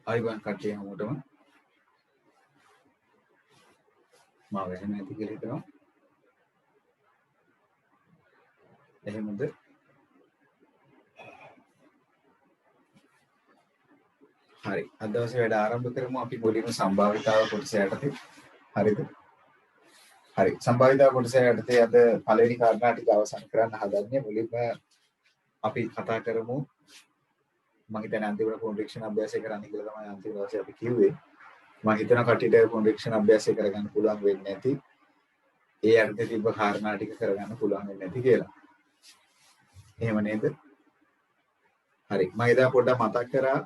ආයිබන් කට්ටිය හැමෝටම මාව එහෙම නැති කියලා හිතනවා. එහෙමද? හරි. අද දවසේ වැඩ ආරම්භ කරමු. අපි මුලින්ම සම්භාවිතාව කොටස යටතේ. හරිද? හරි. සම්භාවිතාව කොටස යටතේ අද පළවෙනි කාරණා ටික අවසන් කරන්න හදන්නේ. මුලින්ම අපි කතා කරමු. මම හිතන්නේ අන්තිමට කොන්ඩික්ෂන් අභ්‍යාසය කරන්න කියලා තමයි අන්තිම දවසේ අපි කිව්වේ. මම හිතනවා කට්ටියට කොන්ඩික්ෂන් අභ්‍යාසය කරගන්න පුළුවන් වෙන්නේ නැති. ඒ යටතේ තිබ්බ කාරණා ටික කරගන්න පුළුවන් වෙන්නේ නැති කියලා. එහෙම නේද? හරි. මම එදා පොඩ්ඩක් මතක් කරා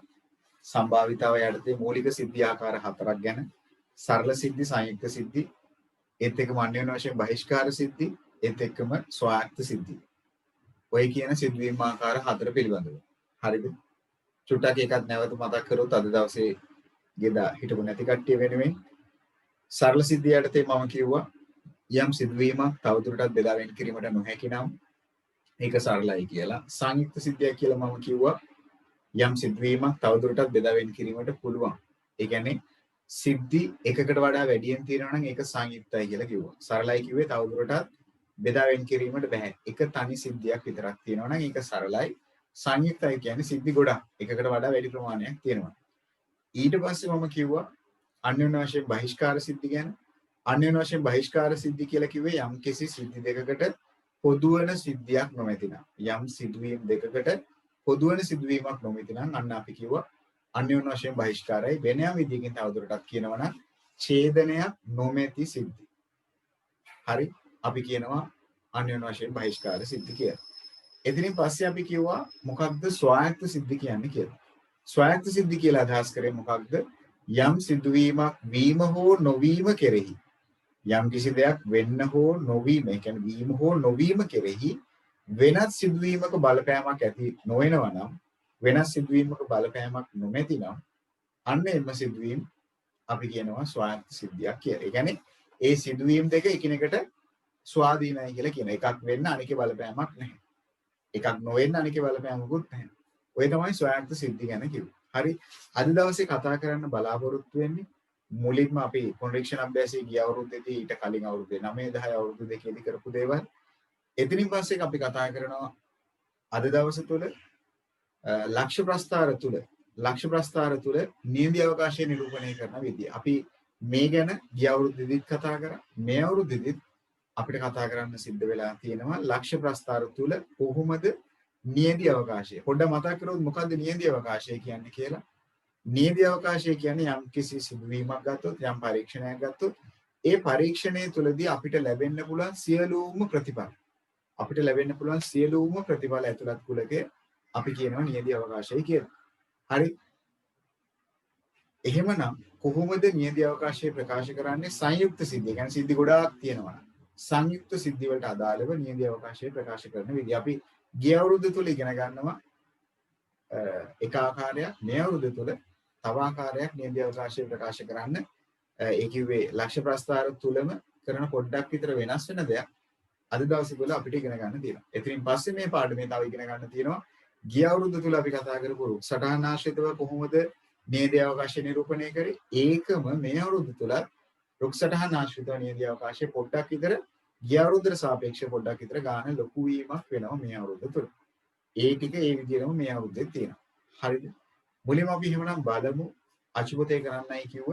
සම්භාවිතාව යටතේ මූලික සිද්ධි ආකාර හතරක් ගැන. සරල සිද්ධි, සංයුක්ත සිද්ධි, ඒත් එක්කම අන්‍යෝන්‍ය වශයෙන් බහිෂ්කාර සිද්ධි, ඒත් එක්කම ස්වායත්ත සිද්ධි. ඔය කියන සිදුවීම් ආකාර හතර පිළිබඳව. හරිද? චුට්ටක් එකක් නැවත මතක් කරොත් අද දවසේ ගෙදා හිටපු නැති කට්ටිය වෙනුවෙන් සරල සිද්ධිය යටතේ මම කිව්වා යම් සිදුවීමක් තවදුරටත් බෙදා වෙන් කිරීමට නොහැකි නම් ඒක සරලයි කියලා. සංයුක්ත සිද්ධිය කියලා මම කිව්වා යම් සිදුවීමක් තවදුරටත් බෙදා වෙන් කිරීමට පුළුවන්. ඒ කියන්නේ සිද්ධි එකකට වඩා වැඩියෙන් තියෙනවා නම් ඒක සංයුක්තයි කියලා කිව්වා. සරලයි කිව්වේ තවදුරටත් බෙදා වෙන් කිරීමට බෑ. එක තනි සිද්ධියක් විතරක් තියෙනවා නම් ඒක සරලයි. සංයුක්තයි කියන්නේ සිද්ධි ගොඩක් එකකට වඩා වැඩි ප්‍රමාණයක් තියෙනවා. ඊට පස්සේ මම කිව්වා අන්‍යෝන්‍ය වශයෙන් බහිෂ්කාර සිද්ධි ගැන. අන්‍යෝන්‍ය වශයෙන් බහිෂ්කාර සිද්ධි කියලා කිව්වේ යම් කිසි සිද්ධි දෙකකට පොදු වෙන සිද්ධියක් නොමැතිනම් යම් සිදුවීම් දෙකකට පොදු වෙන සිදුවීමක් නොමැතිනම් අන්න අපි කිව්වා අන්‍යෝන්‍ය වශයෙන් බහිෂ්කාරයි. වෙන යම් විදිහකින් තවදුරටත් කියනවා නම් ඡේදනයක් නොමැති සිද්ධි. හරි අපි කියනවා අන්‍යෝන්‍ය වශයෙන් බහිෂ්කාර සිද්ධි කියලා. එතනින් පස්සේ අපි කිව්වා මොකක්ද ස්වායත්ත සිද්ධි කියන්නේ කියලා. ස්වායත්ත සිද්ධි කියලා අදහස් කරේ මොකක්ද? යම් සිදුවීමක් වීම හෝ නොවීම කෙරෙහි යම් කිසි දෙයක් වෙන්න හෝ නොවීම, ඒ කියන්නේ වීම හෝ නොවීම කෙරෙහි වෙනත් සිදුවීමක බලපෑමක් ඇති නොවෙනවා නම් වෙනස් සිදුවීමක බලපෑමක් නොමැති නම් අන්න එම සිදුවීම් අපි කියනවා ස්වායත්ත සිද්ධියක් කියලා. ඒ කියන්නේ ඒ සිදුවීම් දෙක එකිනෙකට ස්වාධීනයි කියලා කියන එකක් වෙන්න අනිකේ බලපෑමක් නැහැ. එකක් නොවෙන්න අනිකේ බලපෑමකුත් නැහැ. ඔය තමයි ස්වායත්ත සිද්ධි ගැන කිව්වේ. හරි. අද දවසේ කතා කරන්න බලාපොරොත්තු වෙන්නේ මුලින්ම අපි කොන්ඩික්ෂන් අභ්‍යාසයේ ගිය අවුරුද්දේදී ඊට කලින් අවුරුද්දේ 9 10 අවුරුදු දෙකේදී කරපු දේවල්. එතනින් පස්සේ අපි කතා කරනවා අද දවස තුල ලක්ෂ්‍ය ප්‍රස්ථාර තුල නියඳි අවකාශය නිරූපණය කරන විදිය. අපි මේ ගැන ගිය අවුරුද්දේදීත් කතා කරා. මේ අවුරුද්දේදීත් අපිට කතා කරන්න සිද්ධ වෙලා තියෙනවා ලක්ෂ්‍ය ප්‍රස්ථාර තුල කොහොමද නියඳි අවකාශය. පොඩ්ඩක් මතක් කරොත් මොකද්ද නියඳි අවකාශය කියන්නේ කියලා. නියඳි අවකාශය කියන්නේ යම් කිසි සිදුවීමක් ගත්තොත් යම් පරීක්ෂණයක් ගත්තොත් ඒ පරීක්ෂණය තුළදී අපිට ලැබෙන්න පුළුවන් සියලුම ප්‍රතිඵල ඇතුළත් කුලකේ අපි කියනවා නියඳි අවකාශය කියලා. හරි. එහෙමනම් කොහොමද නියඳි අවකාශය ප්‍රකාශ කරන්නේ? සංයුක්ත සිද්ධිය. කියන්නේ සිද්ධි ගොඩාක් තියෙනවා. සංයුක්ත සිද්ධි වලට අදාළව නියඳි අවකාශය ප්‍රකාශ කරන විදිහ අපි ගිය අවුරුද්ද තුල ඉගෙන ගන්නවා එක ආකාරයක්. මේ අවුරුද්ද තුල තව ආකාරයක් නියඳි අවකාශය ප්‍රකාශ කරන්න ඒ කිව්වේ ලක්ෂ්‍ය ප්‍රස්ථාර තුලම කරන පොඩ්ඩක් විතර වෙනස් වෙන දෙයක් අද දවසේ තුල අපිට ඉගෙන ගන්න තියෙනවා. එතනින් පස්සේ මේ පාඩමේ තව ඉගෙන ගන්න තියෙනවා ගිය අවුරුද්ද තුල අපි කතා කරපු සටහන් ආශ්‍රිතව කොහොමද නියඳි අවකාශය නිරූපණය කරේ. ඒකම මේ අවුරුද්ද තුල රුක් සටහන් ආශ්‍රිතව නියඳි අවකාශය පොඩ්ඩක් විතර ගිය අවුරුද්දට සාපේක්ෂව පොඩ්ඩක් විතර ගන්න ලොකු වීමක් වෙනවා මේ අවුරුද්ද තුල. ඒ ටික ඒ විදිහටම මේ අවුරුද්දේ තියෙනවා. හරිද? මුලින්ම අපි එහෙමනම් බලමු අචුපතේ කරන්නයි කිව්ව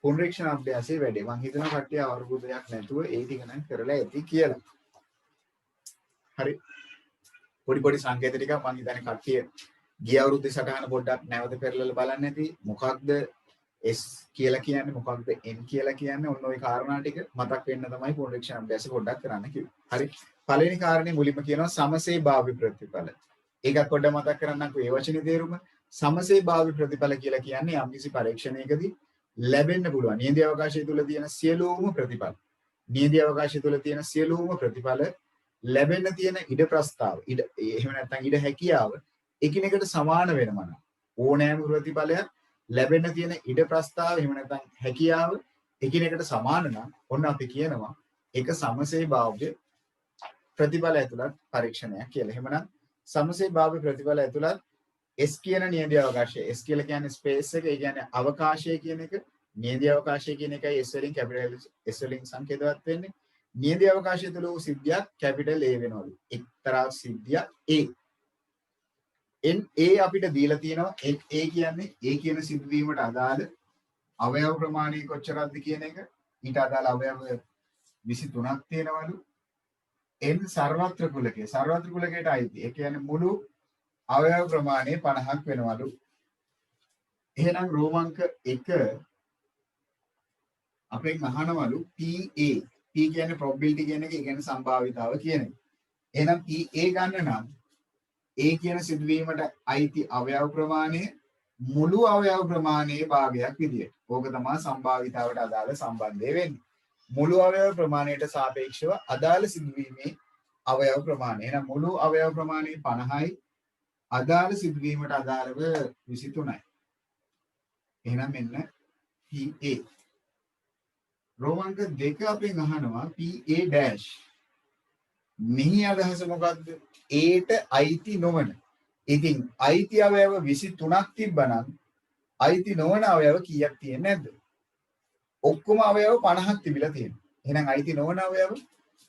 කොන්ඩික්ෂන් අභ්‍යාසයේ වැඩේ. මම හිතනවා කට්ටිය අවුරුද්දයක් නැතුව ඒ ටික නම් කරලා ඇති කියලා. හරි. පොඩි සංකේත ටිකක් මම හිතන්නේ කට්ටිය ගිය අවුරුද්දේ සටහන පොඩ්ඩක් නැවත පෙරලලා බලන්න ඇති. මොකක්ද S කියලා කියන්නේ මොකක්ද N කියලා කියන්නේ ඔන්න ඔය කාරණා ටික මතක් වෙන්න තමයි කොන්ඩික්ෂන් අභ්‍යාසය පොඩ්ඩක් කරන්න කිව්වේ. හරි. පළවෙනි කාරණේ මුලින්ම කියනවා සමසේ ප්‍රතිඵල. ඒකත් පොඩ්ඩක් මතක් කරන්නම්කෝ ඒ වචනේ තේරුම. සමසේ ප්‍රතිඵල කියලා කියන්නේ යම්කිසි පරීක්ෂණයකදී ලැබෙන්න පුළුවන් නියඳි අවකාශය තුල තියෙන සියලුම ප්‍රතිඵල. නියඳි අවකාශය තුල තියෙන සියලුම ප්‍රතිඵල ලැබෙන්න තියෙන ඉඩ ප්‍රස්තාව. එහෙම නැත්නම් ඉඩ හැකියාව එකිනෙකට සමාන වෙනවා නම් ඕනෑම ප්‍රතිඵලයක් ලැබෙන්න තියෙන ඉඩ ප්‍රස්තාව එහෙම නැත්නම් හැකියාව එකිනෙකට සමාන නම් ඔන්න අපි කියනවා ඒක සමසේ ප්‍රතිඵල ඇතුළත් පරීක්ෂණයක් කියලා. එහෙමනම් සමසේ ප්‍රතිඵල ඇතුළත් S කියන නියඳ අවකාශය. S කියලා කියන්නේ ස්පේස් එක. ඒ කියන්නේ අවකාශය කියන එක. නියඳ අවකාශය කියන එකයි S වලින් කැපිටල් S වලින් සංකේතවත් වෙන්නේ. නියඳ අවකාශය තුළ වූ සිද්ධියක් කැපිටල් A වෙනවලු. එක්තරා සිද්ධියක් A. NA අපිට දීලා තියෙනවා. NA කියන්නේ A කියන සිදුවීමට අදාළ අවයව ප්‍රමාණය කොච්චරක්ද කියන එක. ඊට අදාළ අවයව 23ක් තියෙනවලු. N සර්වත්‍ර කුලකයේ. සර්වත්‍ර කුලකයට අයිති. ඒ කියන්නේ මුළු අවයව ප්‍රමාණය 50ක් වෙනවලු. එහෙනම් රෝමාංක 1 අපෙන් අහනවලු PA. P කියන්නේ probability කියන එක, ඒ කියන්නේ සම්භාවිතාව කියන එක. එහෙනම් PA ගන්න නම් A කියන සිදුවීමට අයිති අවයව ප්‍රමාණය මුළු අවයව ප්‍රමාණයේ භාගයක් විදියට. ඕක තමයි සම්භාවිතාවට අදාළ සම්බන්ධය වෙන්නේ. මුළු අවයව ප්‍රමාණයට සාපේක්ෂව අදාළ සිදුවීමේ අවයව ප්‍රමාණය. එහෙනම් මුළු අවයව ප්‍රමාණය 50යි. අදාළ සිදුවීමට අදාළව 23යි. එහෙනම් මෙන්න PA. රෝමාංක 2 අපෙන් අහනවා PA dash. මෙහි අදහස මොකද්ද? Aට අයිති නොවන. ඉතින් අයිති අවයව 23ක් තිබ්බනම් අයිති නොවන අවයව කීයක් තියෙන්නේ නැද්ද? ඔක්කොම අවයව 50ක් තිබිලා තියෙනවා. එහෙනම් අයිති නොවන අවයව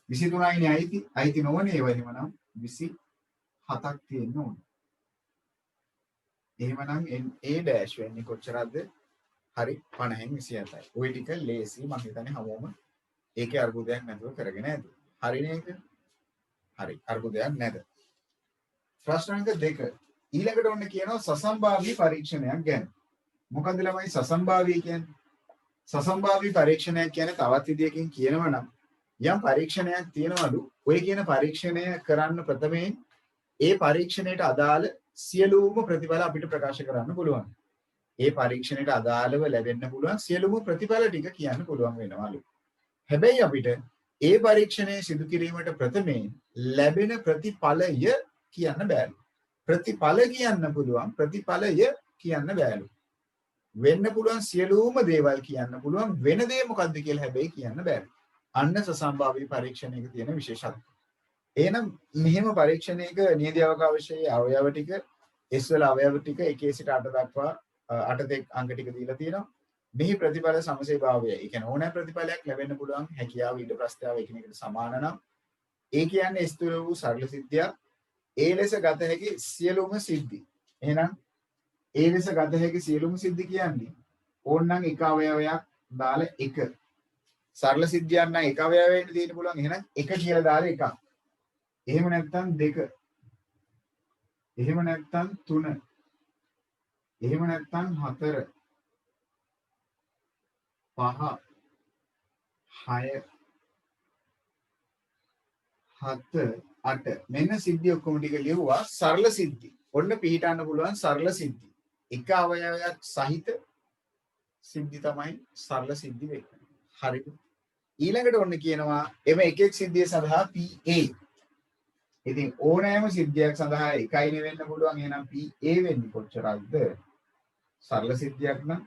23යිනේ අයිති. අයිති නොවන ඒවා එහෙමනම් 27ක් තියෙන්න ඕන. එහෙමනම් NA dash වෙන්නේ කොච්චරද? හරි 50න් 27යි. ওই ටික ලේසි මම හිතන්නේ හැමෝම ඒකේ අර්බුදයක් නැතුව කරගෙන ඇති. හරිනේ ඒක? හරි අර්බුදයක් නැද. ප්‍රශ්න අංක 2. ඊළඟට ඔන්න කියනවා සසම්භාවී පරීක්ෂණයක් ගැන. මොකද්ද ළමයි සසම්භාවී කියන්නේ? සසම්භාවී පරීක්ෂණයක් කියන්නේ තවත් විදියකින් කියනවා නම් යම් පරීක්ෂණයක් තියෙනවලු. ඔය කියන පරීක්ෂණය කරන්න ප්‍රථමයෙන් ඒ පරීක්ෂණයට අදාළ සියලුම ප්‍රතිඵල අපිට ප්‍රකාශ කරන්න පුළුවන්. ඒ පරීක්ෂණයට අදාළව ලැබෙන්න පුළුවන් සියලුම ප්‍රතිඵල ටික කියන්න පුළුවන් වෙනවලු. හැබැයි අපිට ඒ පරීක්ෂණය සිදු කිරීමට ප්‍රථමයෙන් ලැබෙන ප්‍රතිඵලය කියන්න බෑලු. ප්‍රතිඵල කියන්න පුළුවන්, ප්‍රතිඵලය කියන්න බෑලු. වෙන්න පුළුවන් සියලුම දේවල් කියන්න පුළුවන්, වෙන දේ මොකද්ද කියලා හැබැයි කියන්න බෑලු. අන්න සසම්භාවී පරීක්ෂණයක තියෙන විශේෂත්වය. එහෙනම් මෙහෙම පරීක්ෂණයක නියද අවකාශයේ අවයව ටික S වල අවයව ටික 1 සිට 8 දක්වා 8 දෙක අංක ටික දීලා තියෙනවා. මෙහි ප්‍රතිඵල සමසේ භාවය. ඒ කියන්නේ ඕනෑ ප්‍රතිඵලයක් ලැබෙන්න පුළුවන් හැකියාව ඊට ප්‍රස්තාව එකිනෙකට සමාන නම් ඒ කියන්නේ S තුල වූ සරල සිද්ධියක්. ඒ ලෙස ගත හැකි සියලුම සිද්ධි. එහෙනම් ඒ ලෙස ගත හැකි සියලුම සිද්ධි කියන්නේ ඕනනම් එක අවයවයක් දාලා 1. සරල සිද්ධියක් නම් එක අවයවයෙන් දෙන්න පුළුවන්. එහෙනම් 1 කියලා දාලා 1. එහෙම නැත්නම් 2. එහෙම නැත්නම් 3. එහෙම නැත්නම් 4. 5 6 7 8 මෙන්න සිද්ධි ඔක්කොම ටික ලියුවා සරල සිද්ධි. ඔන්න පිළිටන්න පුළුවන් සරල සිද්ධි. එක අවයවයක් සහිත සිද්ධි තමයි සරල සිද්ධි වෙන්නේ. හරිද? ඊළඟට ඔන්න කියනවා එම එක එක් සිද්ධිය සඳහා PA. ඉතින් ඕනෑම සිද්ධියක් සඳහා එකයිනේ වෙන්න පුළුවන්. එහෙනම් PA වෙන්නේ කොච්චරක්ද? සරල සිද්ධියක් නම්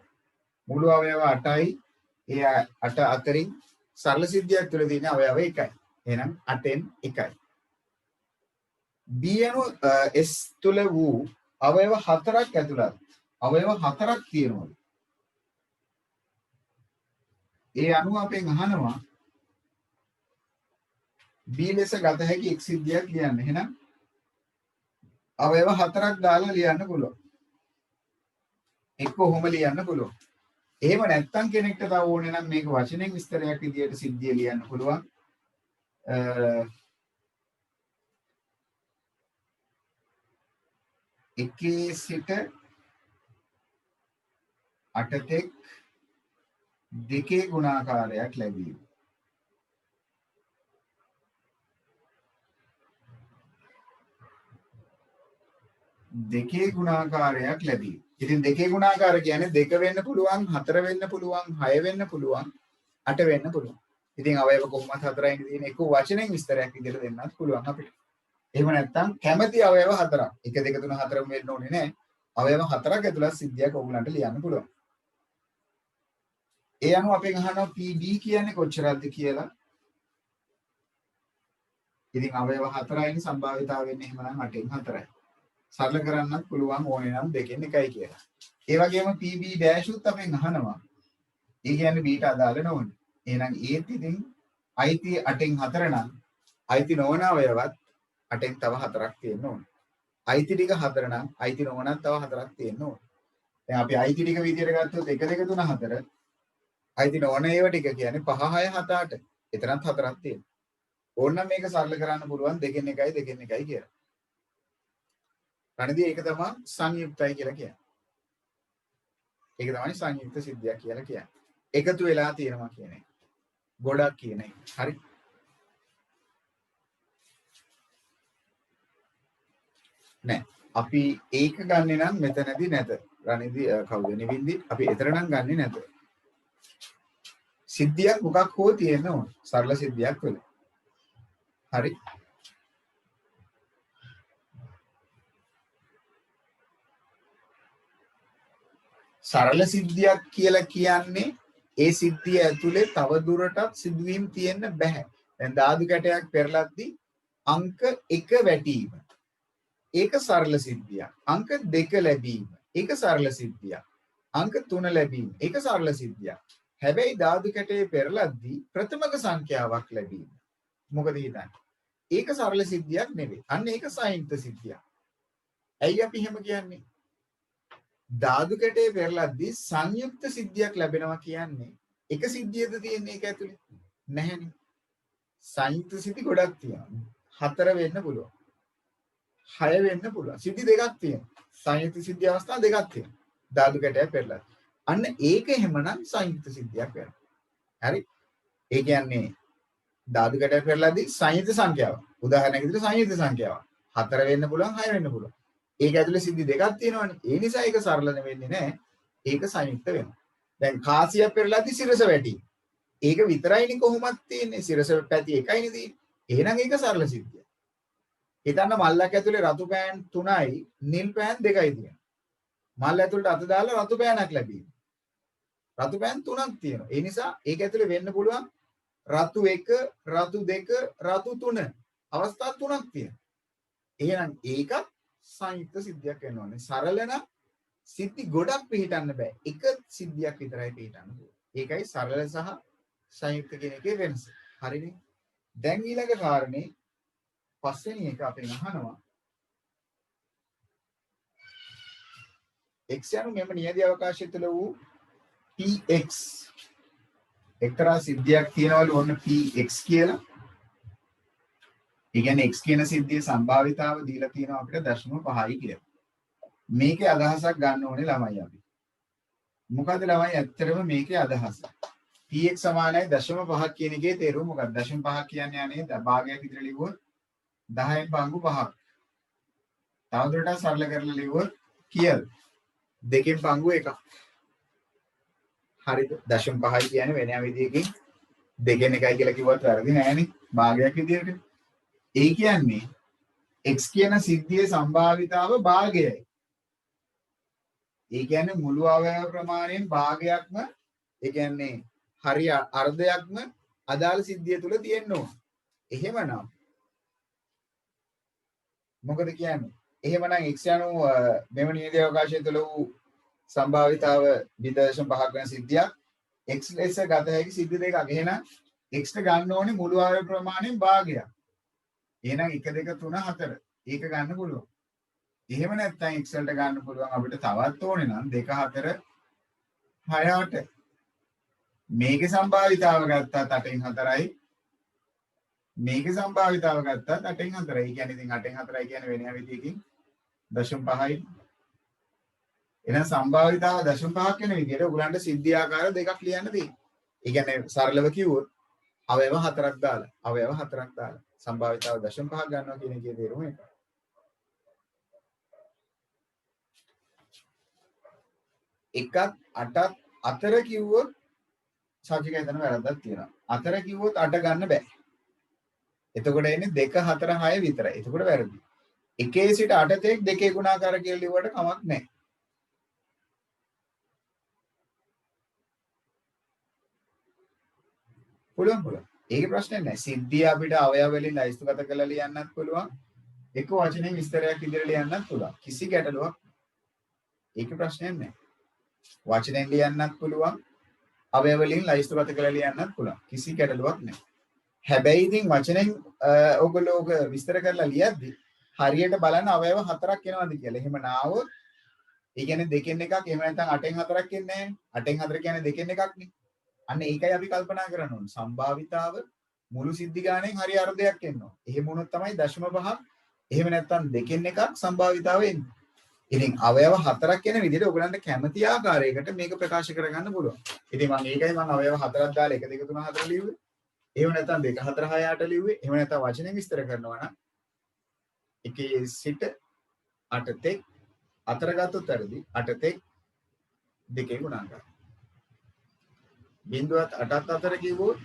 මුළු අවයව 8යි. ඒ 8 අතරින් සරල සිද්ධියක් තුළ තියෙන අවයව 1යි. එහෙනම් 8න් 1යි. B අණු S තුළ වූ අවයව 4ක් ඇතුළත් අවයව 4ක් තියෙනවා. ඒ අණුව අපෙන් අහනවා B ලෙස ගත හැකි එක් සිද්ධියක් ලියන්න. එහෙනම් අවයව 4ක් දාලා ලියන්න පුළුවන්. එක්ක ඔහොම ලියන්න පුළුවන්. එහෙම නැත්නම් කෙනෙක්ට තව ඕනේ නම් මේක වචනෙන් විස්තරයක් විදියට සිද්ධිය ලියන්න පුළුවන්. එකේ සිට 8 තෙක් දෙකේ ගුණාකාරයක් ලැබීම. දෙකේ ගුණාකාරයක් ලැබීම. ඉතින් දෙකේ ගුණාකාර කියන්නේ 2 වෙන්න පුළුවන්, 4 වෙන්න පුළුවන්, 6 වෙන්න පුළුවන්, 8 වෙන්න පුළුවන්. ඉතින් අවයව කොහොමද 4යින් තියෙන එක වචනෙන් විස්තරයක් විදිහට දෙන්නත් පුළුවන් අපිට. එහෙම නැත්නම් කැමැති අවයව 4ක්. 1 2 3 4ම වෙන්න ඕනේ නැහැ. අවයව 4ක් ඇතුළත් සිද්ධියක් ඔයගලන්ට ලියන්න පුළුවන්. ඒ අනුව අපෙන් අහනවා PB කියන්නේ කොච්චරක්ද කියලා. ඉතින් අවයව 4යින් සම්භාවිතාව වෙන්නේ එහෙමනම් 8න් 4යි. සරල කරන්නත් පුළුවන් ඕනේ නම් දෙකෙන් එකයි කියලා. ඒ වගේම PB dash උත් අපෙන් අහනවා. ඒ කියන්නේ B ට අදාළ නොවන. එහෙනම් ඒත් ඉතින් අයිති 8න් 4 නම් අයිති නොවන අවයවත් 8න් තව 4ක් තියෙන්න ඕනේ. අයිති ටික 4 නම් අයිති නොවනත් තව 4ක් තියෙන්න ඕනේ. දැන් අපි අයිති ටික විදියට ගත්තොත් 1 2 3 4 අයිති නොවන ඒවා ටික කියන්නේ 5 6 7 8. එතරම් 4ක් තියෙනවා. ඕනනම් මේක සරල කරන්න පුළුවන් දෙකෙන් එකයි කියලා. රණදී ඒක තමයි සංයුක්තයි කියලා කියන්නේ. ඒක තමයි සංයුක්ත සිද්ධියක් කියලා කියන්නේ. එකතු වෙලා තියෙනවා කියන එක. ගොඩක් කියන එක. හරි. නෑ. අපි ඒක ගන්නෙ නම් මෙතනදී නැත. රණදී කවුද නිවින්දි අපි එතන නම් ගන්නෙ නැත. සිද්ධියක් මොකක් හෝ තියෙන්න ඕන. සරල සිද්ධියක් වෙල. හරි. සරල සිද්ධියක් කියලා කියන්නේ ඒ සිද්ධිය ඇතුලේ තව දුරටත් සිදුවීම් තියෙන්න බෑ. දැන් ධාතු කැටයක් පෙරලද්දී අංක 1 වැටීම. ඒක සරල සිද්ධියක්. අංක 2 ලැබීම. ඒක සරල සිද්ධියක්. අංක 3 ලැබීම. ඒක සරල සිද්ධියක්. හැබැයි ධාතු කැටේ පෙරලද්දී ප්‍රථමක සංඛ්‍යාවක් ලැබීම. මොකද හිතන්නේ? ඒක සරල සිද්ධියක් නෙවෙයි. අන්න ඒක සංයුක්ත සිද්ධියක්. ඇයි අපි එහෙම කියන්නේ? ධාතු කැටේ පෙරලද්දී සංයුක්ත සිද්ධියක් ලැබෙනවා කියන්නේ එක සිද්ධියද තියෙන්නේ ඒක ඇතුලේ? නැහැනේ. සංයුක්ත සිද්ධි ගොඩක් තියෙනවා. 4 වෙන්න පුළුවන්. 6 වෙන්න පුළුවන්. සිද්ධි දෙකක් තියෙනවා. සංයුක්ත සිද්ධි අවස්ථා දෙකක් තියෙනවා. ධාතු කැටයක් පෙරලද්දී. අන්න ඒක එහෙමනම් සංයුක්ත සිද්ධියක් වෙනවා. හරි? ඒ කියන්නේ ධාතු කැටයක් පෙරලද්දී සංයුක්ත සංඛ්‍යාවක්. උදාහරණයක් විදිහට සංයුක්ත සංඛ්‍යාවක්. 4 වෙන්න පුළුවන් 6 වෙන්න පුළුවන්. ඒක ඇතුලේ සිද්ධි දෙකක් තියෙනවානේ. ඒ නිසා ඒක සරල වෙන්නේ නැහැ. ඒක සංයුක්ත වෙනවා. දැන් කාසියක් පෙරලද්දී සිරස වැටි. ඒක විතරයිනේ කොහොමද තියෙන්නේ. සිරස පැති එකයිනේ තියෙන්නේ. එහෙනම් ඒක සරල සිද්ධිය. හිතන්න මල්ලක් ඇතුලේ රතු පෑන් 3යි නිල් පෑන් 2යි තියෙනවා. මල් ඇතුලට අත දාලා රතු පෑනක් ලැබීම. රතු පෑන් 3ක් තියෙනවා. ඒ නිසා ඒක ඇතුලේ වෙන්න පුළුවන් රතු 1, රතු 2, රතු 3 අවස්ථා 3ක් තියෙනවා. එහෙනම් ඒකත් සංයුක්ත සිද්ධියක් වෙන්න ඕනේ. සරල නම් සිද්ධි ගොඩක් පිළිටන්න බෑ. එක සිද්ධියක් විතරයි පිළිටන්න ඕනේ. ඒකයි සරල සහ සංයුක්ත කියන එකේ වෙනස. හරිනේ? දැන් ඊළඟ කාරණේ පස්වෙනි එක අපෙන් අහනවා x යනු මෙම නියැදි අවකාශය තුළ වූ px එක්තරා සිද්ධියක් තියෙනවලු ඔන්න px කියලා. ඒ කියන්නේ x කියන සිද්ධියේ සම්භාවිතාව දීලා තියෙනවා අපිට 0.5යි කියලා. මේකේ අදහසක් ගන්න ඕනේ ළමයි අපි. මොකද ළමයි ඇත්තටම මේකේ අදහස. px සමානයි 0.5ක් කියන එකේ තේරුම මොකක්ද? 0.5ක් කියන්නේ අනේ භාගයක් විතර ලිව්වොත් 10න් පංගු 5ක්. තවදුරටත් සරල කරලා ලිව්වොත් කියලා 2න් පංගු 1ක්. හරිද? 0.5යි කියන්නේ වෙන විදිහකින් 2න් 1යි කියලා කිව්වත් වැරදි නෑනේ. භාගයක් විදිහට. ඒ කියන්නේ x කියන සිද්ධියේ සම්භාවිතාව භාගයයි. ඒ කියන්නේ මුළු අවයව ප්‍රමාණයෙන් භාගයක්ම ඒ කියන්නේ හරිය අර්ධයක්ම අදාළ සිද්ධිය තුල තියෙන්න ඕන. එහෙමනම් මොකද කියන්නේ? එහෙමනම් x යනු මෙම නියැදි අවකාශය තුළ වූ සම්භාවිතාව 0.5ක් වෙන සිද්ධියක් x ලෙස ගත හැකි සිද්ධි දෙකක්. එහෙනම් x ට ගන්න ඕනේ මුළු අවයව ප්‍රමාණයෙන් භාගයක්. එහෙනම් 1 2 3 4 ඒක ගන්න පුළුවන්. එහෙම නැත්නම් x වලට ගන්න පුළුවන් අපිට තවත් ඕනේ නම් 2 4 6 8. මේකේ සම්භාවිතාව ගත්තත් 8න් 4යි. මේකේ සම්භාවිතාව ගත්තත් 8න් 4යි. ඒ කියන්නේ ඉතින් 8න් 4යි කියන්නේ වෙන විදිහකින් 0.5යි. එහෙනම් සම්භාවිතාව 0.5ක් වෙන විදිහට උගලන්ට සිද්ධි ආකාර දෙකක් ලියන්න තියෙනවා. ඒ කියන්නේ සරලව කිව්වොත් අවයව 4ක් දාලා සම්භාවිතාව 0.5ක් ගන්නවා කියන එකේ තේරුම ඒක. එකත් 8ත් අතර කිව්වොත් සාජික හිතන වැරද්දක් තියෙනවා. අතර කිව්වොත් 8 ගන්න බෑ. එතකොට එන්නේ 2 4 6 විතරයි. එතකොට වැරදි. 1 සිට 8 තෙක් 2 ගුණාකාර කියලා ලිව්වට කමක් නැහැ. පුළුවන්. ඒකේ ප්‍රශ්නේ නැහැ. සිද්ධිය අපිට අවයව වලින් ලයිස්තුගත කරලා ලියන්නත් පුළුවන්. එක වචනෙන් විස්තරයක් ඉදිරියට ලියන්නත් පුළුවන්. කිසි ගැටලුවක් ඒක ප්‍රශ්නයක් නැහැ. වචනෙන් ලියන්නත් පුළුවන්. අවයව වලින් ලයිස්තුගත කරලා ලියන්නත් පුළුවන්. කිසි ගැටලුවක් නැහැ. හැබැයි ඉතින් වචනෙන් ඔයගොල්ලෝ ඔක විස්තර කරලා ලියද්දි හරියට බලන්න අවයව හතරක් එනවද කියලා. එහෙම නාවොත් ඒ කියන්නේ දෙකෙන් එකක් එහෙම නැත්නම් 8න් 4ක් එන්නේ නැහැ. 8න් 4 කියන්නේ දෙකෙන් එකක් නේ. අන්න ඒකයි අපි කල්පනා කරන්න ඕනේ. සම්භාවිතාව මුළු සිද්ධි ගානෙන් හරි අර්ධයක් එනවා. එහෙම වුණොත් තමයි 0.5ක් එහෙම නැත්නම් දෙකෙන් එකක් සම්භාවිතාව එන්නේ. ඉතින් අවයව හතරක් කියන විදිහට ඔයගලන්ට කැමති ආකාරයකට මේක ප්‍රකාශ කරගන්න පුළුවන්. ඉතින් ඒකයි මම අවයව හතරක් දාලා 1 2 3 4 ලිව්වේ. එහෙම නැත්නම් 2 4 6 8 ලිව්වේ. එහෙම නැත්නම් වචනෙන් විස්තර කරනවා නම් 1 සිට 8 තෙක් 4 ගත්තොත් වැඩි 8 තෙක් 2 ගුණාකාර. බිඳුවත් 8ත් අතර කිව්වොත්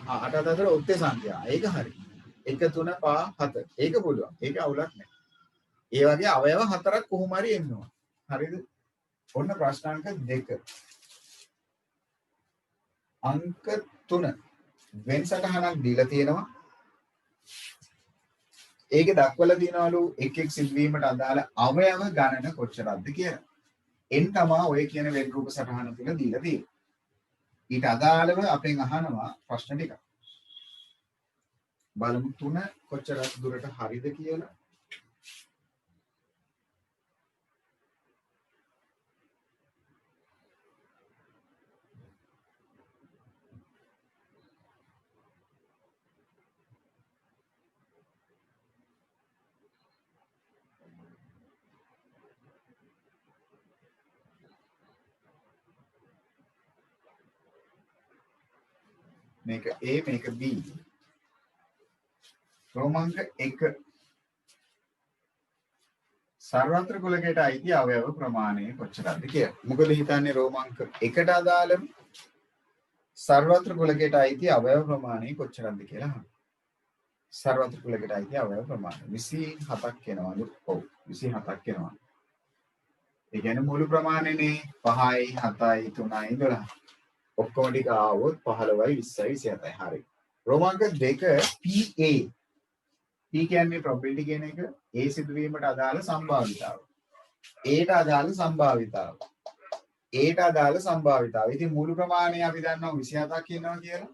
8ත් අතර ඔත්තේ සංඛ්‍යා. ඒක හරි. 1 3 5 7. ඒක පුළුවන්. ඒක අවුලක් නැහැ. ඒ වගේ අවයව හතරක් කොහොම හරි එන්නවා. හරිද? ඔන්න ප්‍රශ්නාංක 2. අංක 3 වෙන සටහනක් දීලා තියෙනවා. ඒකේ දක්වලා තියෙනවලු එක් එක් සිදුවීමට අදාළ අවයව ගණන කොච්චරක්ද කියලා. එන් තමයි ඔය කියන වෙන් රූප සටහන තුල දීලා තියෙන්නේ. ඊට අදාළව අපෙන් අහනවා ප්‍රශ්න ටික. බලමු 3 කොච්චරක් දුරට හරිද කියලා. මේක A මේක B. රෝමාංක 1 සර්වත්‍ර කුලකයට අයිති අවයව ප්‍රමාණය කොච්චරද කියලා. මොකද හිතන්නේ රෝමාංක 1ට අදාළ සර්වත්‍ර කුලකයට අයිති අවයව ප්‍රමාණය කොච්චරද කියලා. සර්වත්‍ර කුලකයට අයිති අවයව ප්‍රමාණය 27ක් එනවලු. ඔව් 27ක් එනවා. ඒ කියන්නේ මුළු ප්‍රමාණයනේ 5යි 7යි 3යි 12. ඔක්කොම ටික ආවොත් 15යි 20යි 27යි. හරි. රෝමාංක 2 PA. P කියන්නේ probability කියන එක. A සිදුවීමට අදාළ සම්භාවිතාව. Aට අදාළ සම්භාවිතාව. Aට අදාළ සම්භාවිතාව. ඉතින් මුළු ප්‍රමාණය අපි දන්නවා 27ක් කියනවා කියලා.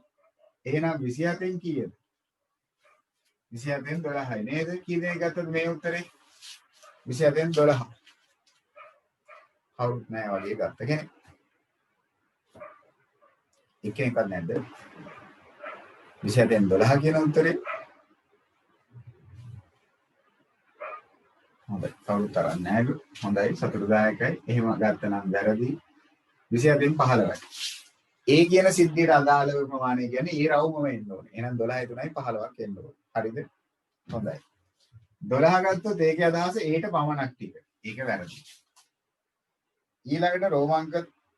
එහෙනම් 27න් කීයද? 27න් 12යි නේද? කී දෙනෙක් ගත්තද මේ උත්තරේ? 27න් 12. කවුරුත් නැහැ වගේ ගත්ත කෙනෙක්. එකෙක්වත් නැද්ද? 27න් 12 කියන උත්තරේ. හොඳයි. කවුරුත් තරන්නේ නැහැලු. හොඳයි සතුටුදායකයි. එහෙම ගත්තනම් වැරදි. 27න් 15යි. ඒ කියන සිද්ධියට අදාළව ප්‍රමාණය කියන්නේ ඒ රවුමම එන්න ඕනේ. එහෙනම් 12යි 3යි 15ක් එන්න ඕනේ. හරිද? හොඳයි. 12 ගත්තොත් ඒකේ අදහස ඒට පමණක් ටික. ඒක වැරදි. ඊළඟට රෝමාංක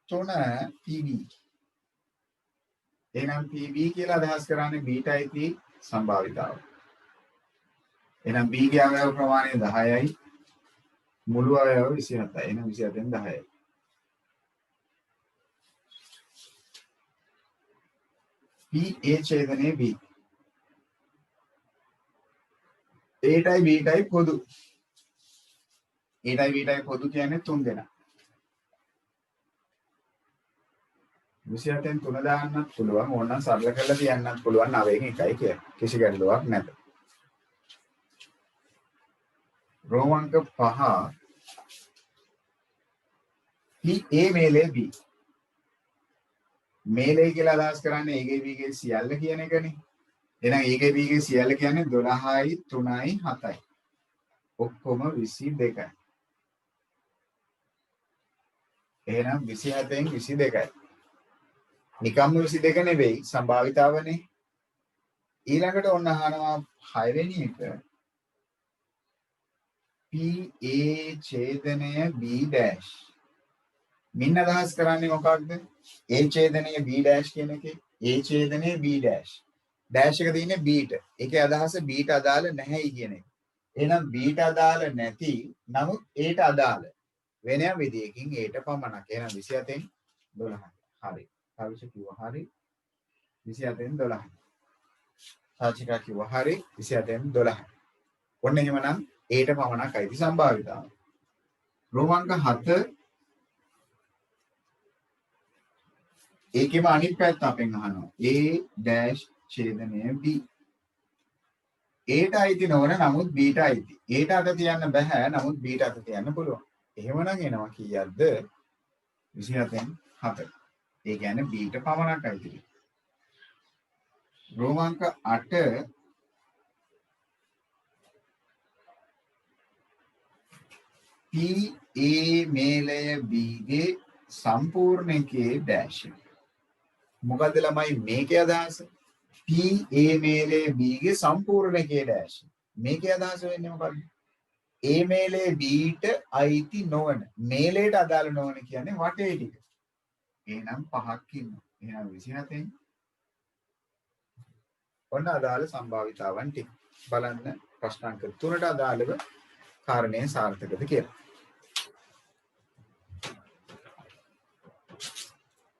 3 PB. එහෙනම් PB කියලා අදහස් කරන්නේ බීටයි T සම්භාවිතාව. එහෙනම් B ගේ අවයව ප්‍රමාණය 10යි. මුළු අවයව 27යි. එහෙනම් 27න් 10යි. P A ඡේදනයේ B. Aටයි Bටයි පොදු. Aටයි Bටයි පොදු කියන්නේ 3 දෙනා. 27න් 3 දාන්නත් පුළුවන්. ඕනනම් සරල කරලා තියන්නත් පුළුවන් 9න් 1යි කියලා. කිසි ගැටලුවක් නැත. රෝමාංක 5 P A මේලේ B. මේලේ කියලා අදහස් කරන්නේ A ගේ B ගේ සියල්ල කියන එකනේ. එහෙනම් A ගේ B ගේ සියල්ල කියන්නේ 12යි 3යි 7යි. ඔක්කොම 22යි. එහෙනම් 27න් 22යි. නිකම්ම 22 නෙවෙයි සම්භාවිතාවනේ. ඊළඟට ඔන්න අහනවා 6 වෙනි එක PA ඡේදනය B dash. මින් අදහස් කරන්නේ මොකක්ද? A ඡේදනය B dash කියන එකේ A ඡේදනය B dash. dash එක තියෙන්නේ B ට. ඒකේ අදහස B ට අදාළ නැහැයි කියන එක. එහෙනම් B ට අදාළ නැති නමුත් A ට අදාළ වෙනම විදියකින් A ට පමණක්. එහෙනම් 27න් 12යි. හරි. කවිෂ කිව්වා හරි. 27න් 12යි. සාචිකා කිව්වා හරි. 27න් 12යි. ඔන්න එහෙමනම් ඒට පමණක් අයිති සම්භාවිතාව. රෝමාංක 7 ඒකෙම අනිත් පැත්ත අපෙන් අහනවා. A dash ඡේදනය B. ඒට අයිති නොවන නමුත් B ට අයිති. ඒට අත තියන්න බෑ නමුත් B ට අත තියන්න පුළුවන්. එහෙමනම් එනවා කීයක්ද? 27න් 4. ඒ කියන්නේ B ට පමණක් අයිති. රෝමාංක 8 P A මේලය B ගේ සම්පූර්ණකයේ ඩෑෂ්. මොකද්ද ළමයි මේකේ අදහස? P A මේලය B ගේ සම්පූර්ණකයේ ඩෑෂ්. මේකේ අදහස වෙන්නේ මොකද්ද? A මේලය B ට අයිති නොවන මේලයට අදාළ නොවන කියන්නේ වටේ ටික. එහෙනම් පහක් ඉන්නවා. එහෙනම් 27න් ඔන්න අදාළ සම්භාවිතාවන් ටික. බලන්න ප්‍රශ්නාංක 3ට අදාළව කාරණේ සාර්ථකද කියලා.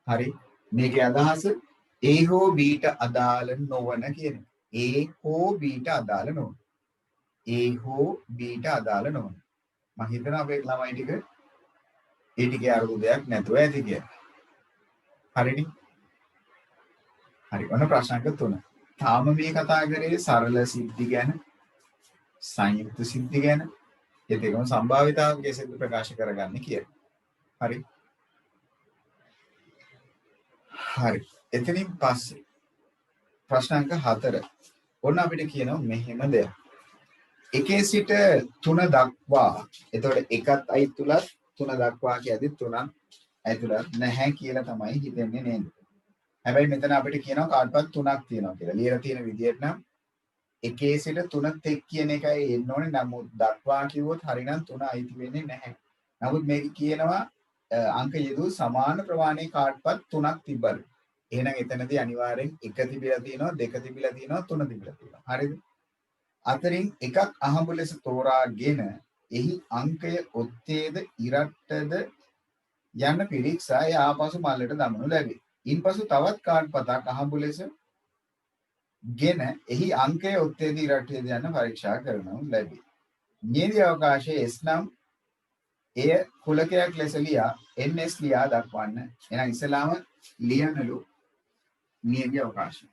හරි. මේකේ අදහස A හෝ B ට අදාළ නොවන කියන එක. A හෝ B ට අදාළ නොවන. A හෝ B ට අදාළ නොවන. මම හිතනවා අපේ ළමයි ටික ඒ ටිකේ අරුදයක් නැතුව ඇති කියලා. හරිනේ? හරි. ඔන්න ප්‍රශ්නාංක 3. තාම මේ කතා කරේ සරල සිද්ධි ගැන, සංයුක්ත සිද්ධි ගැන, ඒ දෙකම සම්භාවිතාව කෙසේද ප්‍රකාශ කරගන්නේ කියලා. හරි. හරි. එතනින් පස්සේ ප්‍රශ්නාංක 4. ඔන්න අපිට කියනවා මෙහෙම දෙයක්. 1 සිට 3 දක්වා. එතකොට 1ත් අයිතුලත් 3 දක්වා කියද්දි 3ක් අයිතුලත් නැහැ කියලා තමයි හිතෙන්නේ නේද? හැබැයි මෙතන අපිට කියනවා කාඩ්පත් 3ක් තියෙනවා කියලා. ලියලා තියෙන විදිහට නම් 1 සිට 3 තෙක් කියන එකයි එන්න ඕනේ. නමුත් දක්වා කිව්වොත් හරිනම් 3 අයිති වෙන්නේ නැහැ. නමුත් මේක කියනවා අංක යෙදූ සමාන ප්‍රමාණයේ කාඩ්පත් 3ක් තිබ්බලු. එහෙනම් එතනදී අනිවාර්යෙන් 1 තිබිලා තියෙනවා, 2 තිබිලා තියෙනවා, 3 තිබිලා තියෙනවා. හරිද? අතරින් එකක් අහඹු ලෙස තෝරාගෙන එහි අංකය ඔත්තේද ඉරට්ටද යන පිරික්සා එය ආපසු මල්ලට දමනු ලැබේ. ඉන්පසු තවත් කාඩ්පතක් අහඹු ලෙස ගෙන එහි අංකය ඔත්තේද ඉරට්ටේද යන පරීක්ෂා කරනු ලැබේ. නියැලි අවකාශයේ S නම් එය කුලකයක් ලෙස ලියා NS ලියා දක්වන්න. එහෙනම් ඉස්සලාම ලියනලු නියැලි අවකාශය.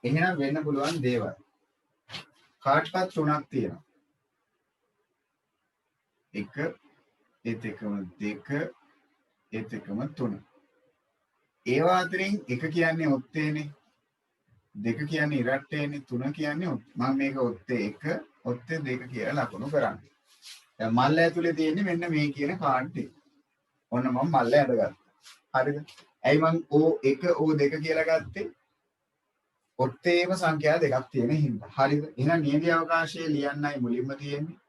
එහෙනම් වෙන්න පුළුවන් දේවල්. කාඩ්පත් 3ක් තියෙනවා. 1 ඒත් එකම 2 ඒත් එකම 3. ඒවා අතරින් 1 කියන්නේ ඔත්තේනේ. 2 කියන්නේ ඉරට්ටේනේ. 3 කියන්නේ මම මේක ඔත්තේ 1 ඔත්තේ 2 කියලා ලකුණු කරන්නේ. දැන් මල්ල ඇතුලේ තියෙන්නේ මෙන්න මේ කියන කාඩ් එක. ඔන්න මම මල්ල ඇඳගත්තා. හරිද? ඇයි මං O1 O2 කියලා ගත්තේ? ඔත්තේම සංඛ්‍යා දෙකක් තියෙන හින්දා. හරිද? එහෙනම් නියැලි අවකාශයේ ලියන්නයි මුලින්ම තියෙන්නේ.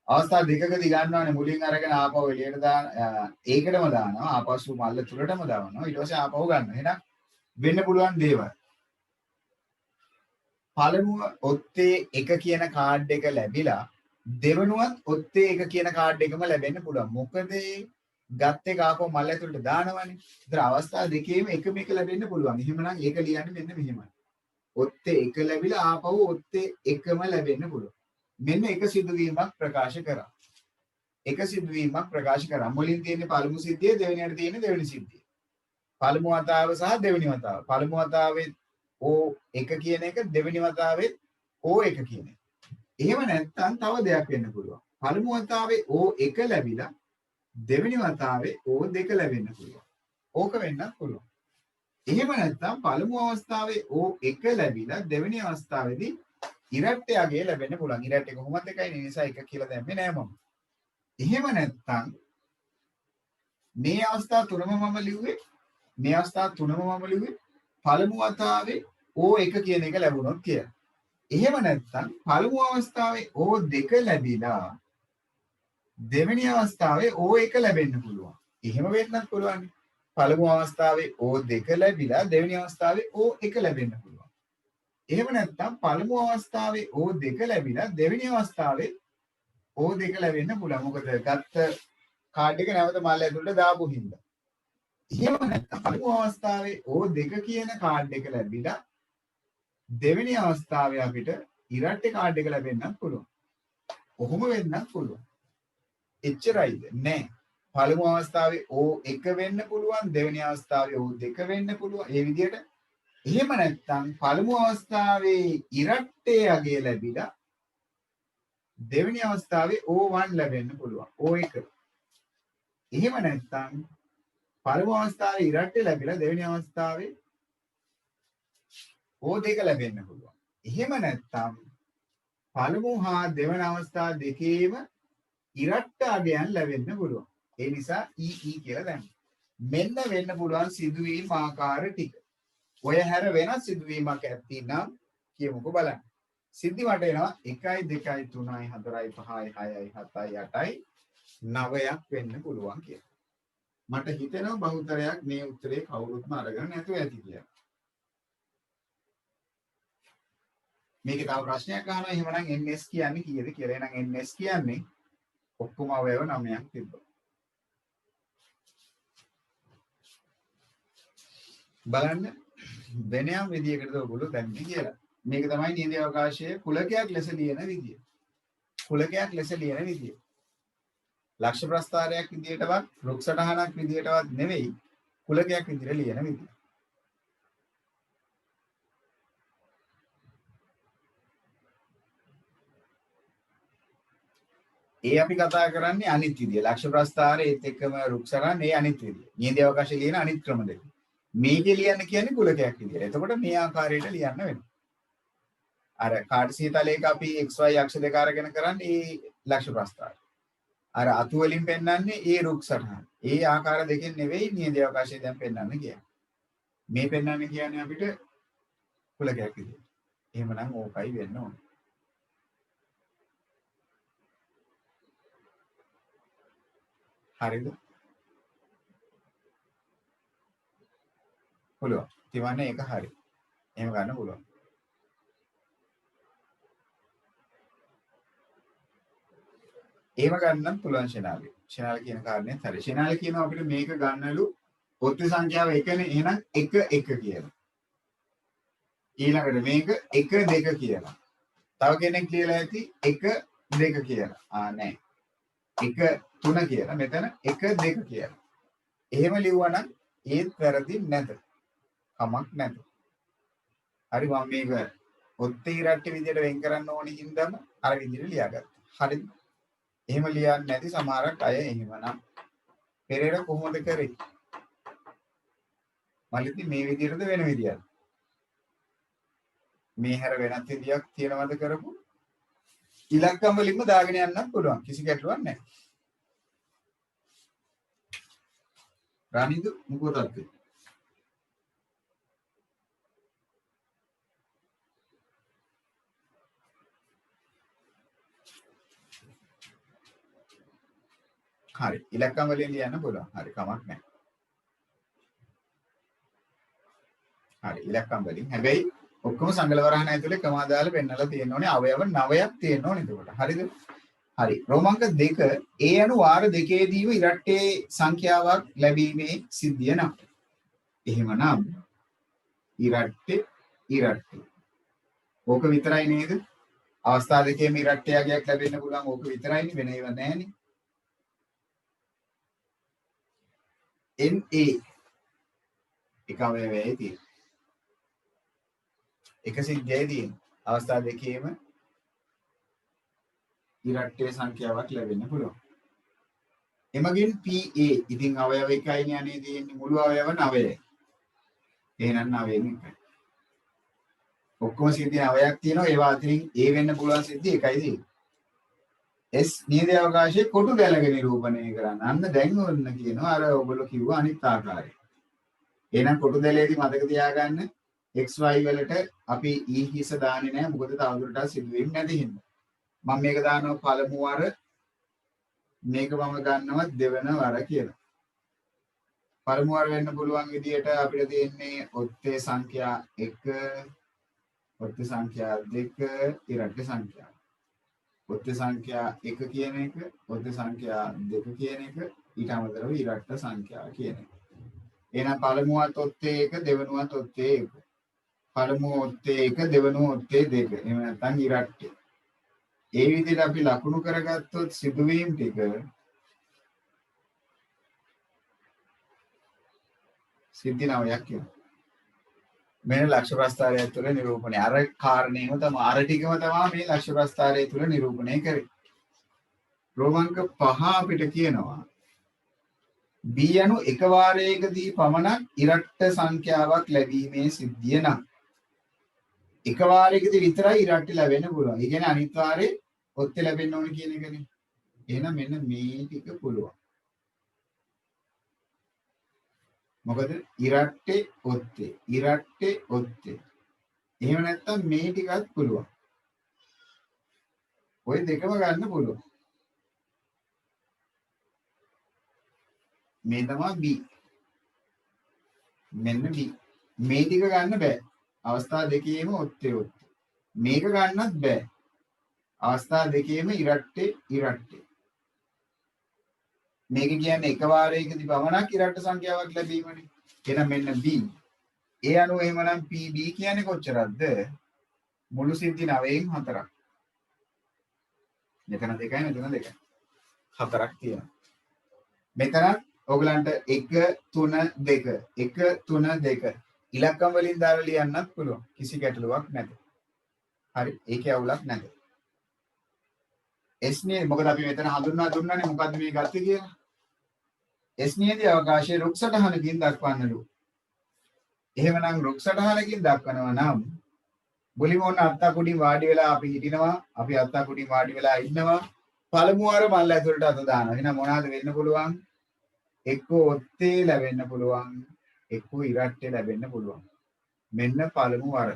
අවස්ථා දෙකකදී ගන්නවානේ මුලින් අරගෙන ආපහු එළියට දාන ඒකටම දානවා. ආපසු මල්ල තුලටම දානවා. ඊට පස්සේ ආපහු ගන්නවා. එහෙනම් වෙන්න පුළුවන් දේවල්. පළමුව ඔත්තේ 1 කියන කාඩ් එක ලැබිලා දෙවනුවත් ඔත්තේ 1 කියන කාඩ් එකම ලැබෙන්න පුළුවන්. මොකද ගත් එක ආපහු මල්ල ඇතුළට දානවනේ. ඒතර අවස්ථා දෙකේම එකම එක ලැබෙන්න පුළුවන්. එහෙමනම් ඒක ලියන්නේ මෙන්න මෙහෙමයි. ඔත්තේ 1 ලැබිලා ආපහු ඔත්තේ 1ම ලැබෙන්න පුළුවන්. මෙන්න එක සිදුවීමක් ප්‍රකාශ කරා. එක සිදුවීමක් ප්‍රකාශ කරා. මුලින් තියෙන්නේ පළමු සිද්ධිය, දෙවෙනියට තියෙන්නේ දෙවෙනි සිද්ධිය. පළමු වතාව සහ දෙවෙනි වතාව. පළමු වතාවේ O1 කියන එක, දෙවෙනි වතාවේ O1 කියන එක. එහෙම නැත්නම් තව දෙයක් වෙන්න පුළුවන්. පළමු වතාවේ O1 ලැබිලා දෙවෙනි වතාවේ O2 ලැබෙන්න පුළුවන්. ඕක වෙන්නත් පුළුවන්. එහෙම නැත්නම් පළමු අවස්ථාවේ O1 ලැබිලා දෙවෙනි අවස්ථාවේදී ඉරට්ටයගේ ලැබෙන්න පුළුවන්. ඉරට්ටේ කොහොමද එකයි නේ නිසා 1 කියලා දැම්මේ නෑ මම. එහෙම නැත්නම් මේ අවස්ථා තුනම මම ලිව්වේ පළමු වතාවේ O1 කියන එක ලැබුණොත් කියලා. එහෙම නැත්නම් පළමු අවස්ථාවේ O2 ලැබිලා දෙවෙනි අවස්ථාවේ O1 ලැබෙන්න පුළුවන්. එහෙම වෙන්නත් පුළුවන්. පළමු අවස්ථාවේ O2 ලැබිලා දෙවෙනි අවස්ථාවේ O1 ලැබෙන්න පුළුවන්. එහෙම නැත්නම් පළමු අවස්ථාවේ O2 ලැබිලා දෙවෙනි අවස්ථාවේ O2 ලැබෙන්න පුළුවන්. මොකද ගත්ත කාඩ් එක නැවත මල්ල ඇතුළට දාපු හින්දා. එහෙම නැත්නම් පළමු අවස්ථාවේ O2 කියන කාඩ් එක ලැබිලා දෙවෙනි අවස්ථාවේ අපිට ඉරට්ටේ කාඩ් එක ලැබෙන්නත් පුළුවන්. කොහොම වෙන්නත් පුළුවන්. එච්චරයිද? නෑ. පළමු අවස්ථාවේ O1 වෙන්න පුළුවන්, දෙවෙනි අවස්ථාවේ O2 වෙන්න පුළුවන්. ඒ විදිහට. එහෙම නැත්නම් පළමු අවස්ථාවේ ඉරට්ටේ අගය ලැබිලා දෙවෙනි අවස්ථාවේ O1 ලැබෙන්න පුළුවන්. O1. එහෙම නැත්නම් පළමු අවස්ථාවේ ඉරට්ටේ ලැබිලා දෙවෙනි අවස්ථාවේ O2 ලැබෙන්න පුළුවන්. එහෙම නැත්නම් පළමු හා දෙවන අවස්ථා දෙකේම ඉරට්ට අගයන් ලැබෙන්න පුළුවන්. ඒ නිසා EE කියලා දැම්මා. මෙන්න වෙන්න පුළුවන් සිදුවීම් ආකාර ටික. ඔය හැර වෙනස් සිදුවීමක් ඇත්නම් කියමුකෝ බලන්න. සිද්ධි මට එනවා 1 2 3 4 5 6 7 8 9ක් වෙන්න පුළුවන් කියලා. මට හිතෙනවා බහුතරයක් මේ උත්තරේ කවුරුත්ම අරගෙන නැතුව ඇති කියලා. මේකේ තව ප්‍රශ්නයක් අහනවා එහෙමනම් NS කියන්නේ කීයද කියලා. එහෙනම් NS කියන්නේ ඔක්කොම අවයව 9ක් තිබ්බා. බලන්න වෙන යම් විදියකටද ඔයගොල්ලෝ දැන්නේ කියලා. මේක තමයි නියඳ අවකාශයේ කුලකයක් ලෙස ලියන විදිය. කුලකයක් ලෙස ලියන විදිය. ලක්ෂ ප්‍රස්ථාරයක් විදියටවත් රුක් සටහනක් විදියටවත් නෙවෙයි කුලකයක් විදියට ලියන විදිය. ඒ අපි කතා කරන්නේ අනිත් විදිය. ලක්ෂ ප්‍රස්ථාරයේත් එක්කම රුක් සටහන ඒ අනිත් විදිය. නියඳ අවකාශයේ ලියන අනිත් ක්‍රම දෙක. මේකේ ලියන්න කියන්නේ කුලකයක් විදියට. එතකොට මේ ආකාරයට ලියන්න වෙනවා. අර කාඩ්සියතලයක අපි xy අක්ෂ දෙක අරගෙන කරන්නේ ඒ ලක්ෂ ප්‍රස්ථාරය. අර අතු වලින් පෙන්වන්නේ ඒ රුක් සටහන. ඒ ආකාර දෙකෙන් නෙවෙයි නියඳ අවකාශය දැන් පෙන්වන්න කියන්නේ. මේ පෙන්වන්න කියන්නේ අපිට කුලකයක් විදියට. එහෙමනම් ඕකයි වෙන්න ඕනේ. හරිද? පුළුවන්. තිවන්නේ ඒක හරි. එහෙම ගන්න පුළුවන්. එහෙම ගන්නත් පුළුවන් ෂෙනාලි. ෂෙනාලි කියන කාරණේත් හරි. ෂෙනාලි කියනවා අපිට මේක ගන්නලු පොත්ති සංඛ්‍යාව 1නේ. එහෙනම් 1 1 කියලා. ඊළඟට මේක 1 2 කියලා. තව කෙනෙක් කියලා ඇති 1 2 කියලා. නෑ. 1 3 කියලා. මෙතන 1 2 කියලා. එහෙම ලිව්වනම් ඒත් වැරදි නැත. කමක් නැත. හරි මම මේක ඔත්තේ ඉරට්ටේ විදියට වෙන් කරන්න ඕනේ හින්දාම අර විදියට ලියාගත්තා. හරිද? එහෙම ලියන්නේ නැති සමහරක් අය එහෙමනම් පෙරේර කොහොමද කරේ? මලිති මේ විදියටද වෙන විදියක්ද? මේ හැර වෙනත් විදියක් තියනවද කරපු? ඉලක්කම් වලින්ම දාගෙන යන්නත් පුළුවන්. කිසි ගැටලුවක් නැහැ. රානිදු මොකටද? හරි. ඉලක්කම් වලින් ලියන්න පුළුවන්. හරි කමක් නැහැ. හරි ඉලක්කම් වලින්. හැබැයි ඔක්කොම සංගල වරහන ඇතුලේ ක්‍රමාදාල පෙන්නලා තියෙන්න ඕනේ. අවයව 9ක් තියෙන්න ඕනේ එතකොට. හරිද? හරි. රෝමාංක 2 ඒ අනු වාර දෙකේදීම ඉරට්ටේ සංඛ්‍යාවක් ලැබීමේ සිද්ධිය නම්. එහෙමනම් ඉරට්ටේ. ඕක විතරයි නේද? අවස්ථා දෙකේම ඉරට්ටයයක් ලැබෙන්න පුළුවන්. ඕක විතරයිනේ වෙන ඒවා නැහැනේ. NA එක අවයවයයි තියෙන්නේ. එක සිද්ධියයි තියෙන්නේ. අවස්ථා දෙකේම ඉරට්ටේ සංඛ්‍යාවක් ලැබෙන්න පුළුවන්. එමගින් PA ඉතින් අවයව එකයිනේ අනේ තියෙන්නේ මුළු අවයව 9යි. එහෙනම් 9න් එකයි. ඔක්කොම සිද්ධි 9ක් තියෙනවා. ඒවා අතරින් A වෙන්න පුළුවන් සිද්ධි එකයි තියෙන්නේ. S නියද අවකාශයේ කොටු දැලක නිරූපණය කරන්න. අන්න දැන් ඔන්න කියනවා අර ඔයගොල්ලෝ කිව්ව අනිත් ආකාරය. එහෙනම් කොටු දැලේදී මතක තියාගන්න XY වලට අපි E හිස දාන්නේ නැහැ. මොකද තවදුරටත් සිදුවීම් නැති හින්දා. මම මේක දානවා පළමු වර මේක මම ගන්නවා දෙවන වර කියලා. පළමු වර වෙන්න පුළුවන් විදියට අපිට තියෙන්නේ ඔත්තේ සංඛ්‍යා 1 ඔත්තේ සංඛ්‍යා 2 ඉරට්ට සංඛ්‍යා. ඔත්තේ සංඛ්‍යා 1 කියන එක ඔත්තේ සංඛ්‍යා 2 කියන එක ඊට අමතරව ඉරට්ට සංඛ්‍යා කියන එක. එහෙනම් පළමුවත් ඔත්තේ 1 දෙවෙනුවත් ඔත්තේ 1. පළමුව ඔත්තේ 1 දෙවෙනුව ඔත්තේ 2. එහෙම නැත්නම් ඉරට්ටේ. ඒ විදිහට අපි ලකුණු කරගත්තොත් සිදුවීම් ටික සිද්ධි 9ක් කියනවා. මෙන්න ලක්ෂ්‍ය ප්‍රස්ථාරය තුළ නිරූපණය. අර කාරණේම තමයි අර ටිකම තමයි මේ ලක්ෂ්‍ය ප්‍රස්ථාරය තුළ නිරූපණය කරේ. රෝමාංක 5 අපිට කියනවා B යනු එක වාරයකදී පමණක් ඉරට්ට සංඛ්‍යාවක් ලැබීමේ සිද්ධිය නම් එක වාරයකදී විතරයි ඉරට්ට ලැබෙන්න පුළුවන්. ඒ කියන්නේ අනිත් වාරේ ඔත්තේ ලැබෙන්න ඕන කියන එකනේ. එහෙනම් මෙන්න මේ ටික පුළුවන්. මොකද ඉරට්ටේ ඔත්තේ. එහෙම නැත්නම් මේ ටිකත් පුළුවන්. ওই දෙකම ගන්න පුළුවන්. මේ තමයි B. මෙන්න B. මේ ටික ගන්න බෑ. අවස්ථා දෙකේම ඔත්තේ. මේක ගන්නත් බෑ. අවස්ථා දෙකේම ඉරට්ටේ. මේක කියන්නේ එක වාරයකදී පමණක් ඉරට්ට සංඛ්‍යාවක් ලැබීමනේ. එහෙනම් මෙන්න B. ඒ අනුව එහෙමනම් PB කියන්නේ කොච්චරක්ද? මුළු සිද්ධි 9න් 4ක්. මෙතන 2යි මෙතන 2යි. 4ක් තියෙනවා. මෙතන ඔයගලන්ට 1 3 2 1 3 2 ඉලක්කම් වලින් දාලා ලියන්නත් පුළුවන්. කිසි ගැටලුවක් නැත. හරි. ඒකේ අවුලක් නැත. S නේ මොකද අපි මෙතන හඳුන්වා දුන්නානේ මොකද්ද මේ ගත්තේ කියලා. S නේදී අවකාශයේ රුක් සටහනකින් දක්වන්නලු. එහෙමනම් රුක් සටහනකින් දක්වනවා නම් මුලින්ම ඔන්න අත්තකුඩින් වාඩි වෙලා අපි හිටිනවා. අපි අත්තකුඩින් වාඩි වෙලා ඉන්නවා. පළමු වර මල්ල ඇතුළට අත දානවා. එහෙනම් මොනවාද වෙන්න පුළුවන්? එක්ක ඔත්තේ ලැබෙන්න පුළුවන්. එක්ක ඉරට්ටේ ලැබෙන්න පුළුවන්. මෙන්න පළමු වර.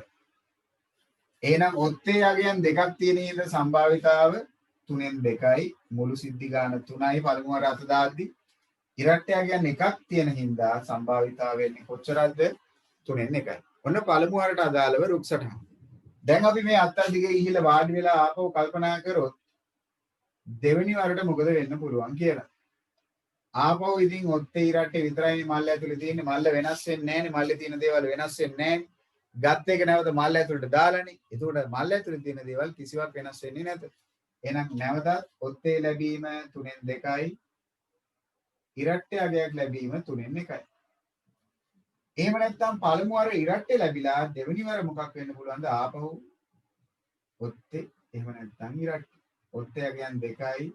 එහෙනම් ඔත්තේ යගයන් දෙකක් තියෙන ඉඳ සම්භාවිතාව 3න් 2යි මුළු සිද්ධි ගාන 3යි පළමු වර අත දාද්දි ඉරට්ටය යගයන් එකක් තියෙන හින්දා සම්භාවිතාව වෙන්නේ කොච්චරද? 3න් 1යි. ඔන්න පළමු වරට අදාළව රුක් සටහන. දැන් අපි මේ අත්තර දිගේ ගිහිල්ලා වාඩි වෙලා ආපහු කල්පනා කරොත් දෙවෙනි වරට මොකද වෙන්න පුළුවන් කියලා. ආපහු ඉතින් ඔත්තේ ඉරට්ටේ විතරයි මල්ල ඇතුලේ තියෙන්නේ. මල්ල වෙනස් වෙන්නේ නැහැනේ. මල්ලේ තියෙන දේවල් වෙනස් වෙන්නේ නැහැ. ගත් එක නැවත මල්ල ඇතුලට දාලානේ. ඒකෝට මල්ල ඇතුලේ තියෙන දේවල් කිසිවක් වෙනස් වෙන්නේ නැත. එහෙනම් නැවතත් ඔත්තේ ලැබීම 3න් 2යි. ඉරට්ටේ අගයක් ලැබීම 3න් 1යි. එහෙම නැත්නම් පළමු වර ඉරට්ටේ ලැබිලා දෙවෙනි වර මොකක් වෙන්න පුළුවන්ද? ආපහු ඔත්තේ එහෙම නැත්නම් ඉරට්ටේ. ඔත්තේ අගයන් 2යි.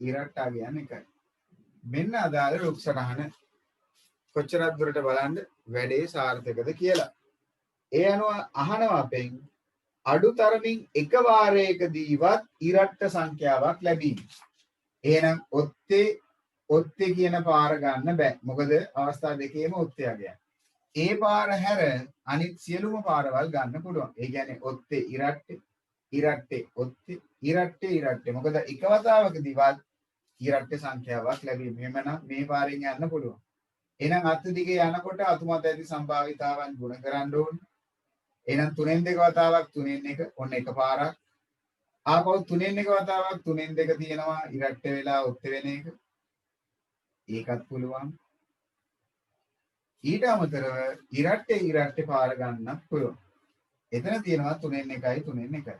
ඉරට්ට අගයන් 1යි. මෙන්න අදාළ රුක් සටහන කොච්චරක් දුරට බලන්න වැඩේ සාර්ථකද කියලා. ඒ අනුව අහනවා අපෙන් අඩුතරමින් එක වාරයකදීවත් ඉරට්ට සංඛ්‍යාවක් ලැබීම. එහෙනම් ඔත්තේ කියන පාර ගන්න බෑ. මොකද අවස්ථා දෙකේම ඔත්තේ අගයන්. ඒ පාර හැර අනිත් සියලුම පාරවල් ගන්න පුළුවන්. ඒ කියන්නේ ඔත්තේ ඉරට්ටේ ඔත්තේ ඉරට්ටේ. මොකද එක වතාවකදීවත් ඉරට්ට සංඛ්‍යාවක් ලැබීම. එහෙමනම් මේ පාරෙන් යන්න පුළුවන්. එහෙනම් අත් දිගේ යනකොට අතුමත ඇති සම්භාවිතාවන් ගුණ කරන්න ඕනේ. එහෙනම් 3න් 2 වතාවක් 3න් 1 ඔන්න එක පාරක්. ආපහු 3න් 1 වතාවක් 3න් 2 තියෙනවා ඉරට්ට වෙලා ඔත්ත වෙන එක. ඒකත් පුළුවන්. ඊට අමතරව ඉරට්ටේ පාර ගන්නත් පුළුවන්. එතන තියෙනවා 3න් 1යි.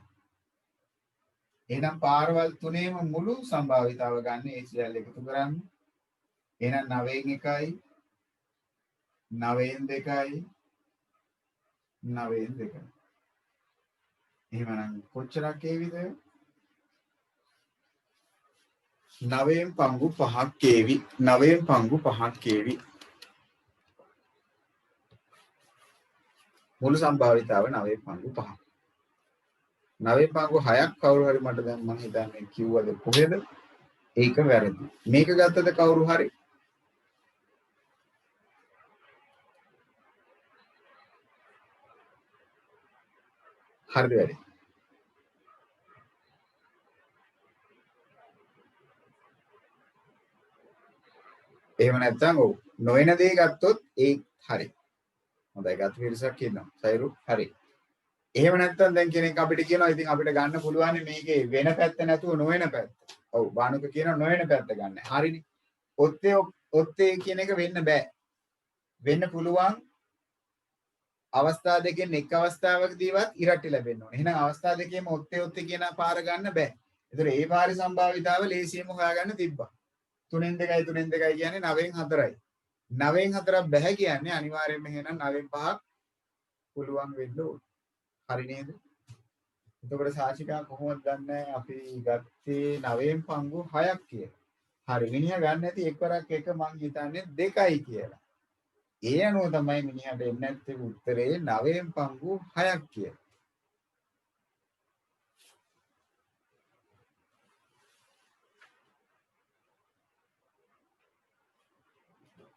එහෙනම් පාරවල් තුනේම මුළු සම්භාවිතාව ගන්න ඒ සියල්ල එකතු කරන්න. එහෙනම් 9න් 1යි 9න් 2යි 9න් 2යි. එහෙමනම් කොච්චරක් ඒවිද? 9න් පංගු 5ක් කේවි. 9න් පංගු 5ක් කේවි. මුළු සම්භාවිතාව 9න් පංගු 5ක්. 9න් පංගු 6ක් කවුරු හරි මට දැන් මම හිතන්නේ කිව්වද කොහෙද? ඒක වැරදි. මේක ගත්තද කවුරු හරි? හරිද වැඩි? එහෙම නැත්නම් ඔව් නොවන දේ ගත්තොත් ඒ හරි. හොඳයි ගත පිරිසක් ඉන්නවා. සයිරු හරි. එහෙම නැත්නම් දැන් කෙනෙක් අපිට කියනවා ඉතින් අපිට ගන්න පුළුවන් මේකේ වෙන පැත්ත නැතුව නොවන පැත්ත. ඔව් බානුක කියනවා නොවන පැත්ත ගන්න. හරිනේ. ඔත්තේ කියන එක වෙන්න බෑ. වෙන්න පුළුවන් අවස්ථා දෙකෙන් එක් අවස්ථාවකදීවත් ඉරට්ට ලැබෙන්න ඕනේ. එහෙනම් අවස්ථා දෙකේම ඔත්තේ ඔත්තේ කියන පාර ගන්න බෑ. ඒතර ඒ පාරේ සම්භාවිතාව ලේසියෙන්ම හොයාගන්න තිබ්බා. 3න් 2යි 3න් 2යි කියන්නේ 9න් 4යි. 9න් 4ක් බෑ කියන්නේ අනිවාර්යයෙන්ම එහෙනම් 9න් 5ක් පුළුවන් වෙන්න ඕනේ. හරි නේද? එතකොට සාචිකා කොහොමද දන්නේ අපි ගත්තේ 9න් පංගු 6ක් කියලා. හරි මිනිහා ගන්න ඇති එක්වරක් එක මං හිතන්නේ 2යි කියලා. ඒ අනුව තමයි මිනිහට එන්නේ නැත්තේ උත්තරේ 9න් පංගු 6ක් කියලා.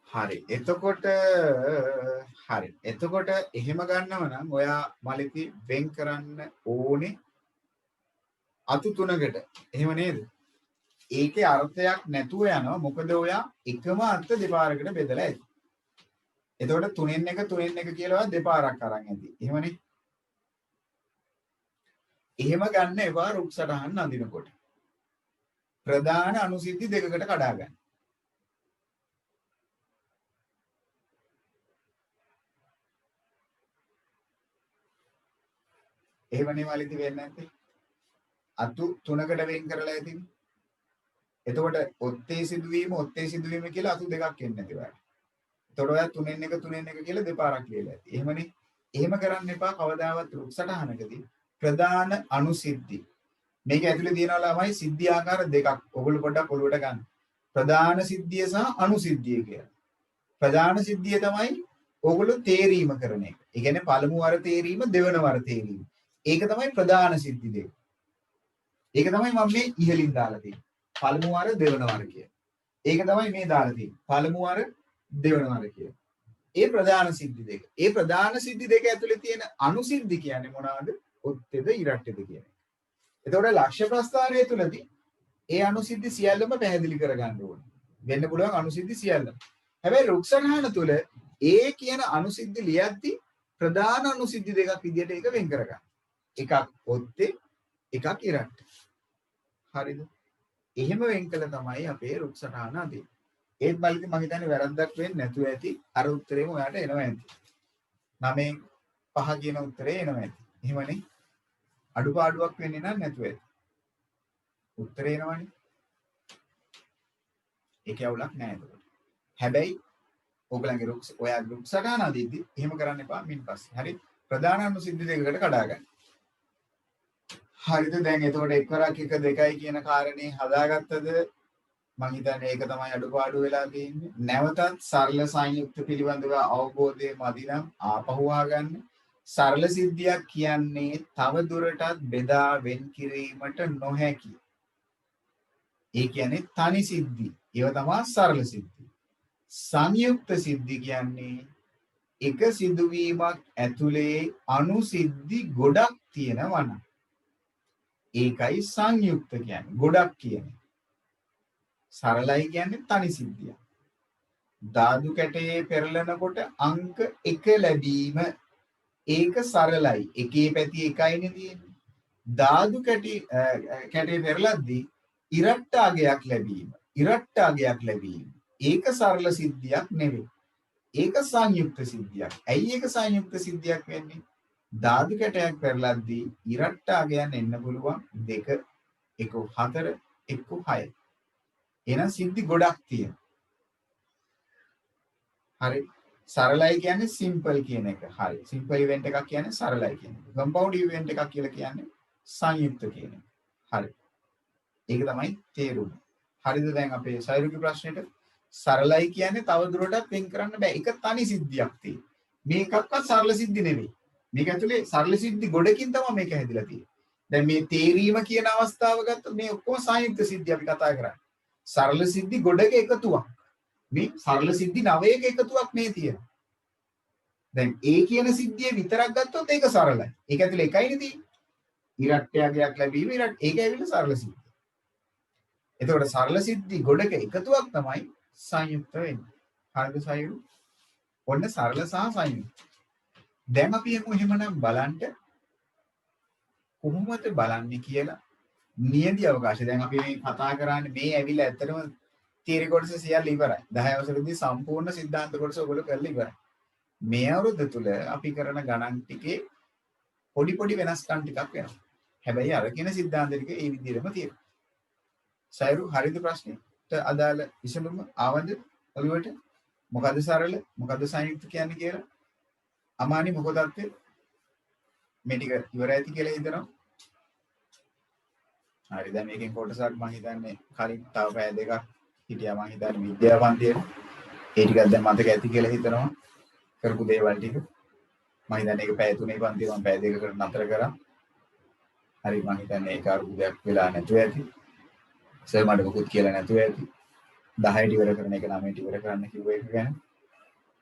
හරි. එතකොට හරි. එතකොට එහෙම ගන්නව නම් ඔයා මලිති වෙන් කරන්න ඕනේ අතු තුනකට. එහෙම නේද? ඒකේ අර්ථයක් නැතුව යනවා. මොකද ඔයා එකම අර්ථ දෙපාරකට බෙදලා ඇති. එතකොට 3න් 1 කියලා දෙපාරක් අරන් ඇති. එහෙමනේ. එහෙම ගන්න එපා රුක් සටහන් අඳිනකොට. ප්‍රධාන අනුසිද්ධි දෙකකට කඩා ගන්න. එහෙමනේ මලිති වෙන්නේ නැත්තේ. අතු තුනකට වෙන් කරලා ඇතිනේ. එතකොට ඔත්තේ සිදුවීම කියලා අතු දෙකක් එන්නේ නැති වගේ. එතකොට ඔයා 3න් 1 කියලා දෙපාරක් ලියලා ඇති. එහෙමනේ. එහෙම කරන්න එපා කවදාවත් රුක් සටහනකදී ප්‍රධාන අනුසිද්ධි. මේක ඇතුලේ තියෙනවා ළමයි සිද්ධි ආකාර දෙකක්. ඔයගොල්ලෝ පොඩ්ඩක් ඔලුවට ගන්න. ප්‍රධාන සිද්ධිය සහ අනුසිද්ධිය කියලා. ප්‍රධාන සිද්ධිය තමයි ඕගොල්ලෝ තේරීම කරන එක. ඒ කියන්නේ පළමු වර තේරීම දෙවන වර තේරීම. ඒක තමයි ප්‍රධාන සිද්ධි දෙක. ඒක තමයි මම මේ ඉහලින් දාලා තියෙන්නේ. පළමු වර දෙවන වර කිය. ඒක තමයි මේ දාලා තියෙන්නේ. පළමු වර දෙවන වර කිය. ඒ ප්‍රධාන සිද්ධි දෙක. ඒ ප්‍රධාන සිද්ධි දෙක ඇතුලේ තියෙන අනුසිද්ධි කියන්නේ මොනවාද? ඔත්තේද ඉරට්ටේද කියන එක. එතකොට ලක්ෂ්‍ය ප්‍රස්ථාරය තුලදී ඒ අනුසිද්ධි සියල්ලම පැහැදිලි කරගන්න ඕනේ. වෙන්න පුළුවන් අනුසිද්ධි සියල්ලම. හැබැයි රුක්සටහන තුල ඒ කියන අනුසිද්ධි ලියද්දී ප්‍රධාන අනුසිද්ධි දෙකක් විදියට ඒක වෙන් කරගන්න. එකක් ඔත්තේ එකක් ඉරට්ටේ. හරිද? එහෙම වෙන් කළ තමයි අපේ රුක්සටහන අදින්නේ. ඒත් බලද්දි මම හිතන්නේ වැරද්දක් වෙන්නේ නැතුව ඇති. අර උත්තරේම ඔයාලට එනවා ඇති. 9 5 කියන උත්තරේ එනවා ඇති. එහෙමනේ. අඩුපාඩුවක් වෙන්නේ නැතුව ඇති. උත්තරේ එනවනේ. ඒක යවුලක් නෑ එතකොට. හැබැයි ඔයගලගේ ඔයා රුක්සටහන අදිද්දි එහෙම කරන්න එපා මින් පස්සේ. හරි? ප්‍රධාන අනුසිද්ධි දෙකකට කඩා ගන්න. හරිද? දැන් එතකොට එක්වරක් 1 2යි කියන කාරණේ හදාගත්තද? මම හිතන්නේ ඒක තමයි අඩුපාඩු වෙලා තියෙන්නේ. නැවතත් සරල සංයුක්ත පිළිබඳව අවබෝධය මදි නම් ආපහු ආගන්න. සරල සිද්ධියක් කියන්නේ තව දුරටත් බෙදා වෙන් කිරීමට නොහැකි. ඒ කියන්නේ තනි සිද්ධි. ඒව තමයි සරල සිද්ධි. සංයුක්ත සිද්ධි කියන්නේ එක සිදුවීමක් ඇතුලේ අනුසිද්ධි ගොඩක් තියෙනවා නම් ඒකයි සංයුක්ත කියන්නේ. ගොඩක් කියන්නේ. සරලයි කියන්නේ තනි සිද්ධියක්. ධාතු කැටයේ පෙරලනකොට අංක 1 ලැබීම ඒක සරලයි. එකේ පැති එකයිනේ තියෙන්නේ. ධාතු කැටේ පෙරලද්දී ඉරට්ට අගයක් ලැබීම. ඒක සරල සිද්ධියක් නෙවෙයි. ඒක සංයුක්ත සිද්ධියක්. ඇයි ඒක සංයුක්ත සිද්ධියක් වෙන්නේ? ධාතු කැටයක් පෙරලද්දී ඉරට්ට අගයන් එන්න පුළුවන් 2 1 4 1 6. එහෙනම් සිද්ධි ගොඩක් තියෙනවා. හරි. සරලයි කියන්නේ සිම්පල් කියන එක. හරි. සිම්පල් ඉවෙන්ට් එකක් කියන්නේ සරලයි කියන එක. කම්පවුන්ඩ් ඉවෙන්ට් එකක් කියලා කියන්නේ සංයුක්ත කියන එක. හරි. ඒක තමයි තේරුම. හරිද? දැන් අපේ සයිරුගේ ප්‍රශ්නෙට සරලයි කියන්නේ තව දුරටත් වෙන් කරන්න බෑ. ඒක තනි සිද්ධියක් තියෙන්නේ. මේකක්වත් සරල සිද්ධි නෙවෙයි. මේක ඇතුලේ සරල සිද්ධි ගොඩකින් තමයි මේක හැදිලා තියෙන්නේ. දැන් මේ තේරීම කියන අවස්ථාව ගත්තොත් මේ ඔක්කොම සංයුක්ත සිද්ධි අපි කතා කරන්නේ. සරල සිද්ධි ගොඩක එකතුවක්. මේ සරල සිද්ධි 9ක එකතුවක් මේ තියෙනවා. දැන් ඒ කියන සිද්ධිය විතරක් ගත්තොත් ඒක සරලයි. ඒක ඇතුලේ එකයිනේ තියෙන්නේ. ඉරට්ටයගයක් ලැබීම ඒක ඇවිල්ලා සරල සිද්ධි. එතකොට සරල සිද්ධි ගොඩක එකතුවක් තමයි සංයුක්ත වෙන්නේ. හරිද සයුරු? ඔන්න සරල සහ සංයුක්ත. දැන් අපි එහෙමනම් බලන්න කොහොමද බලන්නේ කියලා නියදි අවකාශය. දැන් අපි මේ කතා කරන්නේ මේ ඇවිල්ලා ඇත්තටම තීරි කොටස සියල්ල ඉවරයි. 10 අවසරේදී සම්පූර්ණ සිද්ධාන්ත කොටස ඔයගොල්ලෝ කරලා ඉවරයි. මේ අවුරුද්ද තුල අපි කරන ගණන් ටිකේ පොඩි පොඩි වෙනස්කම් ටිකක් වෙනවා. හැබැයි අර කියන සිද්ධාන්ත ටික ඒ විදිහටම තියෙනවා. සයරු හරිද ප්‍රශ්නෙට අදාළ විසඳුම ආවද ඔළුවට? මොකද්ද සරල මොකද්ද සංයුක්ත කියන්නේ කියලා? අමානි මොකදත් මේ ටික ඉවර ඇති කියලා හිතනවා. හරි දැන් මේකෙන් කොටසක් මම හිතන්නේ කලින් තව පැය දෙකක් හිටියා මම හිතන්නේ විද්‍යාව පන්තියේ. ඒ ටිකක් දැන් මතක ඇති කියලා හිතනවා. කරපු දේවල් ටික. මම හිතන්නේ ඒක පැය 3 පන්තියේ මම පැය දෙකකට නතර කරා. හරි මම හිතන්නේ ඒක අරුබුදයක් වෙලා නැතුව ඇති. සර් මට මොකුත් කියලා නැතුව ඇති. 10ට ඉවර කරන එක 9ට ඉවර කරන්න කිව්ව එක ගැන.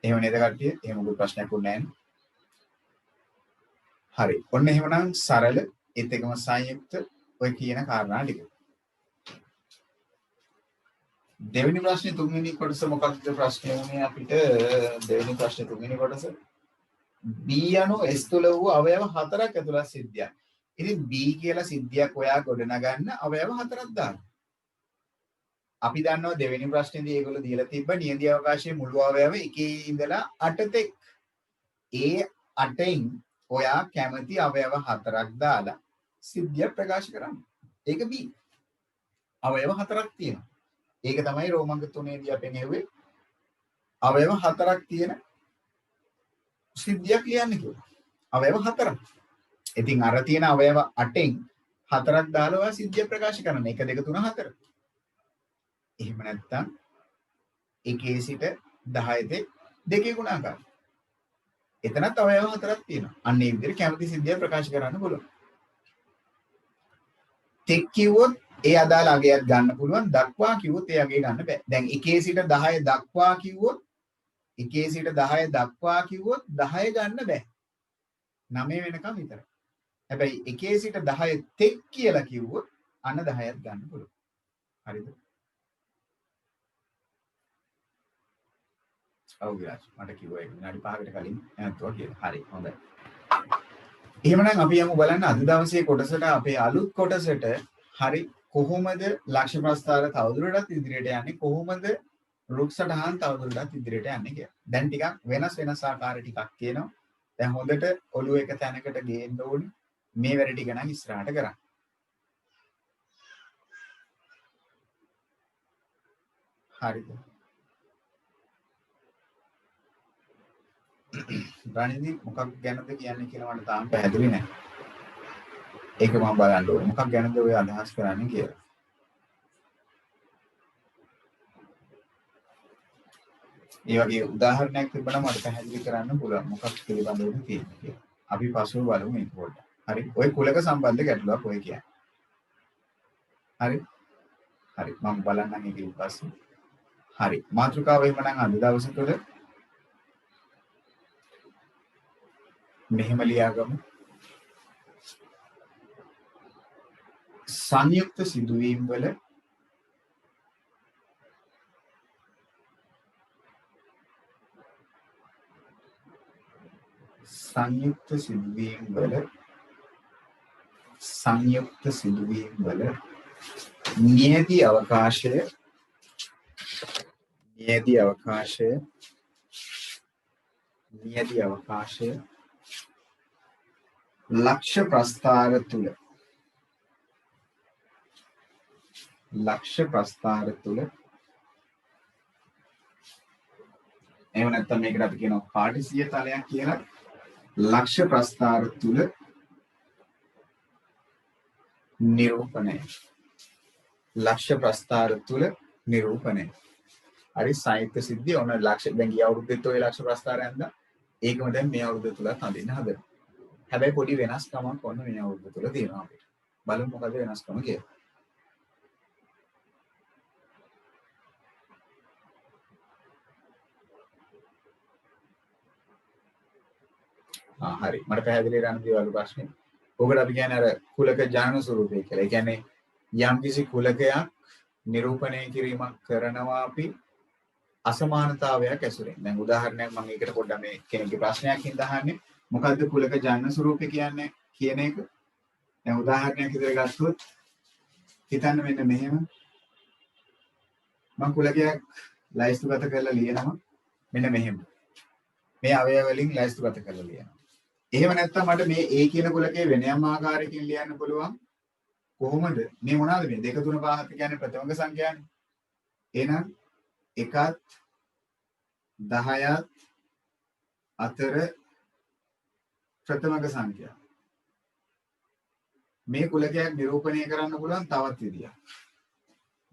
එහෙම නේද කට්ටිය? එහෙම මොකුත් ප්‍රශ්නයක් වුණේ නැහැ. හරි. ඔන්න එහෙමනම් සරල ඒත් එකම සංයුක්ත ඔය කියන කාරණා ටික. දෙවෙනි ප්‍රශ්නේ තුන්වෙනි කොටස මොකක්ද ප්‍රශ්නේ උනේ අපිට? දෙවෙනි ප්‍රශ්නේ තුන්වෙනි කොටස B අණු S තුල වූ අවයව හතරක් ඇතුළත් සිද්ධියක්. ඉතින් B කියලා සිද්ධියක් ඔයා ගොඩනගන්න අවයව හතරක් දාන්න. අපි දන්නවා දෙවෙනි ප්‍රශ්නේදී ඒගොල්ලෝ දීලා තිබ්බ නියඳි අවකාශයේ මුළු අවයව 1 ඉඳලා 8 තෙක්. ඒ 8න් ඔයා කැමති අවයව හතරක් දාලා සිද්ධිය ප්‍රකාශ කරන්න. ඒක B. අවයව හතරක් තියෙනවා. ඒක තමයි රෝමංග 3 දී අපෙන් ඇහුවේ. අවයව හතරක් තියෙන සිද්ධියක් ලියන්න කිව්වා. අවයව හතරක්. ඉතින් අර තියෙන අවයව 8න් හතරක් දාලා ඔයා සිද්ධිය ප්‍රකාශ කරන්න. 1 2 3 4. එහෙම නැත්නම් 1 සිට 10 තෙක් දෙකේ ගුණාකාරය. එතනත් අවයව හතරක් තියෙනවා. අන්න ඒ විදිහට කැමති සිද්ධිය ප්‍රකාශ කරන්න පුළුවන්. තෙක් කිව්වොත් ඒ අදාළ අගයක් ගන්න පුළුවන්. දක්වා කිව්වොත් ඒ අගය ගන්න බෑ. දැන් 1 සිට 10 දක්වා කිව්වොත් 1 සිට 10 දක්වා කිව්වොත් 10 ගන්න බෑ. 9 වෙනකම් විතරයි. හැබැයි 1 සිට 10 තෙක් කියලා කිව්වොත් අන්න 10ක් ගන්න පුළුවන්. හරිද? ඔව් විරාජ් මට කිව්වා ඒක විනාඩි 5කට කලින් නැත්තුවා කියලා. හරි හොඳයි. එහෙමනම් අපි යමු බලන්න අද දවසේ කොටසට අපේ අලුත් කොටසට හරි කොහොමද ලක්ෂ්‍ය ප්‍රස්තාර තවදුරටත් ඉදිරියට යන්නේ කොහොමද රුක් සටහන් තවදුරටත් ඉදිරියට යන්නේ කියලා. දැන් ටිකක් වෙනස් ආකාර ටිකක් තියෙනවා. දැන් හොඳට ඔළුව එක තැනකට ගේන්න ඕනේ. මේ වැඩ ටික නම් ඉස්සරහට කරන්න. හරිද? රණිදි මොකක් ගැනද කියන්නේ කියලා මට තාම පැහැදිලි නැහැ. ඒක මම බලන්න ඕනේ. මොකක් ගැනද ඔය අදහස් කරන්නේ කියලා. ඒ වගේ උදාහරණයක් තිබුණා මට පැහැදිලි කරන්න පුළුවන්. මොකක් පිළිබඳවද තියෙන්නේ කියලා. අපි පස්සේ බලමු මේක පොඩ්ඩක්. හරි. ඔය කුලක සම්බන්ධ ගැටලුවක් ඔය කියන්නේ. හරි. හරි. මම බලන්නම් ඒක ඊට පස්සේ. හරි. මාතෘකාව එහෙමනම් අද දවසේ තුළ මෙහෙම ලියාගමු. සංයුක්ත සිදුවීම් වල සංයුක්ත සිදුවීම් වල නියති අවකාශය ලක්ෂ්‍ය ප්‍රස්ථාර තුල එහෙම නැත්නම් මේකට අපි කියනවා කාටිසිය තලයක් කියලා. ලක්ෂ්‍ය ප්‍රස්ථාර තුල නිරූපණය. හරි සංයුක්ත සිද්ධිය ඕන ලක්ෂ්‍ය දැන් ගිය අවුරුද්දෙත් ඔය ලක්ෂ්‍ය ප්‍රස්ථාරය අන්දා. ඒකම දැන් මේ අවුරුද්ද තුලත් හඳින්න හදනවා. හැබැයි පොඩි වෙනස්කමක් ඔන්න මේ අවුරුද්ද තුල තියෙනවා අපිට. බලමු මොකද වෙනස්කම කියලා. හරි මට පැහැදිලි කරන්න දේවල් ප්‍රශ්නේ. ඔකට අපි කියන්නේ අර කුලක ජනන ස්වරූපය කියලා. ඒ කියන්නේ යම්කිසි කුලකයක් නිරූපණය කිරීමක් කරනවා අපි අසමානතාවයක් ඇසුරෙන්. දැන් උදාහරණයක් මම ඒකට පොඩ්ඩක් මේ කෙනෙක්ගේ ප්‍රශ්නයක් හින්දා අහන්නේ. මොකද්ද කුලක ජනන ස්වරූපය කියන්නේ කියන එක? දැන් උදාහරණයක් විදිහට ගත්තොත් හිතන්න මෙන්න මෙහෙම මම කුලකයක් ලයිස්තුගත කරලා ලියනවා මෙන්න මෙහෙම. මේ අවයව වලින් ලයිස්තුගත කරලා ලියනවා. එහෙම නැත්නම් මට මේ A කියන කුලකේ වෙන යම් ආකාරයකින් ලියන්න පුළුවන්. කොහොමද? මේ මොනවාද මේ 2 3 5 7 කියන්නේ ප්‍රථමක සංඛ්‍යානේ. එහෙනම් 1ත් 10ත් අතර ප්‍රථමක සංඛ්‍යා. මේ කුලකයක් නිරූපණය කරන්න පුළුවන් තවත් විදියක්.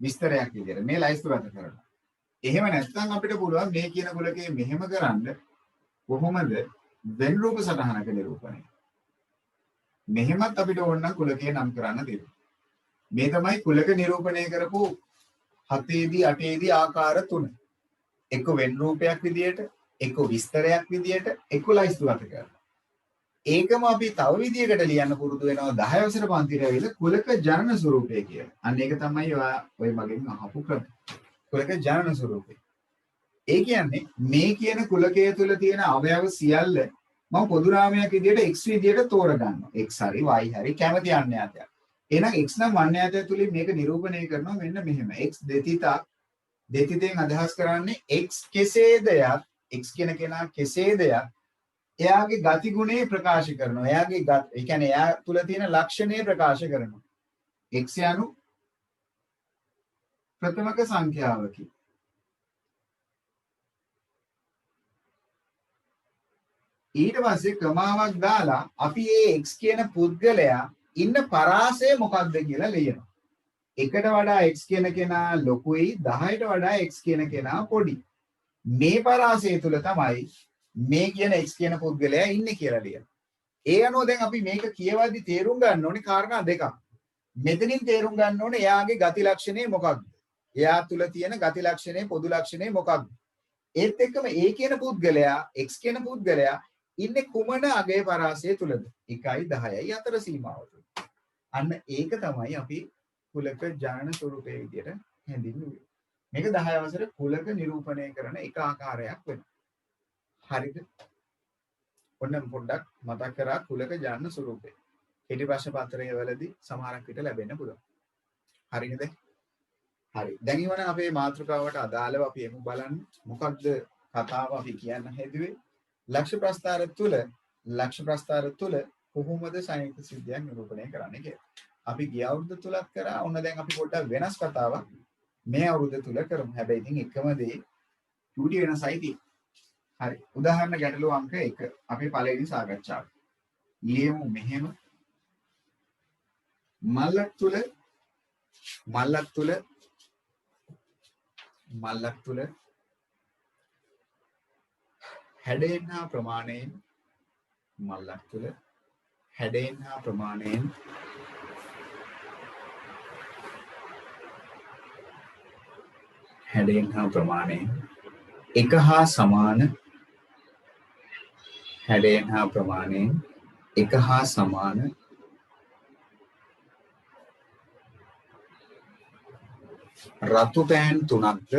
විස්තරයක් විදියට මේ ලයිස්තුගත කරනවා. එහෙම නැත්නම් අපිට පුළුවන් මේ කියන කුලකේ මෙහෙම කරන්න කොහොමද වෙන් රූප සටහනක නිරූපණය. මෙහෙමත් අපිට ඕන නම් කුලකේ නම් කරන්න තියෙනවා. මේ තමයි කුලක නිරූපණය කරපු 7 දී 8 දී ආකාර 3. එක්ක වෙන් රූපයක් විදියට, එක්ක විස්තරයක් විදියට, එක්ක ලයිස්තුගත කරනවා. ඒකම අපි තව විදියකට ලියන්න පුරුදු වෙනවා 10 වසර පන්තියට ඇවිල්ලා කුලක ජනන ස්වරූපය කියලා. අන්න ඒක තමයි ඔය මගෙන් අහපු ක්‍රම. කුලක ජනන ස්වරූපය. ඒ කියන්නේ මේ කියන කුලකය තුල තියෙන අවයව සියල්ල මම පොදු නාමයක් විදියට x විදියට තෝරගන්නවා. x හරි y හරි කැමති අන්‍යයතයක්. එහෙනම් x නම් අන්‍යයතය තුලින් මේක නිරූපණය කරනවා මෙන්න මෙහෙම. x දෙතිතෙන් අදහස් කරන්නේ x කෙසේද යත් x කියන කෙනා කෙසේද යත් එයාගේ ගති ගුණේ ප්‍රකාශ කරනවා. එයාගේ ඒ කියන්නේ එයා තුල තියෙන ලක්ෂණේ ප්‍රකාශ කරනවා. x යනු ප්‍රථමක සංඛ්‍යාවකි. ඊට පස්සේ ක්‍රමාවක් දාලා අපි මේ x කියන පුද්ගලයා ඉන්න පරාසය මොකක්ද කියලා ලියනවා. 1ට වඩා x කියන කෙනා ලොකුයි 10ට වඩා x කියන කෙනා පොඩි. මේ පරාසය තුල තමයි මේ කියන x කියන පුද්ගලයා ඉන්නේ කියලා ලියනවා. ඒ අනුව දැන් අපි මේක කියවද්දි තේරුම් ගන්න ඕනේ කාරණා දෙකක්. මෙතනින් තේරුම් ගන්න ඕනේ එයාගේ ගති ලක්ෂණේ මොකක්ද? එයා තුල තියෙන ගති ලක්ෂණේ පොදු ලක්ෂණේ මොකක්ද? ඒත් එක්කම A කියන පුද්ගලයා x කියන පුද්ගලයා ඉන්නේ කුමන අගය පරාසය තුලද? 1යි 10යි අතර සීමාව තුල. අන්න ඒක තමයි අපි කුලක ජනන ස්වරූපයේ විදියට හැඳින්වුවේ. මේක 10 වසර කුලක නිරූපණය කරන එක ආකාරයක් වෙනවා. හරිද? ඔන්න පොඩ්ඩක් මතක් කරා කුලක ජනන ස්වරූපය. ඊට ප්‍රශ්න පත්‍රයේ වලදී සමහරක් විට ලැබෙන්න පුළුවන්. හරිනේද? හරි. දැන් ඉවන අපේ මාතෘකාවට අදාළව අපි එමු බලන්න. මොකක්ද කතාව අපි කියන්න හැදුවේ? ලක්ෂ්‍ය ප්‍රස්ථාර තුල කොහොමද සංයුක්ත සිද්ධියක් නිරූපණය කරන්නේ කියලා. අපි ගිය අවුරුද්ද තුලත් කරා. ඔන්න දැන් අපි පොඩ්ඩක් වෙනස් කතාවක් මේ අවුරුද්ද තුල කරමු. හැබැයි ඉතින් එකම දේ චූටි වෙනසයි තියෙන්නේ. හරි. උදාහරණ ගැටලුව අංක 1 අපේ පළවෙනි සාකච්ඡාව. ලියමු මෙහෙම. මල්ලක් තුල හැඩයෙන් හා ප්‍රමාණයෙන් මල්ලක් තුල හැඩයෙන් හා ප්‍රමාණයෙන් එක හා සමාන හැඩයෙන් හා ප්‍රමාණයෙන් එක හා සමාන රතු පෑන් තුනක්ද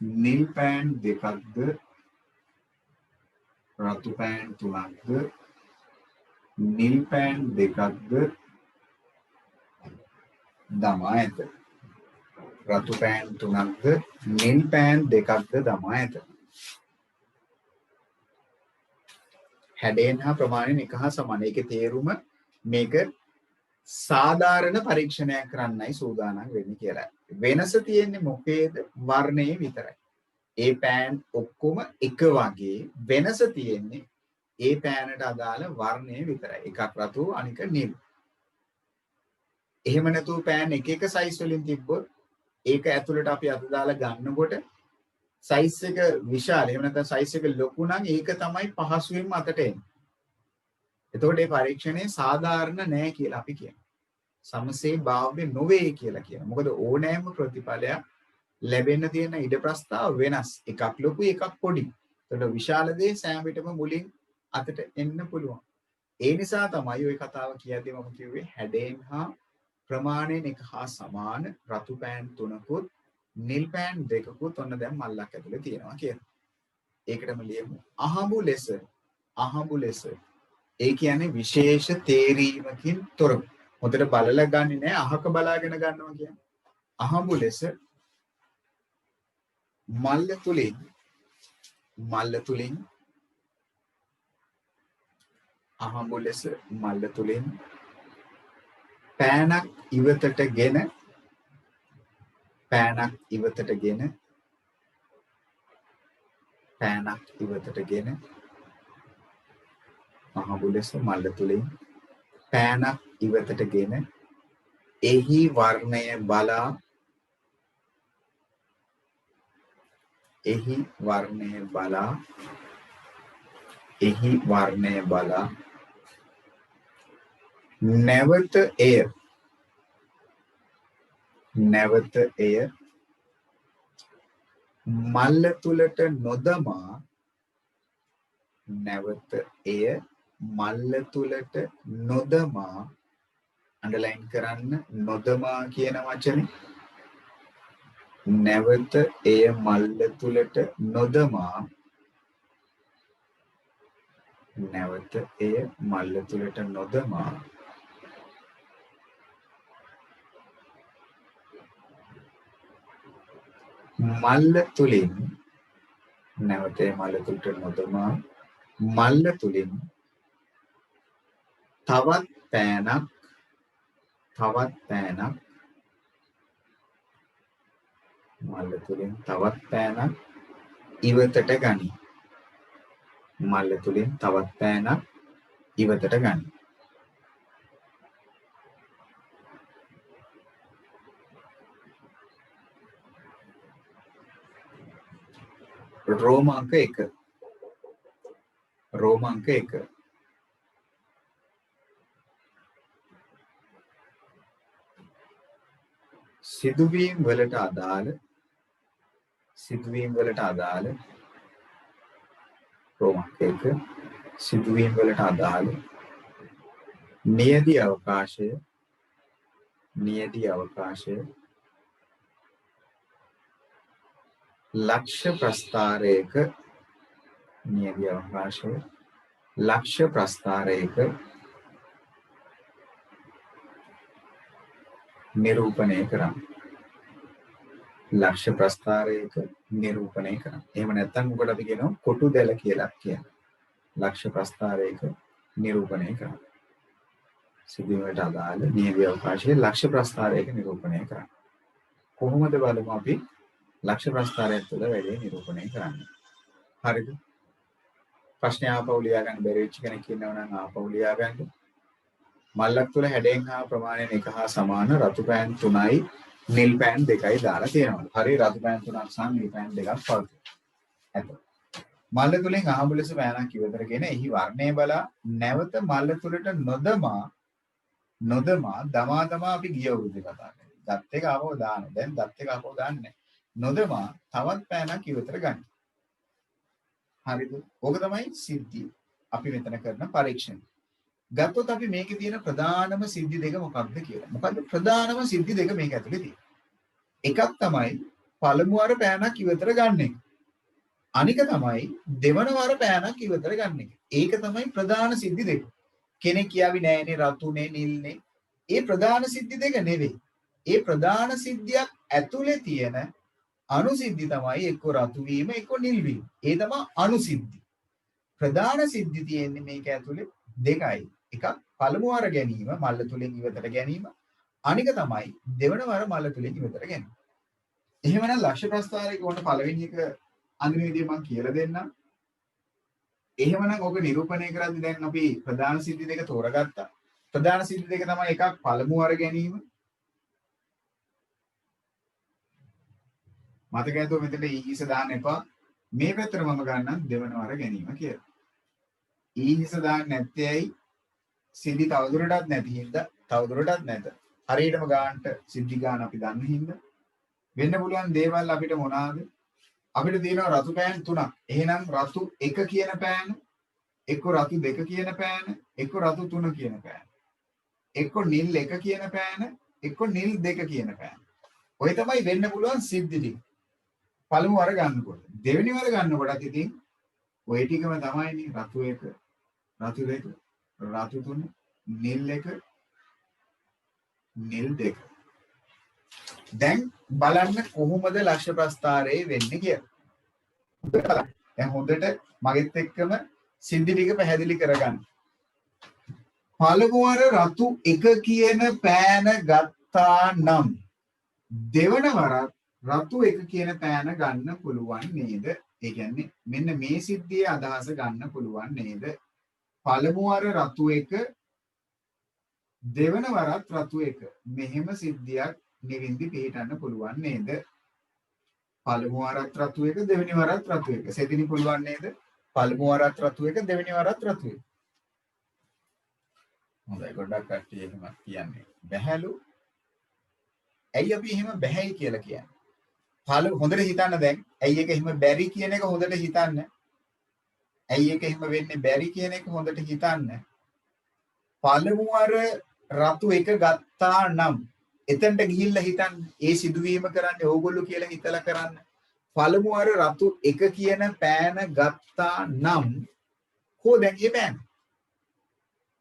නිල් පෑන් දෙකක්ද රතු පෑන් තුනක්ද නිල් පෑන් දෙකක්ද දමා ඇත. රතු පෑන් තුනක්ද නිල් පෑන් දෙකක්ද දමා ඇත. හැඩයෙන් හා ප්‍රමාණයෙන් එක හා සමාන. ඒකේ තේරුම මේක සාධාරණ පරීක්ෂණයක් කරන්නයි සූදානම් වෙන්නේ කියලා. වෙනස තියෙන්නේ මොකේද? වර්ණයේ විතරයි. ඒ පෑන් ඔක්කොම එක වගේ වෙනස තියෙන්නේ ඒ පෑනට අදාළ වර්ණයේ විතරයි. එකක් රතු අනික නිල්. එහෙම නැතුව පෑන් එක සයිස් වලින් තිබ්බොත් ඒක ඇතුළට අපි අත දාලා ගන්නකොට සයිස් එක විශාල එහෙම නැත්නම් සයිස් එක ලොකු නම් ඒක තමයි පහසුවෙන්ම අතට එන්නේ. එතකොට මේ පරීක්ෂණය සාධාරණ නෑ කියලා අපි කියනවා. සමසේ භාව්‍ය නොවේ කියලා කියනවා. මොකද ඕනෑම ප්‍රතිඵලයක් ලැබෙන්න තියෙන ඉඩ ප්‍රස්තාව වෙනස්. එකක් ලොකු එකක් පොඩි. එතකොට විශාල දේ සෑම විටම මුලින් අතට එන්න පුළුවන්. ඒ නිසා තමයි ওই කතාව කියද්දී මම කිව්වේ හැඩයෙන් හා ප්‍රමාණයෙන් එක හා සමාන රතු පෑන් තුනකුත් නිල් පෑන් දෙකකුත් ඔන්න දැන් මල්ලක් ඇතුලේ තියෙනවා කියලා. ඒකටම ලියමු අහඹු ලෙස ඒ කියන්නේ විශේෂ තේරීමකින් තොරව. හොඳට බලලා ගන්නෙ නෑ අහක බලාගෙන ගන්නවා කියන්නේ. අහඹු ලෙස මල්ල තුලින් අහඹු ලෙස මල්ල තුලින් පෑනක් ඉවතටගෙන අහඹු ලෙස මල්ල තුලින් පෑනක් ඉවතටගෙන එහි වර්ණය බලා නැවත එය මල්ල තුලට නොදමා අන්ඩර්ලයින් කරන්න නොදමා කියන වචනේ නැවත එය මල්ල තුලට නොදමා මල්ල තුලින් තවත් පෑනක් ඉවතට ගනි. රෝමාංක 1 සිදුවීම් වලට අදාළ රෝමාංක 1 සිදුවීම් වලට අදාළ නියැදි අවකාශය ලක්ෂ ප්‍රස්ථාරයක නිරූපණය කරන්න. එහෙම නැත්නම් මොකද අපි කියනවා කොටු දැල කියලා කියන. ලක්ෂ ප්‍රස්ථාරයක නිරූපණය කරන්න. සිදුවීමට අදාළ නියැදි අවකාශයේ ලක්ෂ ප්‍රස්ථාරයක නිරූපණය කරන්න. කොහොමද බලමු අපි ලක්ෂ ප්‍රස්ථාරයක් තුළ වැඩි නිරූපණය කරන්නේ. හරිද? ප්‍රශ්නය ආපහු ලියා ගන්න බැරි වෙච්ච කෙනෙක් ඉන්නව නම් ආපහු ලියා ගන්න. මල්ලක් තුළ හැඩයෙන් හා ප්‍රමාණයෙන් 1 හා සමාන රතු පෑන් 3යි නිල් පෑන් 2යි දාලා තියෙනවා. හරි රතු පෑන් 3ක් සහ නිල් පෑන් 2ක් පවතිනවා. මල්ල තුලින් අහඹු ලෙස පෑනක් ඉවතරගෙන එහි වර්ණය බලා නැවත මල්ල තුලට නොදමා දමා අපි ගිය උරුදේ කතා කරන්නේ. දත් එක ආපහු දාන්න. දැන් දත් එක ආපහු දාන්නේ නොදමා තවත් පෑනක් ඉවතර ගන්න. හරිද? ඕක තමයි සිද්ධිය. අපි මෙතන කරන පරීක්ෂණ. ගත්තොත් අපි මේකේ තියෙන ප්‍රධානම සිද්ධි දෙක මොකක්ද කියලා. මොකද්ද ප්‍රධානම සිද්ධි දෙක මේක ඇතුලේ තියෙන්නේ? එකක් තමයි පළමු වර පෑනක් ඉවතර ගන්න එක. අනික තමයි දෙවන වර පෑනක් ඉවතර ගන්න එක. ඒක තමයි ප්‍රධාන සිද්ධි දෙක. කෙනෙක් කියාවි නෑනේ රතුනේ නිල්නේ. ඒ ප්‍රධාන සිද්ධි දෙක නෙවෙයි. ඒ ප්‍රධාන සිද්ධියක් ඇතුලේ තියෙන අනුසිද්ධි තමයි එක්ක රතු වීම එක්ක නිල් වීම. ඒ තමයි අනුසිද්ධි. ප්‍රධාන සිද්ධි තියෙන්නේ මේක ඇතුලේ දෙකයි. එකක් පළමු වර ගැනීම මල්ල තුලින් ඉවතට ගැනීම. අනික තමයි දෙවන වර මල්ල තුලින් ඉවතට ගැනීම. එහෙමනම් ලක්ෂ්‍ය ප්‍රස්ථාරයක වුණ පළවෙනි එක අඳින විදිය මම කියලා දෙන්නම්. එහෙමනම් ඔක නිරූපණය කරද්දී දැන් අපි ප්‍රධාන සිද්ධි දෙක තෝරගත්තා. ප්‍රධාන සිද්ධි දෙක තමයි එකක් පළමු වර ගැනීම. මතක ඇතුව මෙතන ඊහිස දාන්න එපා. මේ පැත්තට මම ගන්නම් දෙවන වර ගැනීම කියලා. ඊහිස දාන්න නැත්තේ ඇයි? සිද්ධි තවදුරටත් නැති හින්දා තවදුරටත් නැත. හරියටම ගන්නට සිද්ධි ගන්න අපි දන්න හින්දා වෙන්න පුළුවන් දේවල් අපිට මොනවාද? අපිට තියෙනවා රතු පෑන් 3ක්. එහෙනම් රතු 1 කියන පෑන, එක්ක රතු 2 කියන පෑන, එක්ක රතු 3 කියන පෑන. එක්ක නිල් 1 කියන පෑන, එක්ක නිල් 2 කියන පෑන. ඔය තමයි වෙන්න පුළුවන් සිද්ධි ටික. පළමු වර ගන්නකොට. දෙවෙනි වර ගන්නකොටත් ඉතින් ඔය ටිකම තමයිනේ රතු 1, රතු 2, රතු 3 නිල් 1 නිල් 2. දැන් බලන්න කොහොමද ලක්ෂ්‍ය ප්‍රස්ථාරයේ වෙන්නේ කියලා. දැන් හොඳට මගෙත් එක්කම සිද්ධි ටික පැහැදිලි කරගන්න. පළමු වර රතු 1 කියන පෑන ගත්තා නම් දෙවන වරත් රතු 1 කියන පෑන ගන්න පුළුවන් නේද? ඒ කියන්නේ මෙන්න මේ සිද්ධියේ අදහස ගන්න පුළුවන් නේද? පළමු වර රතු 1 දෙවන වරත් රතු 1 මෙහෙම සිද්ධියක් නිවින්දි පිළිටන්න පුළුවන් නේද? පළමු වරත් රතු 1 දෙවෙනි වරත් රතු 1 සෙදිනි පුළුවන් නේද? පළමු වරත් රතු 1 දෙවෙනි වරත් රතු 1. හොඳයි ගොඩක් කට්ටිය එහෙම කියන්නේ බැහැලු. ඇයි අපි එහෙම බැහැයි කියලා කියන්නේ? හොඳට හිතන්න දැන්. ඇයි එක එහෙම බැරි කියන එක හොඳට හිතන්න. ඇයි එක එහෙම වෙන්නේ බැරි කියන එක හොඳට හිතන්න. පළමු වර රතු 1 ගත්තා නම් එතනට ගිහිල්ලා හිතන්න. ඒ සිදුවීම කරන්නේ ඕගොල්ලෝ කියලා හිතලා කරන්න. පළමු වර රතු 1 කියන පෑන ගත්තා නම් කො දැන් මේ පෑන?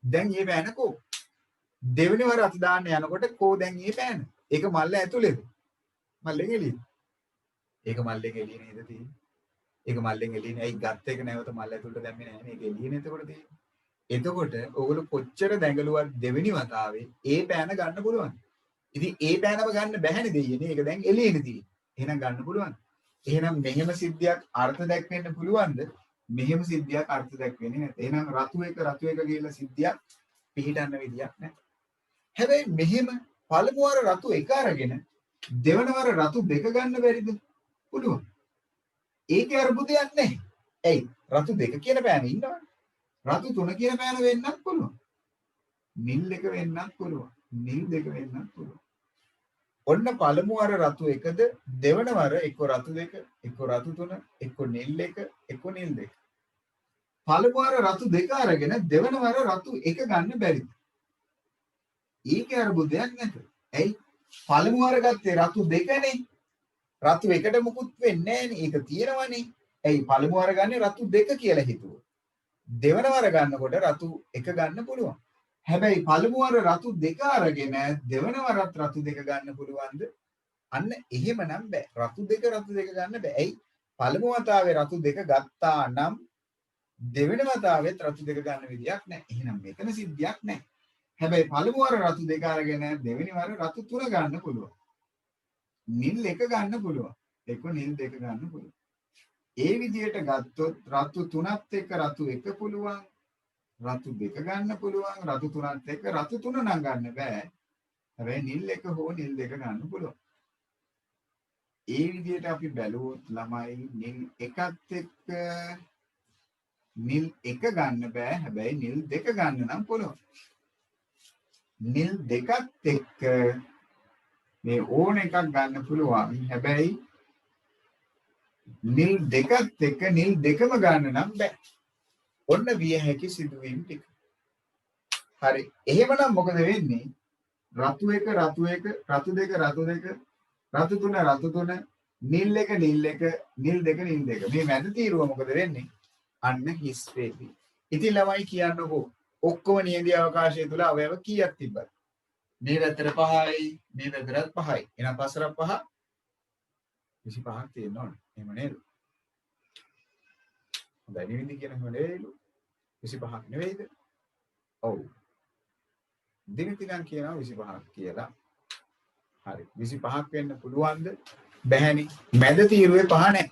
දැන් මේ පෑන කො? දෙවෙනි වර අත දාන්න යනකොට කො දැන් මේ පෑන? ඒක මල්ල ඇතුලේද? මල්ලෙන් එළියද? ඒක මල්ලෙන් එළිය නේද තියෙන්නේ? ඒක මල්ලෙන් එළියනේ. ඇයි ගත්ත එක නැවත මල්ල ඇතුලට දැම්මේ නැහැ නේ? ඒක එළියනේ එතකොට තියෙන්නේ. එතකොට ඔයගොල්ලෝ කොච්චර දැඟලුවත් දෙවෙනි වතාවේ ඒ පෑන ගන්න පුළුවන්. ඉතින් ඒ පෑනම ගන්න බැහැනේ දෙයියනේ. ඒක දැන් එළියනේ තියෙන්නේ. එහෙනම් ගන්න පුළුවන්. එහෙනම් මෙහෙම සිද්ධියක් අර්ථ දැක්වෙන්න පුළුවන්ද? මෙහෙම සිද්ධියක් අර්ථ දැක්වෙන්නේ නැත. එහෙනම් රතු 1 කියලා සිද්ධියක් පිළිටන්න විදියක් නැහැ. හැබැයි මෙහෙම පළමු වර රතු 1 අරගෙන දෙවන වර රතු 2 ගන්න බැරිද? පුළුවන්. ඒකේ අරුබුදයක් නැහැ. ඇයි? රතු 2 කියන පෑන ඉන්නවනේ. රතු 3 කියන පෑන වෙන්නත් පුළුවන්. නිල් 1 වෙන්නත් පුළුවන්. නිල් 2 වෙන්නත් පුළුවන්. ඔන්න පළමු වර රතු 1ද දෙවන වර එක්ක රතු 2 එක්ක රතු 3 එක්ක නිල් 1 එක්ක නිල් 2. පළමු වර රතු 2 අරගෙන දෙවන වර රතු 1 ගන්න බැරිද? ඒකේ අරුබුදයක් නැත. ඇයි? පළමු වර ගත්තේ රතු 2නේ. රතු 1ට මුකුත් වෙන්නේ නැහනේ. ඒක තියෙනවනේ. ඇයි? පළමු වර ගන්නේ රතු 2 කියලා හිතුවා. දෙවන වර ගන්නකොට රතු 1 ගන්න පුළුවන්. හැබැයි පළමු වර රතු 2 අරගෙන දෙවන වරත් රතු 2 ගන්න පුළුවන්ද? අන්න එහෙමනම් බෑ. රතු 2 ගන්න බෑ. ඇයි? පළමු වතාවේ රතු 2 ගත්තා නම් දෙවෙනි වතාවෙත් රතු 2 ගන්න විදියක් නැහැ. එහෙනම් මෙතන සිද්ධියක් නැහැ. හැබැයි පළමු වර රතු 2 අරගෙන දෙවෙනි වර රතු 3 ගන්න පුළුවන්. නිල් 1 ගන්න පුළුවන්. එක්ක නිල් 2 ගන්න පුළුවන්. ඒ විදිහට ගත්තොත් රතු 3ත් එක්ක රතු 1 පුළුවන්. රතු 2 ගන්න පුළුවන්. රතු 3ත් එක්ක රතු 3 නම් ගන්න බෑ. හැබැයි නිල් 1 හෝ නිල් 2 ගන්න පුළුවන්. ඒ විදිහට අපි බැලුවොත් ළමයි නිල් 1ත් එක්ක නිල් 1 ගන්න බෑ. හැබැයි නිල් 2 ගන්න නම් පුළුවන්. නිල් 2ත් එක්ක මේ ඕන එකක් ගන්න පුළුවන්. හැබැයි නිල් 2ත් එක්ක නිල් 2ම ගන්න නම් බෑ. ඔන්න විය හැකි සිදුවීම් ටික. හරි. එහෙමනම් මොකද වෙන්නේ? රතු 1 රතු 1 රතු 2 රතු 2 රතු 3 රතු 3 නිල් 1 නිල් 1 නිල් 2 නිල් 2 මේ මැද තීරුව මොකද වෙන්නේ? අන්න හිස් වේවි. ඉතින් ළමයි කියන්නකෝ ඔක්කොම නියඳි අවකාශය තුල අවයව කීයක් තිබ්බද? මේ පැත්තට 5යි මේ පැත්තට 5යි. එහෙනම් 5 5 25ක් තියෙන්න ඕනේ. එහෙම නේද? හොඳයි නිවින්දි කියනම නෙවෙයිලු. 25ක් නෙවෙයිද? ඔව්. දිනතිනම් කියනවා 25ක් කියලා. හරි. 25ක් වෙන්න පුළුවන්ද? බැහැනේ. මැද තීරුවේ 5 නැහැ.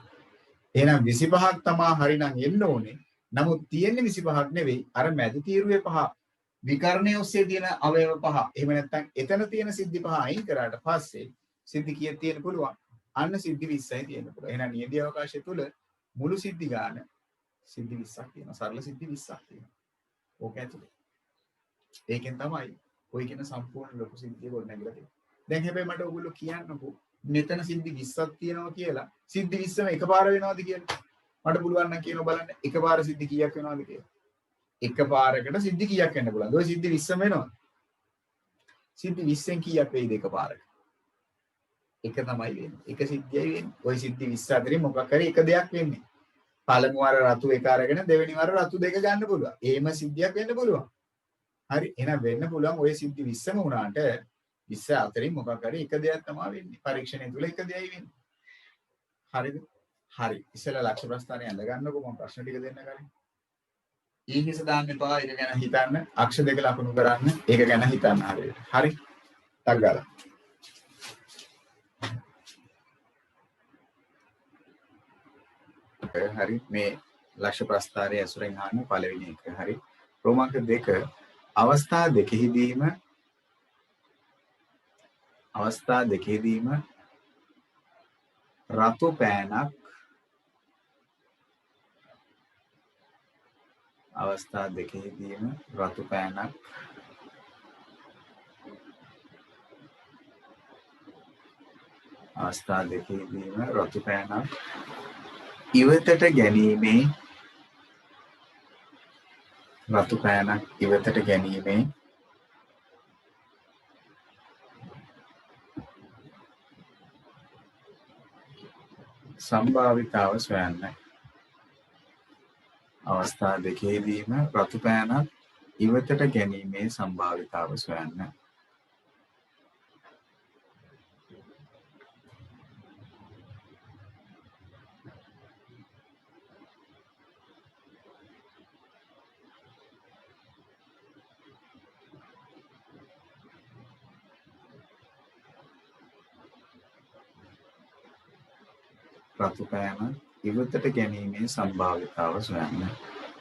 එහෙනම් 25ක් තමයි හරිනම් එන්න ඕනේ. නමුත් තියෙන්නේ 25ක් නෙවෙයි. අර මැද තීරුවේ 5. විකර්ණයේ ඔස්සේ තියෙන අවයව 5. එහෙම නැත්නම් එතන තියෙන සිද්ධි 5 අයින් කරාට පස්සේ සිද්ධි කීයක් තියෙන්න පුළුවන්? අන්න සිද්ධි 20යි තියෙන්න පුළුවන්. එහෙනම් නියඳි අවකාශය තුල මුළු සිද්ධි ගන්න සිද්ධි 20ක් තියෙනවා. සරල සිද්ධි 20ක් තියෙනවා. ඕක ඇතුලේ. ඒකෙන් තමයි ඔය කියන සම්පූර්ණ ලොකු සිද්ධිය ගොඩනැගිලා තියෙන්නේ. දැන් හැබැයි මට ඔයගොල්ලෝ කියන්නකෝ මෙතන සිද්ධි 20ක් තියෙනවා කියලා. සිද්ධි 20ම එකපාර වෙනවද කියලා? මට පුළුවන් නම් කියනවා බලන්න එකපාර සිද්ධි කීයක් වෙනවද කියලා. එකපාරකට සිද්ධි කීයක් වෙන්න පුළුවන්ද? ඔය සිද්ධි 20ම වෙනවද? සිද්ධි 20න් කීයක් වෙයිද එකපාරකට? එක තමයි වෙන්නේ. එක සිද්ධියයි වෙන්නේ. ওই සිද්ධි 20 අතරින් මොකක් හරි එක දෙයක් වෙන්නේ. පළමු වර රතු 1 අරගෙන දෙවෙනි වර රතු 2 ගන්න පුළුවන්. එහෙම සිද්ධියක් වෙන්න පුළුවන්. හරි එහෙනම් වෙන්න පුළුවන් ඔය සිද්ධි 20ම වුණාට 20 අතරින් මොකක් හරි එක දෙයක් තමයි වෙන්නේ. පරීක්ෂණය තුල එක දෙයයි වෙන්නේ. හරිද? හරි. ඉස්සෙල්ලා ලක්ෂ්‍ය ප්‍රස්ථානය ඇඳ ගන්නකො මම ප්‍රශ්න ටික දෙන්න කලින්. ඊගිස දාන්න එපා. ඒක ගැන හිතන්න. අක්ෂ දෙක ලකුණු කරන්න. ඒක ගැන හිතන්න හරියට. හරි. ටක් ගාලා. හරි මේ ලක්ෂ්‍ය ප්‍රස්ථාරයේ ඇසුරෙන් ආන්න පළවෙනි එක. හරි. රෝමාංක 2 අවස්ථා දෙකෙහිදීම රතු පෑනක් ඉවතට ගැනීමේ සම්භාවිතාව සොයන්න. අවස්ථා දෙකෙහිදීම රතු පෑනක් ඉවතට ගැනීමේ සම්භාවිතාව සොයන්න. රතු පෑන ඉවතට ගැනීමේ සම්භාවිතාව සොයන්න.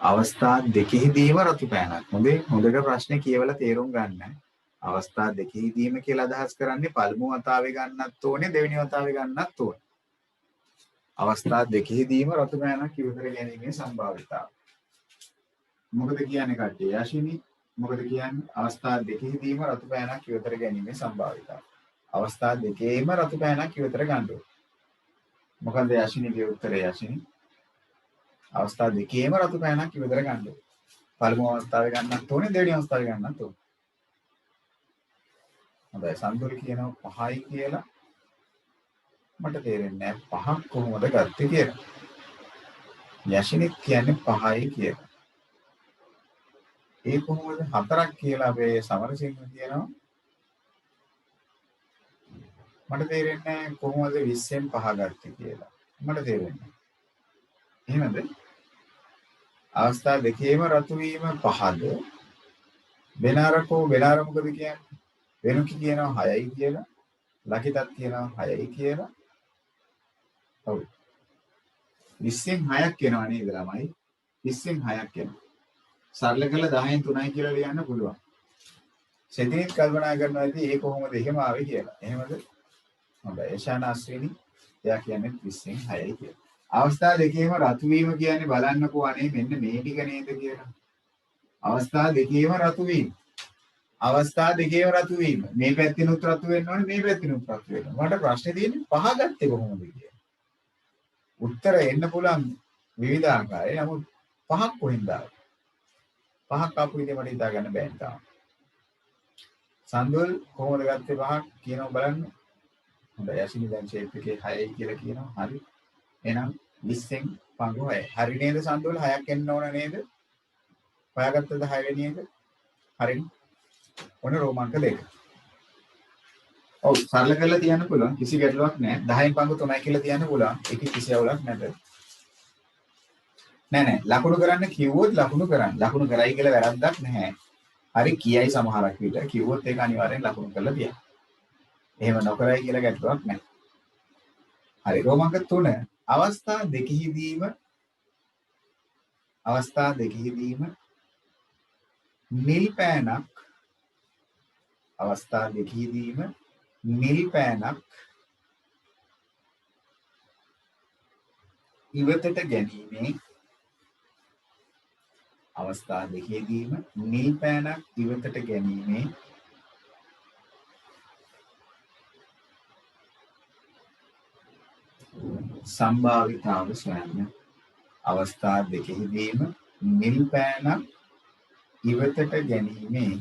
අවස්ථා දෙකෙහිදීම රතු පෑනක්. හොඳට ප්‍රශ්නේ කියවලා තේරුම් ගන්න. අවස්ථා දෙකෙහිදීම කියලා අදහස් කරන්නේ පළමු වතාවේ ගන්නත් ඕනේ දෙවෙනි වතාවේ ගන්නත් ඕනේ. අවස්ථා දෙකෙහිදීම රතු පෑනක් ඉවතට ගැනීමේ සම්භාවිතාව. මොකද කියන්නේ කට්ටිය? යශිනි මොකද කියන්නේ? අවස්ථා දෙකෙහිදීම රතු පෑනක් ඉවතට ගැනීමේ සම්භාවිතාව. අවස්ථා දෙකේම රතු පෑනක් ඉවතට ගන්න ඕනේ. මොකද යශිනිගේ උත්තරය යශිනි අවස්ථා දෙකේම රතු පෑනක් ඉවතට ගන්න ඕනේ. පළමු අවස්ථාවේ ගන්නත් ඕනේ දෙවෙනි අවස්ථාවේ ගන්නත් ඕනේ. හොඳයි සම්දුල් කියනවා 5යි කියලා. මට තේරෙන්නේ නැහැ 5ක් කොහොමද ගත්තේ කියලා. යශිනිත් කියන්නේ 5යි කියලා. ඒ කොහොමද 4ක් කියලා අපේ සමරසිංහ කියනවා. මට තේරෙන්නේ නැහැ කොහොමද 20න් 5 ගත්තේ කියලා. මට තේරෙන්නේ. එහෙමද? අවස්ථා දෙකේම රතු වීම 5ද? වෙනාර මොකද කියන්නේ? වෙනුකි කියනවා 6යි කියලා. ලකිතත් කියනවා 6යි කියලා. ඔව්. 20න් 6ක් එනවා නේද ළමයි? 20න් 6ක් එනවා. සරල කළ 10න් 3යි කියලා ලියන්න පුළුවන්. සෙදිනෙත් කල්පනා කරනවා ඉතින් ඒ කොහොමද එහෙම ආවේ කියලා. එහෙමද? හොඳයි. ඒෂාන අස්විනි එයා කියන්නේ 20න් 6යි කියලා. අවස්ථා දෙකේම රතු වීම කියන්නේ බලන්නකෝ අනේ මෙන්න මේ ටික නේද කියලා. අවස්ථා දෙකේම රතු වීම. මේ පැත්තිනුත් රතු වෙන්න ඕනේ මේ පැත්තිනුත් රතු වෙන්න. මට ප්‍රශ්නේ තියෙන්නේ 5 ගත්තේ කොහොමද කියලා. උත්තර එන්න පුළුවන් විවිධාකාරයි. නමුත් 5ක් කොහෙන්ද ආවේ? 5ක් ආපු විදිහ මට හිතා ගන්න බැහැ තාම. සන්දුල් කොහොමද ගත්තේ 5ක් කියනවා බලන්න. හොඳයි යසිනි දැන් ෂේප් එකේ 6යි කියලා කියනවා. හරි. එහෙනම් 20න් පංගු 6. හරි නේද සන්දුල් 6ක් එන්න ඕන නේද? හොයාගත්තද 6 වෙනි එක? හරිනේ. ඔන්න රෝමාංක 2. ඔව් සරල කරලා තියන්න පුළුවන්. කිසි ගැටලුවක් නැහැ. 10න් පංගු 3යි කියලා තියන්න පුළුවන්. ඒකේ කිසි අවුලක් නැත. නෑ ලකුණු කරන්න කිව්වොත් ලකුණු කරන්න. ලකුණු කරයි කියලා වැරද්දක් නැහැ. හරි කියයි සමහරක් විතර කිව්වොත් ඒක අනිවාර්යෙන් ලකුණු කරලා තියන්න. එහෙම නොකරයි කියලා ගැටලුවක් නැහැ. හරි රෝමාංක 3 අවස්ථා දෙකෙහිදීම නිල් පෑනක් ඉවතට ගැනීමේ සම්භාවිතාව සොයන්න. අවස්ථා දෙකෙහිදීම නිල් පෑනක් ඉවතට ගැනීමේ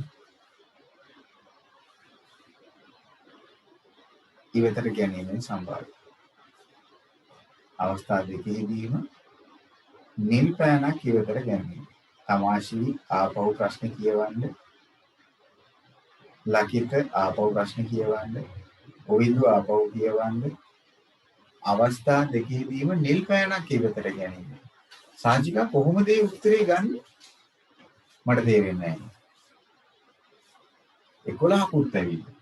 සම්භාවිතාව. අවස්ථා දෙකෙහිදීම නිල් පෑනක් ඉවතට ගැනීම. තමාෂි ආපහු ප්‍රශ්න කියවන්න. ලකිත ආපහු ප්‍රශ්න කියවන්න. ඔවිඳු ආපහු කියවන්න. අවස්ථා දෙකේදීම නිල් පෑනක් ඉවතට ගැනීම. සාජිකා කොහොමද ඒ උත්තරේ ගන්න? මට තේරෙන්නේ නැහැ. 11 කුත් ඇවිල්ලා.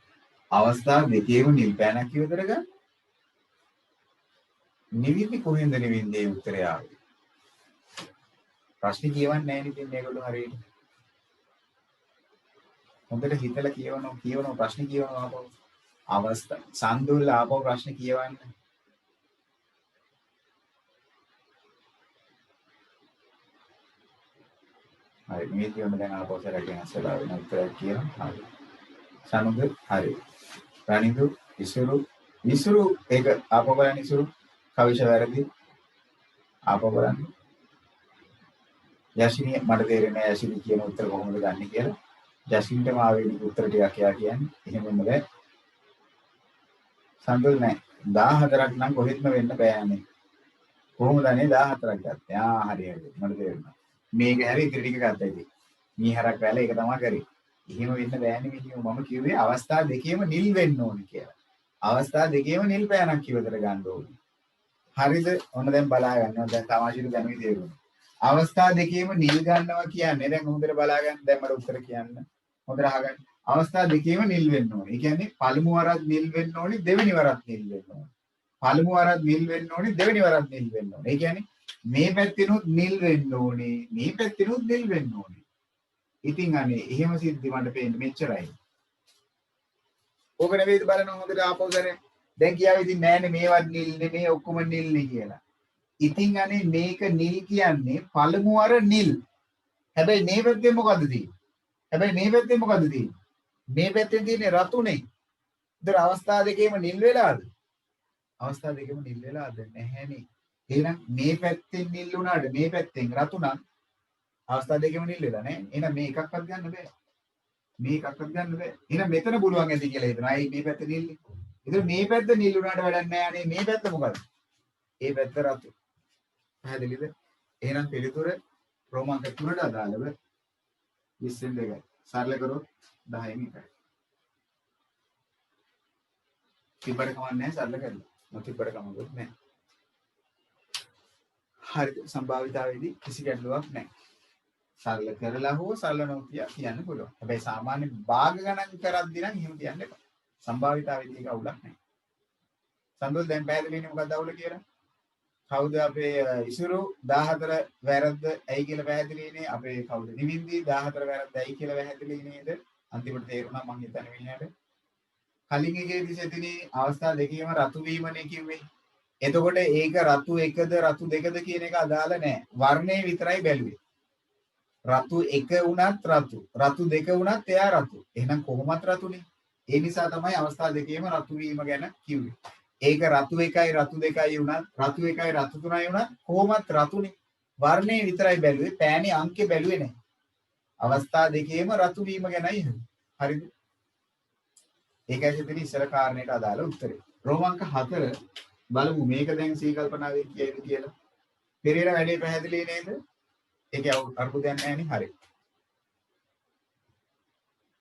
අවස්ථා දෙකේම නිල් පෑනක් ඉවතට ගන්න. නිවිදි කොහෙන්ද නිවින්නේ උත්තරය ආවේ? ප්‍රශ්න කියවන්නේ නැහැ නේ ඉතින් මේගොල්ලෝ හරියට. හොඳට හිතලා කියවනවා ප්‍රශ්න කියවනවා ආපහු. අවස්ථා සම්දුල්ල ආපහු ප්‍රශ්න කියවන්න. හරි මේ කියවන්න දැන් ආපහු සරගෙන අසලා වෙන උත්තරයක් කියනවා. හරි. සනුද හරි. රණිදු ඉසුරු ඒක ආපහු බලන්න ඉසුරු කවිෂ වැරදි ආපහු බලන්න. යෂිනී මට තේරෙන්නේ නැහැ යෂිනී කියන උත්තර කොහොමද ගන්න කියලා. යෂින්ට මාවෙනි උත්තර ටිකක් එයා කියන්නේ. එහෙමම බෑ. සම්දුල් නෑ 14ක් නම් කොහෙත්ම වෙන්න බෑනේ. කොහොමද අනේ 14ක් ගත්තේ? හරි මට තේරුණා. මේක හැරි ඉතින් ටික ගත්තා ඉතින්. මීහරක් වැල ඒක තමයි කරේ. එහෙම වෙන්න බෑනේ මිනිහෝ. මම කිව්වේ අවස්ථා දෙකේම නිල් වෙන්න ඕනේ කියලා. අවස්ථා දෙකේම නිල් පෑනක් කිවතර ගන්න ඕනේ. හරිද? ඔන්න දැන් බලා ගන්නවා. දැන් තමාෂිට දැනුයි තේරුණා. අවස්ථා දෙකේම නිල් ගන්නවා කියන්නේ දැන් හොඳට බලා ගන්න. දැන් මට උත්තර කියන්න. හොඳට අහගන්න. අවස්ථා දෙකේම නිල් වෙන්න ඕනේ. ඒ කියන්නේ පළමු වරක් නිල් වෙන්න ඕනේ, දෙවෙනි වරක් නිල් වෙන්න ඕනේ. පළමු වරක් නිල් වෙන්න ඕනේ, දෙවෙනි වරක් නිල් වෙන්න ඕනේ. ඒ කියන්නේ මේ පැත්තෙනුත් නිල් වෙන්න ඕනේ, මේ පැත්තෙනුත් නිල් වෙන්න ඕනේ. ඉතින් අනේ එහෙම සිද්ධි මට පේන්නේ මෙච්චරයි. ඕක නෙවෙයිද බලන්න හොඳට ආපහු කරේ. දැන් කියාවේ ඉතින් නෑනේ මේවත් නිල් නෙමේ ඔක්කොම නිල් නේ කියලා. ඉතින් අනේ මේක නිල් කියන්නේ පළමු වර නිල්. හැබැයි මේ පැත්තේ මොකද්ද තියෙන්නේ? මේ පැත්තෙන් තියෙන්නේ රතුනේ. ඒතර අවස්ථා දෙකේම නිල් වෙලාද? අවස්ථා දෙකේම නිල් වෙලාද නැහැනේ. එහෙනම් මේ පැත්තෙන් නිල් වුණාට මේ පැත්තෙන් රතු නම් අවස්ථා දෙකේම නිල් වෙලා නැහැ. එහෙනම් මේ එකක්වත් ගන්න බෑ. එහෙනම් මෙතන පුළුවන් ඇති කියලා හිතනවා. අයි මේ පැත්ත නිල්. ඒතර මේ පැත්ත නිල් වුණාට වැඩක් නැහැ. අනේ මේ පැත්ත මොකද්ද? ඒ පැත්ත රතු. පැහැදිලිද? එහෙනම් පිළිතුර රෝමාංක 3ට අදාළව 22යි. සරල කරොත් 10න් එකයි. තිබ්බට කමක් නැහැ සරල කරලා. නොතිබ්බට කමකුත් නැහැ. හරිද? සම්භාවිතාවේදී කිසි ගැටලුවක් නැහැ. සරල කරලා හෝ සරල නොකිය කියන්න පුළුවන්. හැබැයි සාමාන්‍ය භාග ගණන් කරද්දී නම් එහෙම කියන්න එපා. සම්භාවිතාවේදී ඒක අවුලක් නැහැ. සම්දුල් දැන් පැහැදිලිනේ මොකක්ද අවුල කියලා? කවුද අපේ ඉසුරු 14 වැරද්ද ඇයි කියලා පැහැදිලිනේ. අපේ කවුද නිවින්දි 14 වැරද්ද ඇයි කියලා පැහැදිලි නේද? අන්තිමට තේරුණා මං හිතන්නේ මිනිහට. කලින් එකේදී සෙතිනේ අවස්ථා දෙකේම රතු වීමනේ කිව්වේ. එතකොට ඒක රතු එකද රතු දෙකද කියන එක අදාළ නැහැ. වර්ණය විතරයි බැලුවේ. රතු එක වුණත් රතු දෙක වුණත් එයා රතු. එහෙනම් කොහොමත් රතුනේ. ඒ නිසා තමයි අවස්ථා දෙකේම රතු වීම ගැන කිව්වේ. ඒක රතු එකයි රතු දෙකයි වුණත් රතු එකයි රතු තුනයි වුණත් කොහොමත් රතුනේ. වර්ණය විතරයි බැලුවේ. පෑනේ අංකේ බැලුවේ නැහැ. අවස්ථා දෙකේම රතු වීම ගැනයි. හරිද? ඒකයි හිතෙන ඉස්සර කාරණේට අදාළ උත්තරේ. රෝමාංක 4 බලමු මේක දැන් සී කල්පනාවෙන් කියයිද කියලා. පෙරේර වැඩේ පැහැදිලි නේද? ඒකේ අර්බුදයක් නැහැ නේ. හරි.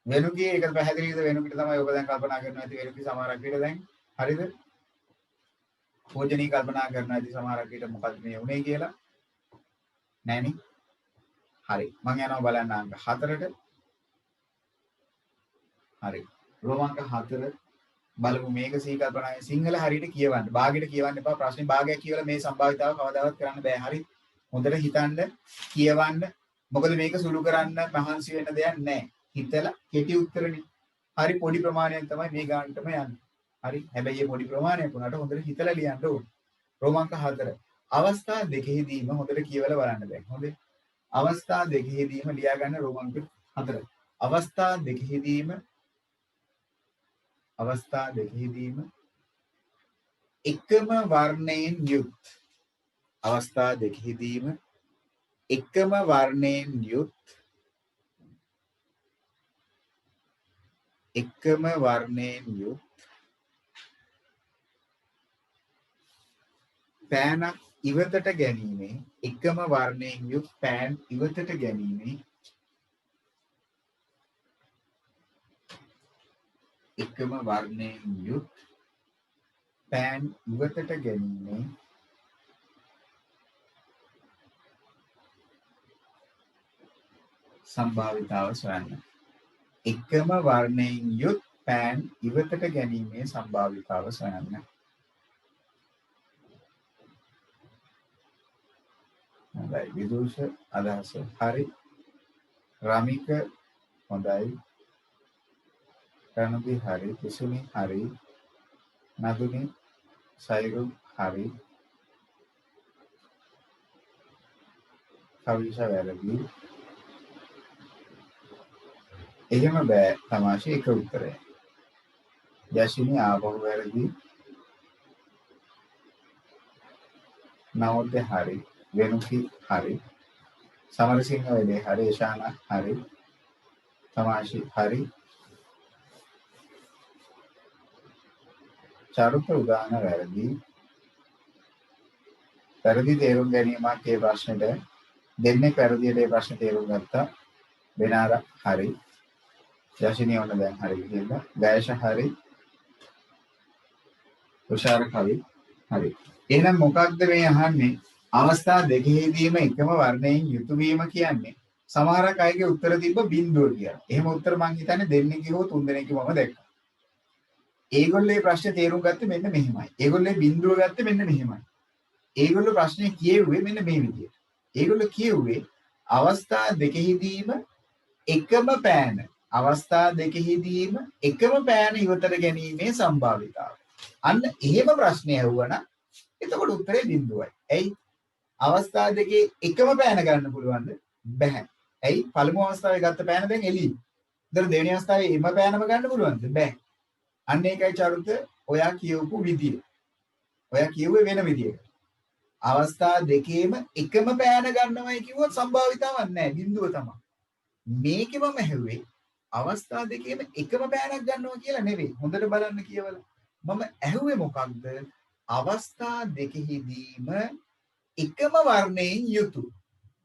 වෙනුගේ ඒක පැහැදිලිද? වෙනුකිට තමයි ඔබ දැන් කල්පනා කරනවා ඇති වෙනුගේ සමහරක් විතර දැන්. හරිද? පෝජනී කල්පනා කරනවා ඇති සමහරක් විතර මොකක්ද මේ උනේ කියලා. නෑනේ. හරි. මම යනවා බලන්න අංක 4ට. හරි. රෝමාංක 4 බලමු මේක සී කල්පනාවේ සිංහල හරියට කියවන්න. භාගයට කියවන්න එපා. ප්‍රශ්නේ භාගයක් කියවලා මේ සම්භාවිතාව කවදාවත් කරන්න බෑ. හරි. හොඳට හිතන්න, කියවන්න. මොකද මේක සුළු කරන්න මහන්සි වෙන්න දෙයක් නැහැ. හිතලා කෙටි උත්තරනේ. හරි පොඩි ප්‍රමාණයක් තමයි මේ ගානටම යන්නේ. හරි. හැබැයි මේ පොඩි ප්‍රමාණයක් වුණාට හොඳට හිතලා ලියන්න ඕනේ. රෝමාංක 4. අවස්ථා දෙකෙහිදීම හොඳට කියවලා බලන්න බෑ. හොඳේ. අවස්ථා දෙකෙහිදීම ලියා ගන්න රෝමාංක 4. අවස්ථා දෙකෙහිදීම එකම වර්ණයෙන් යුත් අවස්ථා දෙකෙහිදීම එකම වර්ණයෙන් යුත් පෑනක් ඉවතට ගැනීමේ එකම වර්ණයෙන් යුත් පෑන් ඉවතට ගැනීමේ එකම වර්ණයෙන් යුත් පෑන් ඉවතට ගැනීමේ සම්භාවිතාව සොයන්න. එකම වර්ණයෙන් යුත් පෑන් ඉවතට ගැනීමේ සම්භාවිතාව සොයන්න. හොඳයි විදුෂ අදහස හරි. රමික හොඳයි. රණදි හරි. කුසුමි හරි. නදුනි සයිරු හරි. කවිෂ වැරදි. එහෙම බෑ තමාෂි එක උත්තරය. යශිනි ආපහු වැරදි. නවෝදය හරි. වෙනුකි හරි. සමරසිංහ වෙලේ හරි. ශාන හරි. තමාෂි හරි. චරුත උදාන වැරදි. වැරදි තේරුම් ගැනීමක් ඒ ප්‍රශ්නෙට දෙන්නේ වැරදියට ඒ ප්‍රශ්නේ තේරුම් ගත්තා. වෙනාර හරි. යශිනී ඔන්න දැන් හරි කියලා. ගයෂ හරි. තුෂාර කවි හරි. එහෙනම් මොකක්ද මේ අහන්නේ? අවස්ථා දෙකෙහිදීම එකම වර්ණයෙන් යුතු වීම කියන්නේ සමහරක් අයගේ උත්තර තිබ්බ බිඳුව කියලා. එහෙම උත්තර මං හිතන්නේ දෙන්නේ කිව්වෝ තුන් දෙනෙක් මම දැක්කා. ඒගොල්ලෝ මේ ප්‍රශ්නේ තේරුම් ගත්තේ මෙන්න මෙහෙමයි. ඒගොල්ලෝ බිඳුව ගත්තේ මෙන්න මෙහෙමයි. ඒගොල්ලෝ ප්‍රශ්නේ කියෙව්වේ මෙන්න මේ විදියට. ඒගොල්ලෝ කියෙව්වේ අවස්ථා දෙකෙහිදීම එකම පෑන අවස්ථා දෙකෙහිදීම එකම පෑන ඉවතට ගැනීමේ සම්භාවිතාව. අන්න එහෙම ප්‍රශ්නය ඇහුවනම් එතකොට උත්තරේ බිඳුවයි. ඇයි? අවස්ථා දෙකේ එකම පෑන ගන්න පුළුවන්ද? බැහැ. ඇයි? පළමු අවස්ථාවේ ගත්ත පෑන දැන් එළියි. ඊට දෙවෙනි අවස්ථාවේ එම පෑනම ගන්න පුළුවන්ද? බැහැ. අන්න ඒකයි චරුත ඔයා කියවපු විදිය. ඔයා කියුවේ වෙන විදියකට. අවස්ථා දෙකේම එකම පෑන ගන්නවයි කිව්වොත් සම්භාවිතාවක් නැහැ. බිඳුව තමයි. මේකෙම ඇහුවේ අවස්ථා දෙකේම එකම පෑනක් ගන්නවා කියලා නෙවෙයි. හොඳට බලන්න කියවලා. මම ඇහුවේ මොකක්ද? අවස්ථා දෙකෙහිදීම එකම වර්ණයෙන් යුතු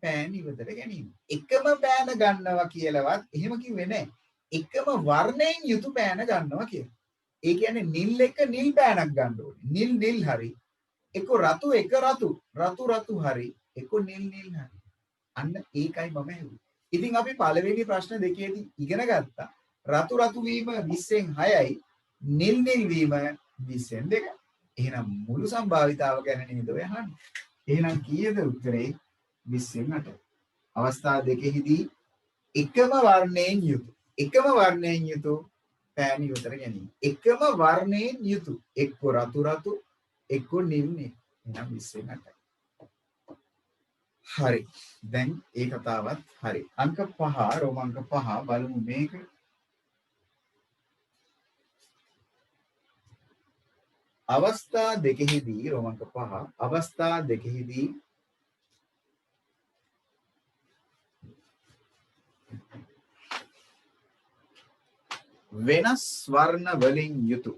පෑන් ඉවතට ගැනීම. එකම පෑන ගන්නවා කියලාවත් එහෙම කිව්වේ නැහැ. එකම වර්ණයෙන් යුතු පෑන ගන්නවා කියලා. ඒ කියන්නේ නිල් එක නිල් පෑනක් ගන්න ඕනේ. නිල් නිල් හරි. එක රතු එක රතු. රතු රතු හරි. එක නිල් නිල් හරි. අන්න ඒකයි මම ඇහුවේ. ඉතින් අපි පළවෙනි ප්‍රශ්න දෙකේදී ඉගෙන ගත්තා රතු රතු වීම 20න් 6යි නිල් නිල් වීම 20න් 2යි. එහෙනම් මුළු සම්භාවිතාව ගැන නේද ඔය අහන්නේ. එහෙනම් කීයද උත්තරේ? 20න් 8යි. අවස්ථා දෙකෙහිදී එකම වර්ණයෙන් යුතු පෑන් ඉවතට ගැනීම. එකම වර්ණයෙන් යුතු එක්ක රතු රතු එක්ක නිල් නිල්. එහෙනම් 20න් 8යි. හරි. දැන් ඒ කතාවත් හරි. අංක 5 රෝම අංක 5 බලමු මේක. අවස්ථා දෙකෙහිදී රෝම අංක 5 අවස්ථා දෙකෙහිදී වෙනස් වර්ණ වලින් යුතු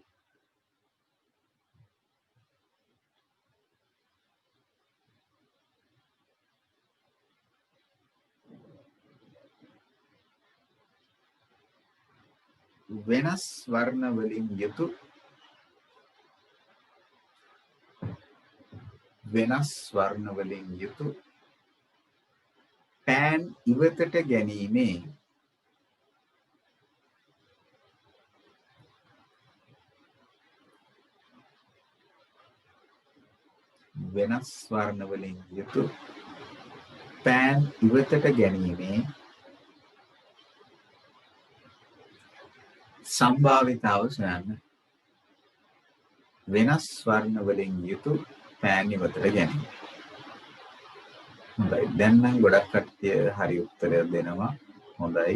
වෙනස් වර්ණ වලින් යුතු පෑන් ඉවතට ගැනීමේ වෙනස් වර්ණ වලින් යුතු පෑන් ඉවතට ගැනීමේ සම්භාවිතාව සොයන්න. වෙනස් වර්ණ වලින් යුතු පෑන් ඉවතට ගැනීම. හොඳයි. දැන් නම් ගොඩක් කට්ටිය හරි උත්තරයක් දෙනවා. හොඳයි.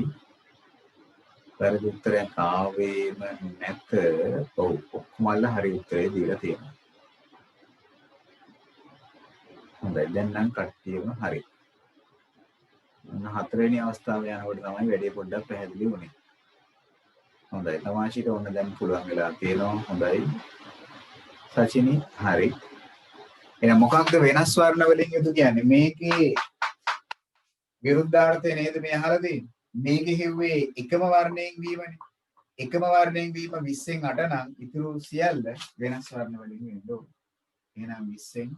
වැරදි උත්තරයක් ආවේම නැත. ඔව් ඔක්කොමල්ල හරි උත්තරේ දීලා තියෙනවා. හොඳයි. දැන් නම් කට්ටියම හරි. හතරවෙනි අවස්ථාව යනකොට තමයි වැඩේ පොඩ්ඩක් පැහැදිලි වුණේ. හොඳයි. තමාෂිට ඕන දැන් පුළුවන් වෙලා තියෙනවා. හොඳයි. සචිනි හරි. එහෙනම් මොකක්ද වෙනස් වර්ණ වලින් යුතු කියන්නේ? මේකේ විරුද්ධාර්ථය නේද මේ අහලා තියෙන්නේ? මේකේ හිව්වේ එකම වර්ණයෙන් වීමනේ. එකම වර්ණයෙන් වීම 20න් 8 නම් ඉතුරු සියල්ල වෙනස් වර්ණ වලින් වෙන්න ඕන. එහෙනම් 20න්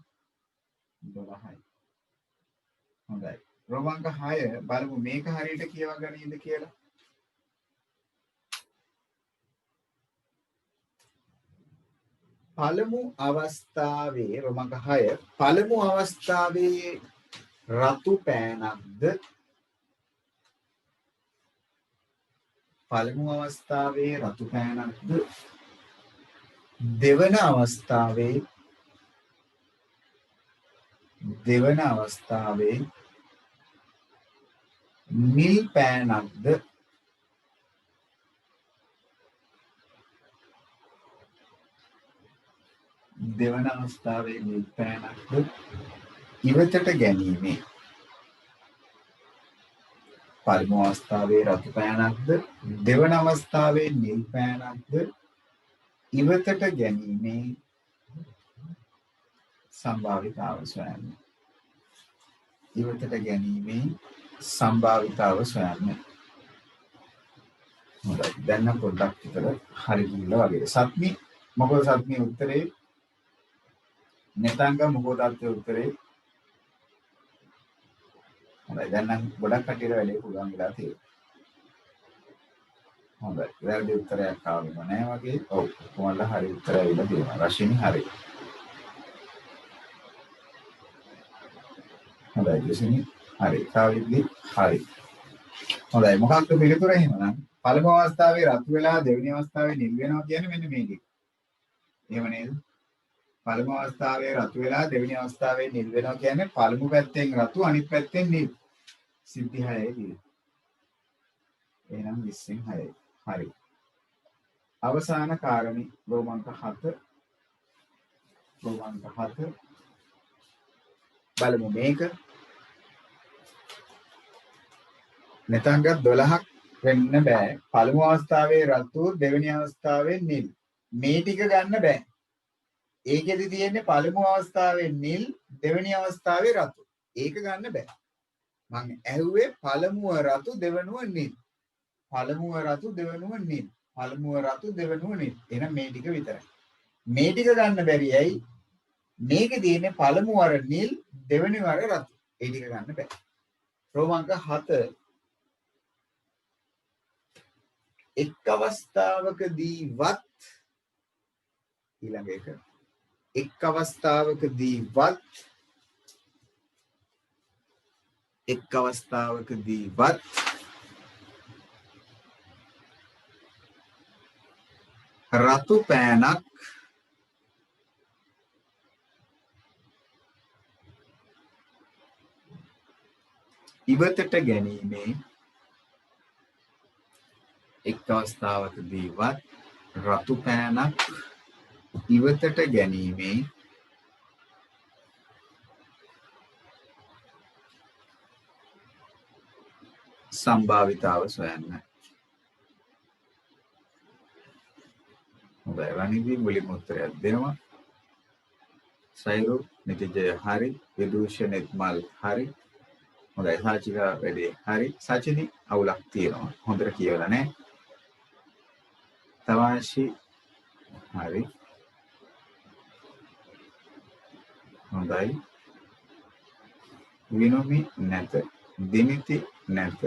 12යි. හොඳයි. රෝමාංක 6 බලමු මේක හරියට කියවා ගනීද කියලා. පළමු අවස්ථාවේ රෝමාංක 6 පළමු අවස්ථාවේ රතු පෑනක්ද පළමු අවස්ථාවේ රතු පෑනක්ද දෙවන අවස්ථාවේ නිල් පෑනක්ද දෙවන අවස්ථාවේ නිල් පෑනක්ද ඉවතට ගැනීමේ පළමු අවස්ථාවේ රතු පෑනක්ද දෙවන අවස්ථාවේ නිල් පෑනක්ද ඉවතට ගැනීමේ සම්භාවිතාව සොයන්න. ඉවතට ගැනීමේ සම්භාවිතාව සොයන්න. හොඳයි. දැන් නම් පොඩ්ඩක් විතර හරි ගිහිල්ලා වගේ. සත්මි මොකද සත්මි උත්තරේ නැතංග මොකද උත්තරේ හොඳයි. දැන් නම් ගොඩක් කටියට වැඩේ පුළුවන් වෙලා තියෙනවා. හොඳයි. වැරදි උත්තරයක් ආවෙම නැහැ වගේ. ඔව්. කොහොමද හරි උත්තරය ඇවිල්ලා තියෙනවා. රශිනි හරි. හොඳයි. රශිනි හරි. කාවිද්දි හරි. හොඳයි. මොකක්ද පිළිතුර එහෙමනම්? පළමු අවස්ථාවේ රතු වෙලා දෙවෙනි අවස්ථාවේ නිල් වෙනවා කියන්නේ මෙන්න මේක. එහෙම නේද? පළමු අවස්ථාවේ රතු වෙලා දෙවෙනි අවස්ථාවේ නිල් වෙනවා කියන්නේ පළමු පැත්තෙන් රතු අනිත් පැත්තෙන් නිල්. සිද්ධි 6යි තියෙන්නේ. එහෙනම් 20න් 6යි. හරි. අවසාන කාරණේ රෝමාංක 7 බලමු මේක නැතංග 12ක් වෙන්න බෑ. පළමු අවස්ථාවේ රතු දෙවෙනි අවස්ථාවේ නිල්. මේ ටික ගන්න බෑ. ඒකෙදි තියෙන්නේ පළමු අවස්ථාවේ නිල් දෙවෙනි අවස්ථාවේ රතු. ඒක ගන්න බෑ. මම ඇහුවේ පළමුව රතු දෙවෙනුව නිල්. පළමුව රතු දෙවෙනුව නිල්. පළමුව රතු දෙවෙනුව නිල්. එහෙනම් මේ ටික විතරයි. මේ ටික ගන්න බැරි ඇයි? මේකේ තියෙන්නේ පළමු වර නිල් දෙවෙනි වර රතු. ඒ ටික ගන්න බෑ. රෝමාංක 7 එක් අවස්ථාවකදීවත් ඊළඟ එක එක් අවස්ථාවකදීවත් රතු පෑනක් ඉවතට ගැනීමේ එක් අවස්ථාවකදීවත් රතු පෑනක් ඉවතට ගැනීමේ සම්භාවිතාව සොයන්න. හොඳයි. රණිදී මුලින්ම උත්තරයක් දෙනවා. සයිරු නිතිජය හරි. විදූෂ නෙත්මල් හරි. හොඳයි. සාචිකා වැඩේ හරි. සචිනි අවුලක් තියෙනවා. හොඳට කියවලා නැහැ. තවාශි හරි. හොඳයි. විනෝමි නැත. දිනිති නැත.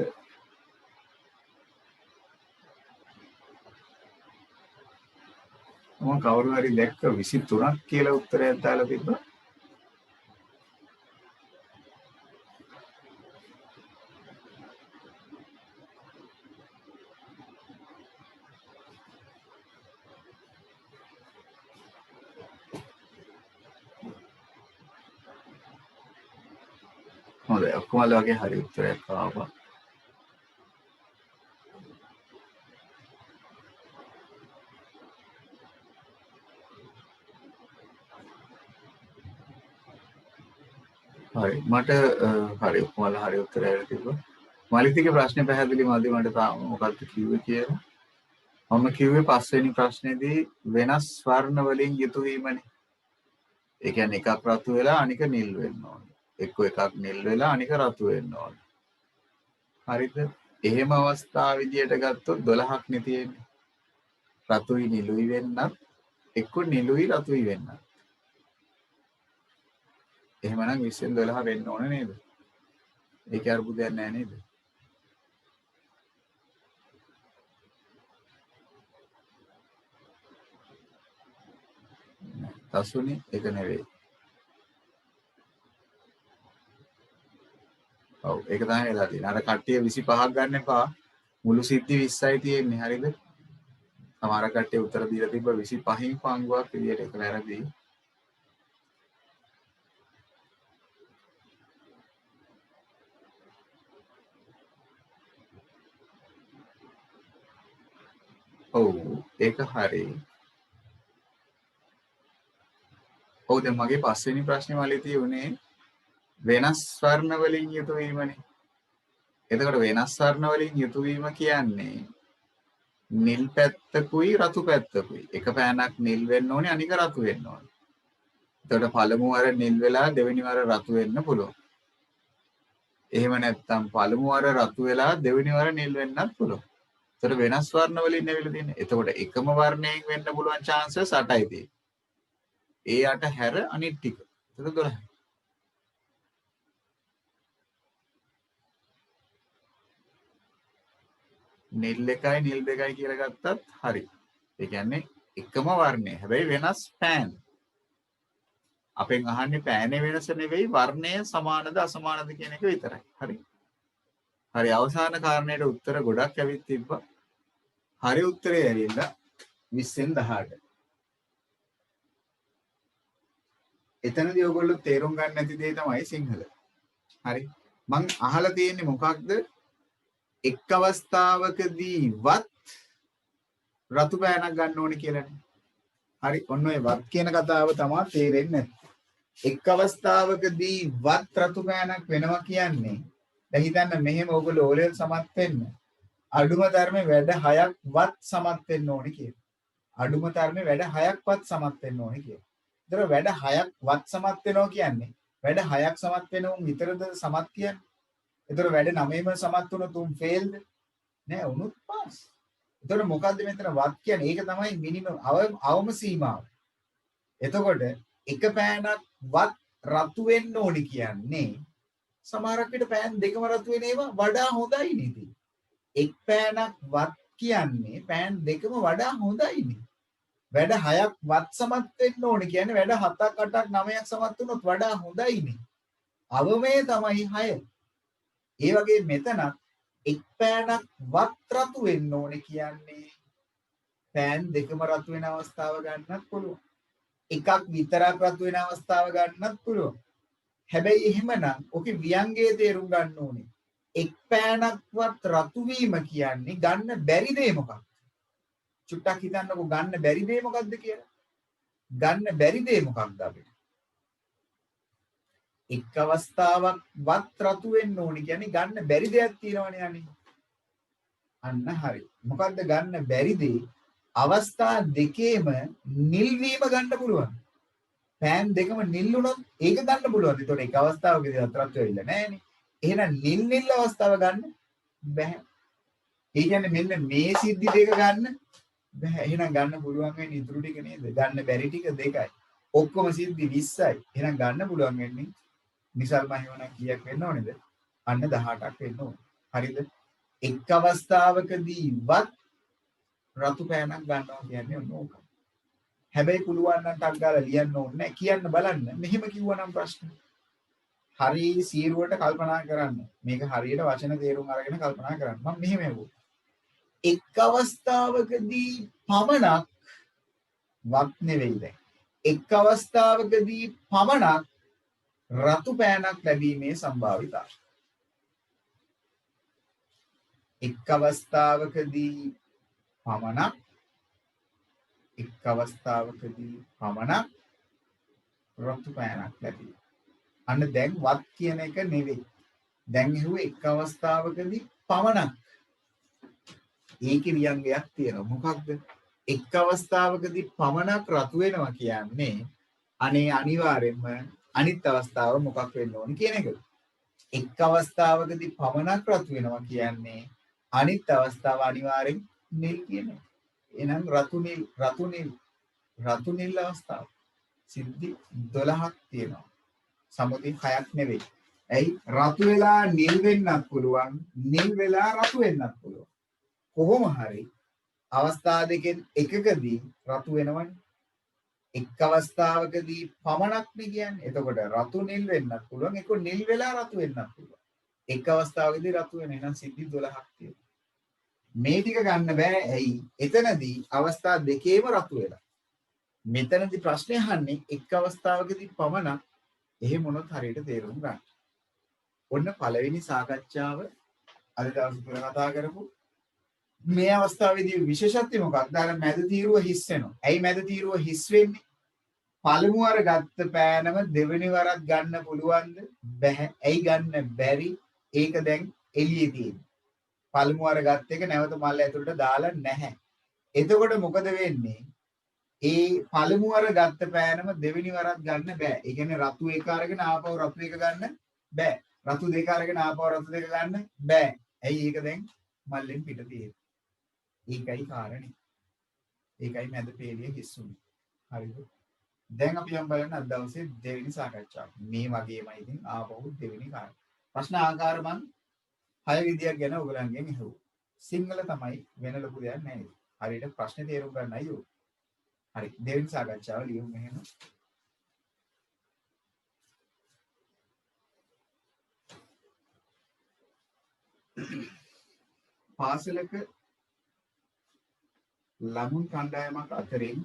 මම කවුරු හරි දැක්ක 23ක් කියලා උත්තරයක් දාලා තිබ්බා. හොඳයි. ඔක්කොම වගේ හරි උත්තරයක් ආවා. හරි. මට හරි ඔක්කොම හරි උත්තරයක් තිබ්බා. මලිතිගේ ප්‍රශ්නේ පැහැදිලි මදි මට තාම මොකක්ද කිව්වේ කියලා. මම කිව්වේ පස්වෙනි ප්‍රශ්නේදී වෙනස් වර්ණ වලින් යුතු වීමනේ. ඒ කියන්නේ එකක් රතු වෙලා අනික නිල් වෙන්න ඕනේ. එකක් නිල් වෙලා අනික රතු වෙන්න ඕනේ. හරිද? එහෙම අවස්ථා විදියට ගත්තොත් 12ක් නේ තියෙන්නේ. රතුයි නිලුයි වෙන්නත් එක්ක නිලුයි රතුයි වෙන්නත්. එහෙමනම් 20න් 12 වෙන්න ඕන නේද? ඒකේ අරුබුදයක් නැහැ නේද? තසුනේ ඒක නෙවෙයි. ඔව් ඒක තමයි වෙලා තියෙන්නේ. අර කට්ටිය 25ක් ගන්න එපා. මුළු සිද්ධි 20යි තියෙන්නේ. හරිද? සමහර කට්ටිය උත්තර දීලා තිබ්බ 25න් පංගුවක් විදියට ඒක වැරදි. ඔව් ඒක හරි. ඔව් දැන් මගේ පස්වෙනි ප්‍රශ්නේ වලේ තියුනේ වෙනස් වර්ණ වලින් යුතු වීමනේ. එතකොට වෙනස් වර්ණ වලින් යුතු වීම කියන්නේ නිල් පැත්තකුයි රතු පැත්තකුයි. එක පෑනක් නිල් වෙන්න ඕනේ අනික රතු වෙන්න ඕනේ. එතකොට පළමු වර නිල් වෙලා දෙවෙනි වර රතු වෙන්න පුළුවන්. එහෙම නැත්නම් පළමු වර රතු වෙලා දෙවෙනි වර නිල් වෙන්නත් පුළුවන්. එතකොට වෙනස් වර්ණ වලින් නෙවෙයි තියෙන්නේ. එතකොට එකම වර්ණයෙන් වෙන්න පුළුවන් chances 8යි තියෙන්නේ. ඒ 8 හැර අනිත් ටික. එතකොට 12. නිල් එකයි නිල් දෙකයි කියලා ගත්තත් හරි. ඒ කියන්නේ එකම වර්ණය. හැබැයි වෙනස් පෑන්. අපෙන් අහන්නේ පෑනේ වෙනස නෙවෙයි වර්ණය සමානද අසමානද කියන එක විතරයි. හරි. හරි අවසාන කාරණේට උත්තර ගොඩක් ඇවිත් තිබ්බා. හරි උත්තරේ ඇවිල්ලා 20න් 18. එතනදී ඔයගොල්ලෝ තේරුම් ගන්න නැති දේ තමයි සිංහල. හරි. මං අහලා තියෙන්නේ මොකක්ද? එක් අවස්ථාවකදීවත් රතු පෑනක් ගන්න ඕනේ කියලානේ. හරි. ඔන්න ඔය වත් කියන කතාව තමයි තේරෙන්නේ නැත්තේ. එක් අවස්ථාවකදීවත් රතු පෑනක් වෙනවා කියන්නේ දැන් හිතන්න මෙහෙම ඔයගොල්ලෝ ඕලෙල් සමත් වෙන්න අඩුම තරමේ වැඩ 6ක් වත් සමත් වෙන්න ඕනේ කියලා. අඩුම තරමේ වැඩ 6ක්වත් සමත් වෙන්න ඕනේ කියලා. ඒතර වැඩ 6ක් වත් සමත් වෙනවා කියන්නේ වැඩ 6ක් සමත් වෙන උන් විතරද සමත් කියන්නේ? ඒතර වැඩ 9ම සමත් වුණොත් උන් ෆේල්ද? නෑ උනුත් පාස්. ඒතර මොකද්ද මෙතන වත් කියන්නේ? ඒක තමයි මිනිමම් අවම සීමාව. එතකොට එක පෑනක් වත් රතු වෙන්න ඕනි කියන්නේ සමහරක් විට පෑන් දෙකම රතු වෙන ඒවා වඩා හොඳයි නේද? එක් පෑනක් වත් කියන්නේ පෑන් දෙකම වඩා හොඳයි නේ. වැඩ 6ක් වත් සමත් වෙන්න ඕනේ කියන්නේ වැඩ 7ක් 8ක් 9ක් සමත් වුණොත් වඩා හොඳයි නේ. අවමේ තමයි 6. ඒ වගේ මෙතන එක් පෑනක් වත් රතු වෙන්න ඕනේ කියන්නේ පෑන් දෙකම රතු වෙන අවස්ථාව ගන්නත් පුළුවන්. එකක් විතරක් රතු වෙන අවස්ථාව ගන්නත් පුළුවන්. හැබැයි එහෙමනම් ඔකේ ව්‍යංගයේ තේරුම් ගන්න ඕනේ. එක් පෑනක්වත් රතු වීම කියන්නේ ගන්න බැරි දේ මොකක්ද? චුට්ටක් හිතන්නකෝ ගන්න බැරි දේ මොකක්ද කියලා. ගන්න බැරි දේ මොකක්ද අපිට? එක් අවස්ථාවක් වත් රතු වෙන්න ඕනේ කියන්නේ ගන්න බැරි දෙයක් තියෙනවනේ අනේ. අන්න හරි. මොකද්ද ගන්න බැරි දේ? අවස්ථා දෙකේම නිල් වීම ගන්න පුළුවන්. පෑන් දෙකම නිල් වුණොත් ඒක ගන්න පුළුවන්. ඒතකොට එක අවස්ථාවකදී අතරත් වෙවිලා නැහැනේ. එහෙනම් නිල් අවස්ථාව ගන්න බැහැ. ඒ කියන්නේ මෙන්න මේ සිද්ධි දෙක ගන්න බැහැ. එහෙනම් ගන්න පුළුවන් වෙන්නේ ඉතුරු ටික නේද? ගන්න බැරි ටික දෙකයි. ඔක්කොම සිද්ධි 20යි. එහෙනම් ගන්න පුළුවන් වෙන්නේ නිසල්ම හේවන කීයක් වෙන්න ඕනේද? අන්න 18ක් වෙන්න ඕනේ. හරිද? එක් අවස්ථාවකදීවත් රතු පෑනක් ගන්නවා කියන්නේ ඕක. හැබැයි පුළුවන් නම් ටක් ගාලා ලියන්න ඕනේ නැහැ. කියන්න බලන්න. මෙහෙම කිව්වනම් ප්‍රශ්න. හරි සීරුවට කල්පනා කරන්න. මේක හරියට වචන තේරුම් අරගෙන කල්පනා කරන්න. මම මෙහෙම හෙව්වා. එක් අවස්ථාවකදී පමණක් වත් නෙවෙයි දැන්. එක් අවස්ථාවකදී පමණක් රතු පෑනක් ලැබීමේ සම්භාවිතාව. එක් අවස්ථාවකදී පමණක් රතු පෑනක් ලැබී. අන්න දැන් වත් කියන එක නෙවෙයි. දැන් ඇහුවේ එක් අවස්ථාවකදී පමණක්. ඒකේ වියංගයක් තියෙනවා. මොකක්ද? එක් අවස්ථාවකදී පමණක් රතු වෙනවා කියන්නේ අනේ අනිවාර්යෙන්ම අනිත් අවස්ථාව මොකක් වෙන්න ඕන කියන එකද? එක් අවස්ථාවකදී පමණක් රතු වෙනවා කියන්නේ අනිත් අවස්ථාව අනිවාර්යෙන් නිල් කියන එක. එහෙනම් රතු නිල් අවස්ථාව සිද්ධි 12ක් තියෙනවා. සමුදේ 6ක් නෙවෙයි. ඇයි රතු වෙලා නිල් වෙන්නත් පුළුවන්, නිල් වෙලා රතු වෙන්නත් පුළුවන්. කොහොම හරි අවස්ථා දෙකෙන් එකකදී රතු වෙනවනේ. එක් අවස්ථාවකදී පමණක්නේ කියන්නේ. එතකොට රතු නිල් වෙන්නත් පුළුවන්, ඒක නිල් වෙලා රතු වෙන්නත් පුළුවන්. එක් අවස්ථාවකදී රතු වෙන එහෙනම් සිද්ධි 12ක් තියෙනවා. මේ ටික ගන්න බෑ. ඇයි? එතනදී අවස්ථා දෙකේම රතු වෙලා. මෙතනදී ප්‍රශ්නේ අහන්නේ එක් අවස්ථාවකදී පමණක්. එහෙම වුණොත් හරියට තේරුම් ගන්න. ඔන්න පළවෙනි සාකච්ඡාව අද දවසේ තුල කතා කරමු. මේ අවස්ථාවේදී විශේෂත්වය මොකක්ද? අර මැද තීරුව හිස් වෙනවා. ඇයි මැද තීරුව හිස් වෙන්නේ? පළමු වර ගත්ත පෑනම දෙවෙනි වරක් ගන්න පුළුවන්ද? බැහැ. ඇයි ගන්න බැරි? ඒක දැන් එළියේ තියෙන්නේ. පළමු වර ගත්ත එක නැවත මල්ල ඇතුළට දාලා නැහැ. එතකොට මොකද වෙන්නේ? ඒ පළමු වර ගත්ත පෑනම දෙවෙනි වරක් ගන්න බෑ. ඒ කියන්නේ රතු එක අරගෙන ආපහු රතු එක ගන්න බෑ. රතු දෙක අරගෙන ආපහු රතු දෙක ගන්න බෑ. ඇයි ඒක දැන් මල්ලෙන් පිට තියෙන්නේ? ඒකයි කාරණේ. ඒකයි මැද පේලිය හිස්සුනේ. හරිද? දැන් අපි යම් බලන්න අද දවසේ දෙවෙනි සාකච්ඡාව. මේ වගේමයි ඉතින් ආපහු දෙවෙනි කාරණා. ප්‍රශ්න ආකාර මං 6 විදියක් ගැන ඔයගලන්ගෙන් අහුවා. සිංහල තමයි වෙන ලොකු දෙයක් නැහැ. හරියට ප්‍රශ්නේ තේරුම් ගන්න අයියෝ. හරි දෙවෙනි සාකච්ඡාව ලියමු මෙහෙම. පාසලක ළමුන් කණ්ඩායමක් අතරින්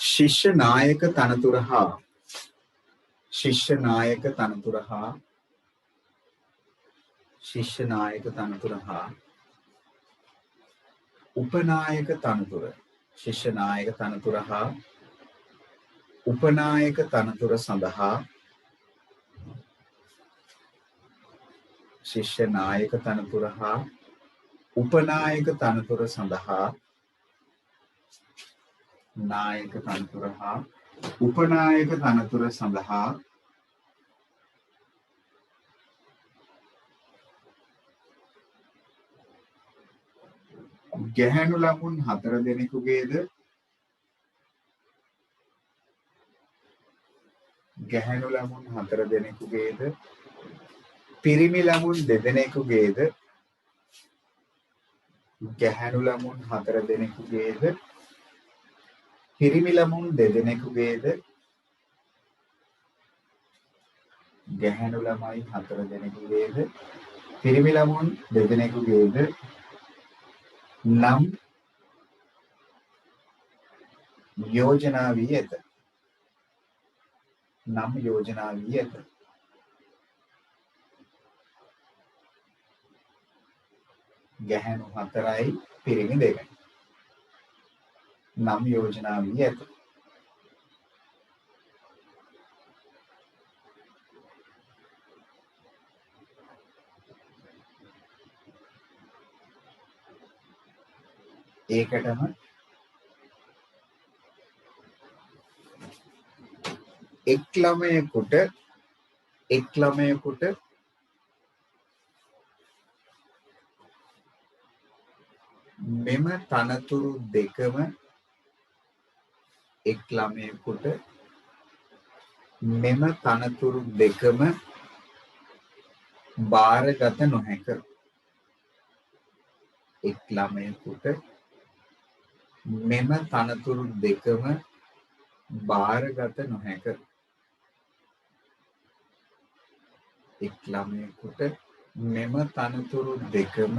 ශිෂ්‍ය නායක තනතුර හා ශිෂ්‍ය නායක තනතුර හා උපනායක තනතුර ශිෂ්‍ය නායක තනතුර හා උපනායක තනතුර සඳහා ශිෂ්‍ය නායක තනතුර හා උපනායක තනතුර සඳහා නායක තනතුර හා උපනායක තනතුර සඳහා ගැහැණු ළමුන් 4 දෙනෙකුගේද පිරිමි ළමුන් 2 දෙනෙකුගේද ගැහැණු ළමුන් 4 දෙනෙකුගේද පිරිමි ළමුන් 2 දෙනෙකුගේද ගැහැණු ළමයි 4 දෙනෙකුගේද පිරිමි ළමුන් 2 දෙනෙකුගේද නම් යෝජනා වී ඇත. ගැහැණු 4යි පිරිමි 2යි. නම් යෝජනා වී ඇත. ඒකටම එක් ළමයෙකුට මෙම තනතුරු දෙකම බාරගත නොහැක. එක් ළමයෙකුට මෙම තනතුරු දෙකම බාරගත නොහැක. එක් ළමයෙකුට මෙම තනතුරු දෙකම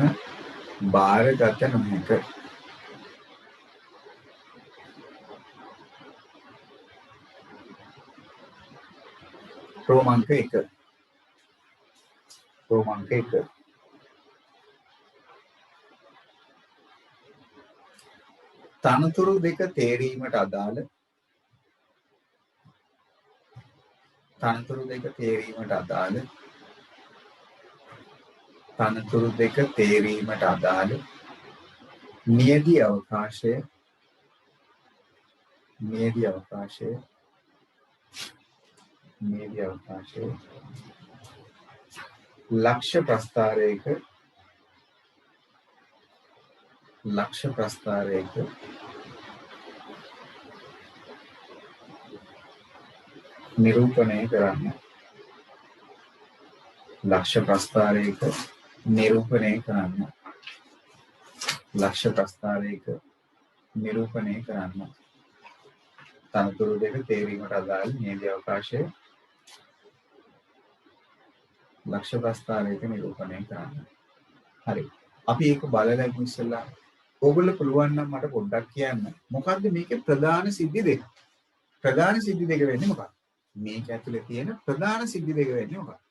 බාරගත නොහැක. රෝමාංක 1 තනතුරු දෙක තේරීමට අදාළ නියැදි අවකාශය මේදී අවකාශයේ ලක්ෂ ප්‍රස්ථාරයක නිරූපණය කරන්න. ලක්ෂ ප්‍රස්ථාරයක නිරූපණය කරන්න. ලක්ෂ ප්‍රස්ථාරයක නිරූපණය කරන්න. තනතුරු දෙක තේරීමට අදාළ මේදී අවකාශයේ ලක්ෂ ප්‍රස්ථාරයක නිරූපණය කරන්න. හරි. අපි ඒක බලලා ඉස්සෙල්ලා ඕගොල්ලෝ පුළුවන් නම් මට පොඩ්ඩක් කියන්න. මොකද්ද මේකේ ප්‍රධාන සිද්ධි දෙක? ප්‍රධාන සිද්ධි දෙක වෙන්නේ මොකක්ද? මේක ඇතුලේ තියෙන ප්‍රධාන සිද්ධි දෙක වෙන්නේ මොකක්ද?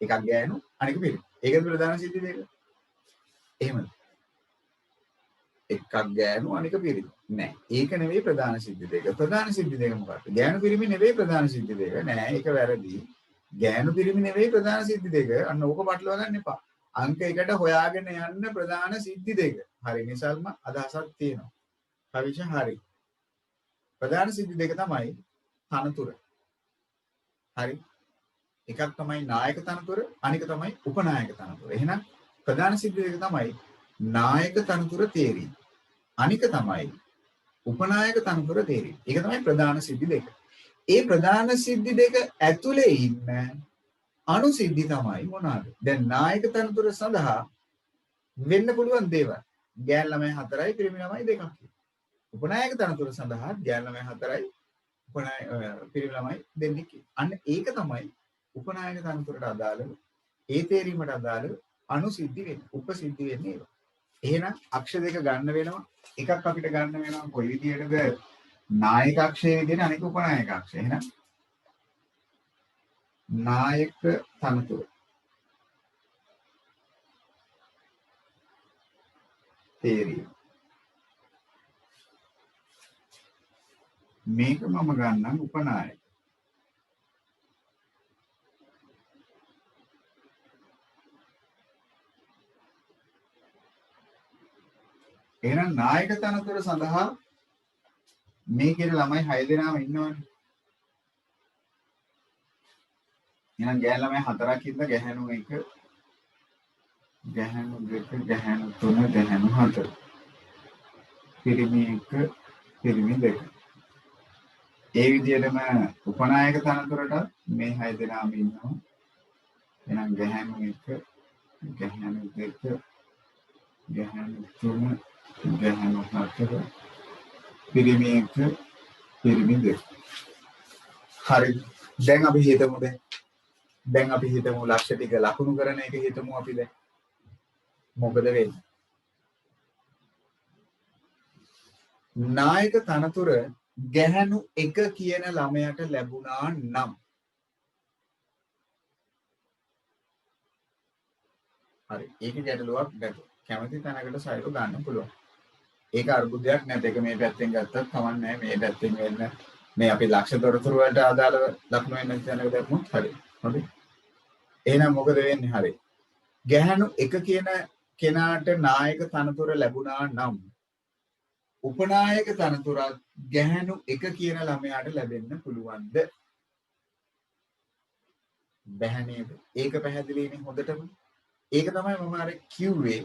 එකක් ගෑනු අනික පිරිමි. ඒකද ප්‍රධාන සිද්ධි දෙක? එහෙමද? එකක් ගෑනු අනික පිරිමි. නෑ. ඒක නෙවෙයි ප්‍රධාන සිද්ධි දෙක. ප්‍රධාන සිද්ධි දෙක මොකක්ද? ගෑනු පිරිමි නෙවෙයි ප්‍රධාන සිද්ධි දෙක. නෑ ඒක වැරදි. ගෑනු පිරිමි නෙවෙයි ප්‍රධාන සිද්ධි දෙක. අන්න ඕක පටලවා ගන්න එපා. අංක 1ට හොයාගෙන යන්න ප්‍රධාන සිද්ධි දෙක. හරි නිසල්ම අදහසක් තියෙනවා. කවිෂ හරි. ප්‍රධාන සිද්ධි දෙක තමයි තනතුර. හරි. එකක් තමයි නායක තනතුර අනික තමයි උපනායක තනතුර. එහෙනම් ප්‍රධාන සිද්ධි දෙක තමයි නායක තනතුර තේරීම. අනික තමයි උපනායක තනතුර තේරීම. ඒක තමයි ප්‍රධාන සිද්ධි දෙක. ඒ ප්‍රධාන සිද්ධි දෙක ඇතුලේ ඉන්න අනු සිද්ධි තමයි මොනවාද? දැන් නායක තනතුර සඳහා වෙන්න පුළුවන් දේවල්. ගෑන් ළමයි 4යි පිරිමි ළමයි 2ක්. උපනායක තනතුර සඳහා ගෑන් ළමයි 4යි පිරිමි ළමයි 2ක්. අන්න ඒක තමයි උපනායක තනතුරට අදාළව ඒ තේරීමට අදාළව අනු සිද්ධි වෙන්නේ. උපසිද්ධි වෙන්නේ ඒක. එහෙනම් අක්ෂ දෙක ගන්න වෙනවා. එකක් අපිට ගන්න වෙනවා කොයි විදියටද? නායක අක්ෂයේ විදියට අනික උපනායක අක්ෂය. එහෙනම් නායක තනතුර තේරීම. මේක මම ගන්නම් උපනායක. එහෙනම් නායක තනතුර සඳහා මේකේ ළමයි 6 දෙනාම ඉන්නවනේ. එහෙනම් ගෑන් ළමයි 4ක් ඉඳලා ගැහැණු 1, ගැහැණු 2, ගැහැණු 3, ගැහැණු 4. පිරිමි 1, පිරිමි 2. ඒ විදිහටම උපනායක තනතුරට මේ 6 දෙනාම ඉන්නවා. එහෙනම් ගැහැණු 1, ගැහැණු 2, ගැහැණු 3, ගැහැණු 4, පිරිමි 1, පිරිමි 2. හරි. දැන් අපි හිතමු ලක්ෂ ටික ලකුණු කරන එක හිතමු අපි දැන්. මොකද වෙන්නේ? නායක තනතුර ගැහැණු 1 කියන ළමයට ලැබුණා නම් හරි. ඒක ගැටලුවක් නැතු. කැමති තැනකට සයිඩ් ගන්න පුළුවන්. ඒක අර්බුදයක් නැත. ඒක මේ පැත්තෙන් ගත්තත් කමක් නැහැ. මේ පැත්තෙන් වෙන්න මේ අපි ලක්ෂ තොරතුරු වලට අදාළව ලකුණු වෙන තැනක දැම්මොත් හරි. හරි. එහෙනම් මොකද වෙන්නේ? හරි. ගැහැණු 1 කියන කෙනාට නායක තනතුර ලැබුණා නම් උපනායක තනතුරත් ගැහැණු 1 කියන ළමයාට ලැබෙන්න පුළුවන්ද? බැහැ නේද? ඒක පැහැදිලිනේ හොඳටම. ඒක තමයි මම අර කිව්වේ.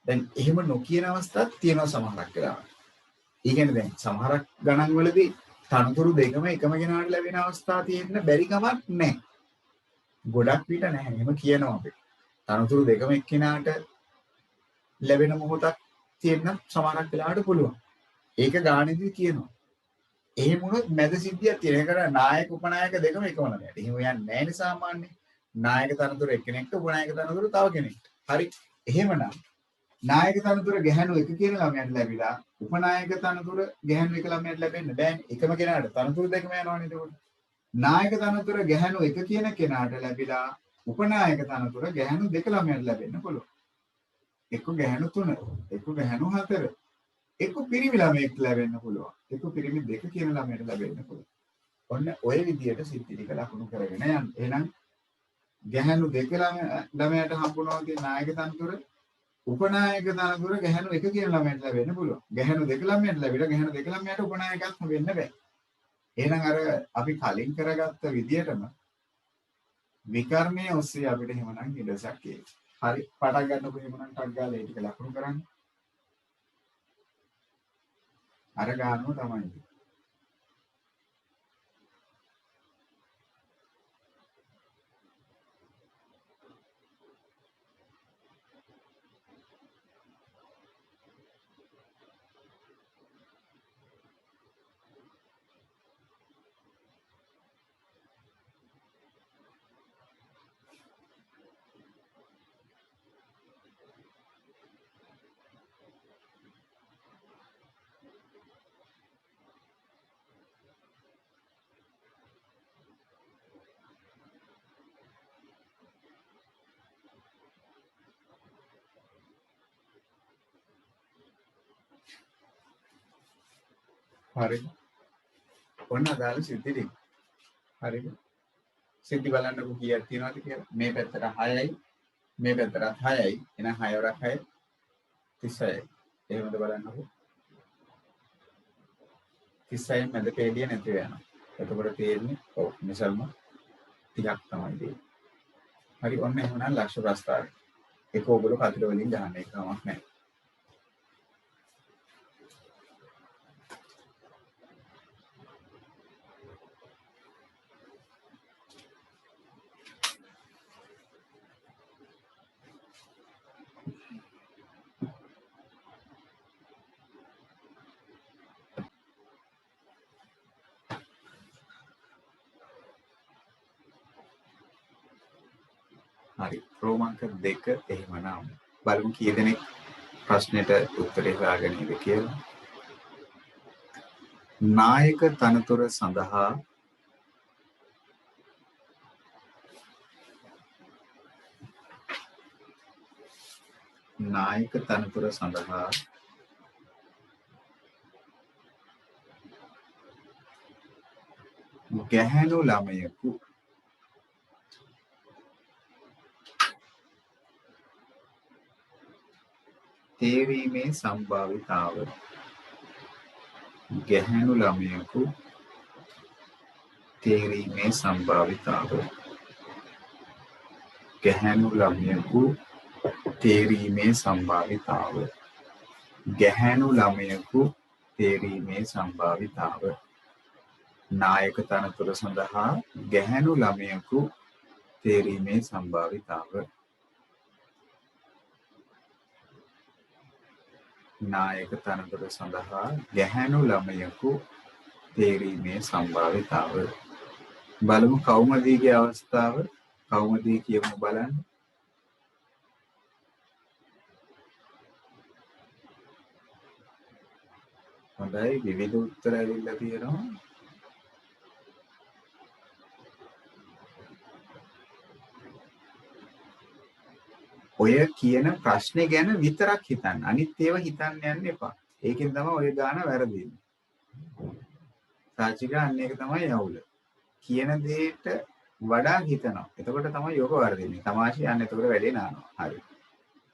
දැන් එහෙම නොකියන අවස්ථාවක් තියෙනවා සමහරක් වෙලාවට. ඒ කියන්නේ දැන් සමහරක් ගණන් වලදී තනතුරු දෙකම එකම කෙනාට ලැබෙන අවස්ථා තියෙන්න බැරි කමක් නැහැ. ගොඩක් විට නැහැ. එහෙම කියනවා අපි. තනතුරු දෙකම එක්කෙනාට ලැබෙන මොහොතක් තියෙන්න සමහරක් වෙලාවට පුළුවන්. ඒක ගානෙදී කියනවා. එහෙම වුණොත් මැද සිද්ධියක් තියෙන. ඒකට නායක උපනායක දෙකම එකම ළමයාට. එහෙම යන්නේ නැහැ නේ සාමාන්‍යයෙන්. නායක තනතුර එක්කෙනෙක්ට උපනායක තනතුර තව කෙනෙක්ට. හරි. එහෙමනම් නායක තනතුර ගැහැණු 1 කියන ළමයාට ලැබිලා උපනායක තනතුර ගැහැණු 1 ළමයාට ලැබෙන්න බෑනේ. එකම කෙනාට තනතුරු දෙකම යනවනේ එතකොට. නායක තනතුර ගැහැණු 1 කියන කෙනාට ලැබිලා උපනායක තනතුර ගැහැණු 2 ළමයාට ලැබෙන්න පුළුවන්. එක්ක ගැහැණු 3, එක්ක ගැහැණු 4, එක්ක පිරිමි ළමයෙක් ලැබෙන්න පුළුවන්. එක්ක පිරිමි 2 කියන ළමයට ලැබෙන්න පුළුවන්. ඔන්න ඔය විදියට සිද්ධි ටික ලකුණු කරගෙන යන්න. එහෙනම් ගැහැණු 2 ළමයට හම්බුනවා කියන නායක තනතුර උපනායක තනතුර ගැහැණු එක කියන ළමයට ලැබෙන්න පුළුවන්. ගැහැණු දෙක ළමයට ලැබිලා ගැහැණු දෙක ළමයට උපනායකයක් වෙන්න බෑ. එහෙනම් අර අපි කලින් කරගත්ත විදියටම විකර්ණයේ ඔස්සේ අපිට එහෙමනම් ඉඩසක් එයි. හරි පටන් ගන්නකො එහෙමනම් ටක් ගාලා ඒ ටික ලකුණු කරන්න. අර ගානම තමයි. හරිද? ඔන්න අදාළ සිද්ධි ටික. හරිද? සිද්ධි බලන්නකො කීයක් තියෙනවද කියලා. මේ පැත්තට 6යි මේ පැත්තට 6යි. එහෙනම් 6 වරක් 6 36යි. එහෙමද බලන්නකො. 36න් මැද පේලිය නැති වෙනවා. එතකොට තියෙන්නේ ඔව් මිසල්ම 30ක් තමයි තියෙන්නේ. හරි ඔන්න එහෙමනම් ලක්ෂ ප්‍රස්තාවය. ඒක ඕගොල්ලෝ කතර වලින් ගන්න එක කමක් නැහැ. හරි රෝමාංක 2 එහෙමනම් බලමු කී දෙනෙක් ප්‍රශ්නෙට උත්තරේ හොයාගෙන ඉද කියලා. නායක තනතුර සඳහා ගැහැණු ළමයෙකු තේරීමේ සම්භාවිතාව ගැහැණු ළමයෙකු තේරීමේ සම්භාවිතාව ගැහැණු ළමයෙකු තේරීමේ සම්භාවිතාව ගැහැණු ළමයෙකු තේරීමේ සම්භාවිතාව නායක තනතුර සඳහා ගැහැණු ළමයෙකු තේරීමේ සම්භාවිතාව නායක තනතුර සඳහා ගැහැණු ළමයෙකු තේරීමේ සම්භාවිතාව බලමු කෞමදීගේ අවස්ථාව කෞමදී කියමු බලන්න හොඳයි විවිධ උත්තර ඇවිල්ලා තියෙනවා ඔය කියන ප්‍රශ්නේ ගැන විතරක් හිතන්න. අනිත් ඒවා හිතන්න යන්න එපා. ඒකෙන් තමයි ඔය ගාන වැරදින්නේ. සාචිකා අන්න ඒක තමයි යවුල. කියන දෙයට වඩා හිතනවා. එතකොට තමයි යෝග වර්ධින්නේ. තමාෂි යන්න එතකොට වැඩේ නානවා. හරි.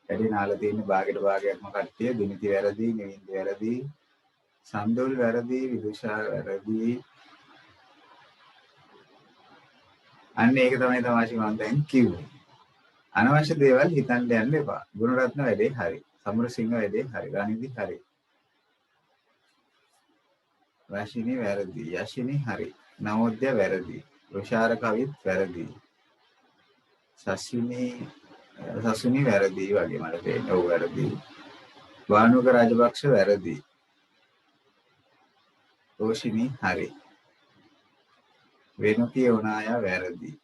වැඩේ නාලා තියෙන්නේ භාගයට භාගයක්ම කට්ටිය. දිනිති වැරදි, නිවින්ද වැරදි, සම්දෝල් වැරදි, විදුෂා වැරදි. අන්න ඒක තමයි තමාෂි මම දැන් කිව්වේ. අනවශ්‍ය දේවල් හිතන්න යන්න එපා. ගුණරත්න වැඩේ හරි. සමරසිංහ වැඩේ හරි. ගානිදි හරි. රශිනි වැරදි. යශිනි හරි. නවෝද්‍ය වැරදි. රුෂාර කවිත් වැරදි. සසුනි වැරදි වගේ මට පේන්නේ. ඔව් වැරදි. වානුක රාජපක්ෂ වැරදි. රෝෂිනි හරි. වෙනුකි උනාය වැරදි.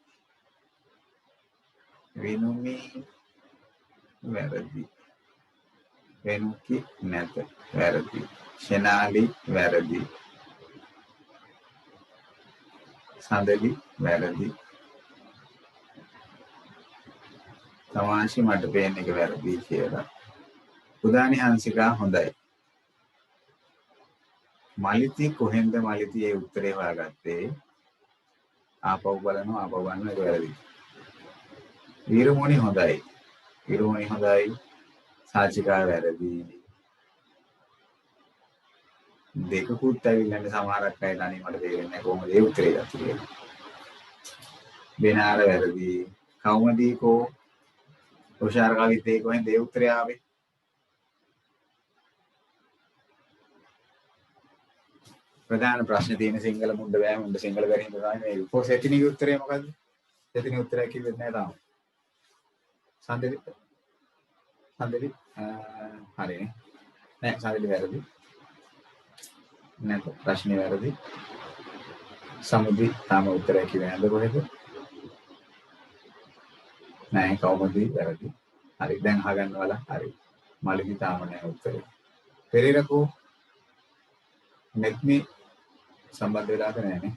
වෙනුමි වැරදි. වෙනුකි නැත වැරදි. ෂෙනාලි වැරදි. සඳලි වැරදි. තමාෂි මට පේන එක වැරදි කියලා. උදානි හංසිකා හොඳයි. මලිති කොහෙන්ද මලිති ඒ උත්තරේ හොයාගත්තේ? ආපහු බලනවා ආපහු ගන්න එක වැරදි. වීරමුණි හොඳයි. වීරමුණි හොඳයි. සාචිකා වැරදි. දෙකකුත් ඇවිල්ලා සමහරක් අය තනි මට තේරෙන්නේ නැහැ කොහොමද ඒ උත්තරේ ගත්තේ කියලා. බෙනාර වැරදි. කවුමදී කෝ තුෂාර කවිත් ඒ කොහෙන්ද ඒ උත්තරය ආවේ? ප්‍රධාන ප්‍රශ්නේ තියෙන සිංහල මුණ්ඩ බෑ මුණ්ඩ සිංහල බැරි හින්දා තමයි මේ කො සෙතිනිගේ උත්තරේ මොකද්ද? සෙතිනි උත්තරයක් කිව්වෙත් නෑ තාම. සඳලි හරිනේ. නෑ සඳලි වැරදි. නැත ප්‍රශ්නේ වැරදි. සමුදි තාම උත්තරයක් කිව්වේ නැද්ද කොහෙද? නෑ කවුමදී වැරදි. හරි දැන් අහගන්න වල හරි. මලිදි තාම නෑ උත්තරේ. පෙරේරකෝ මෙත්මි සම්බන්ධ වෙලාද නෑනේ.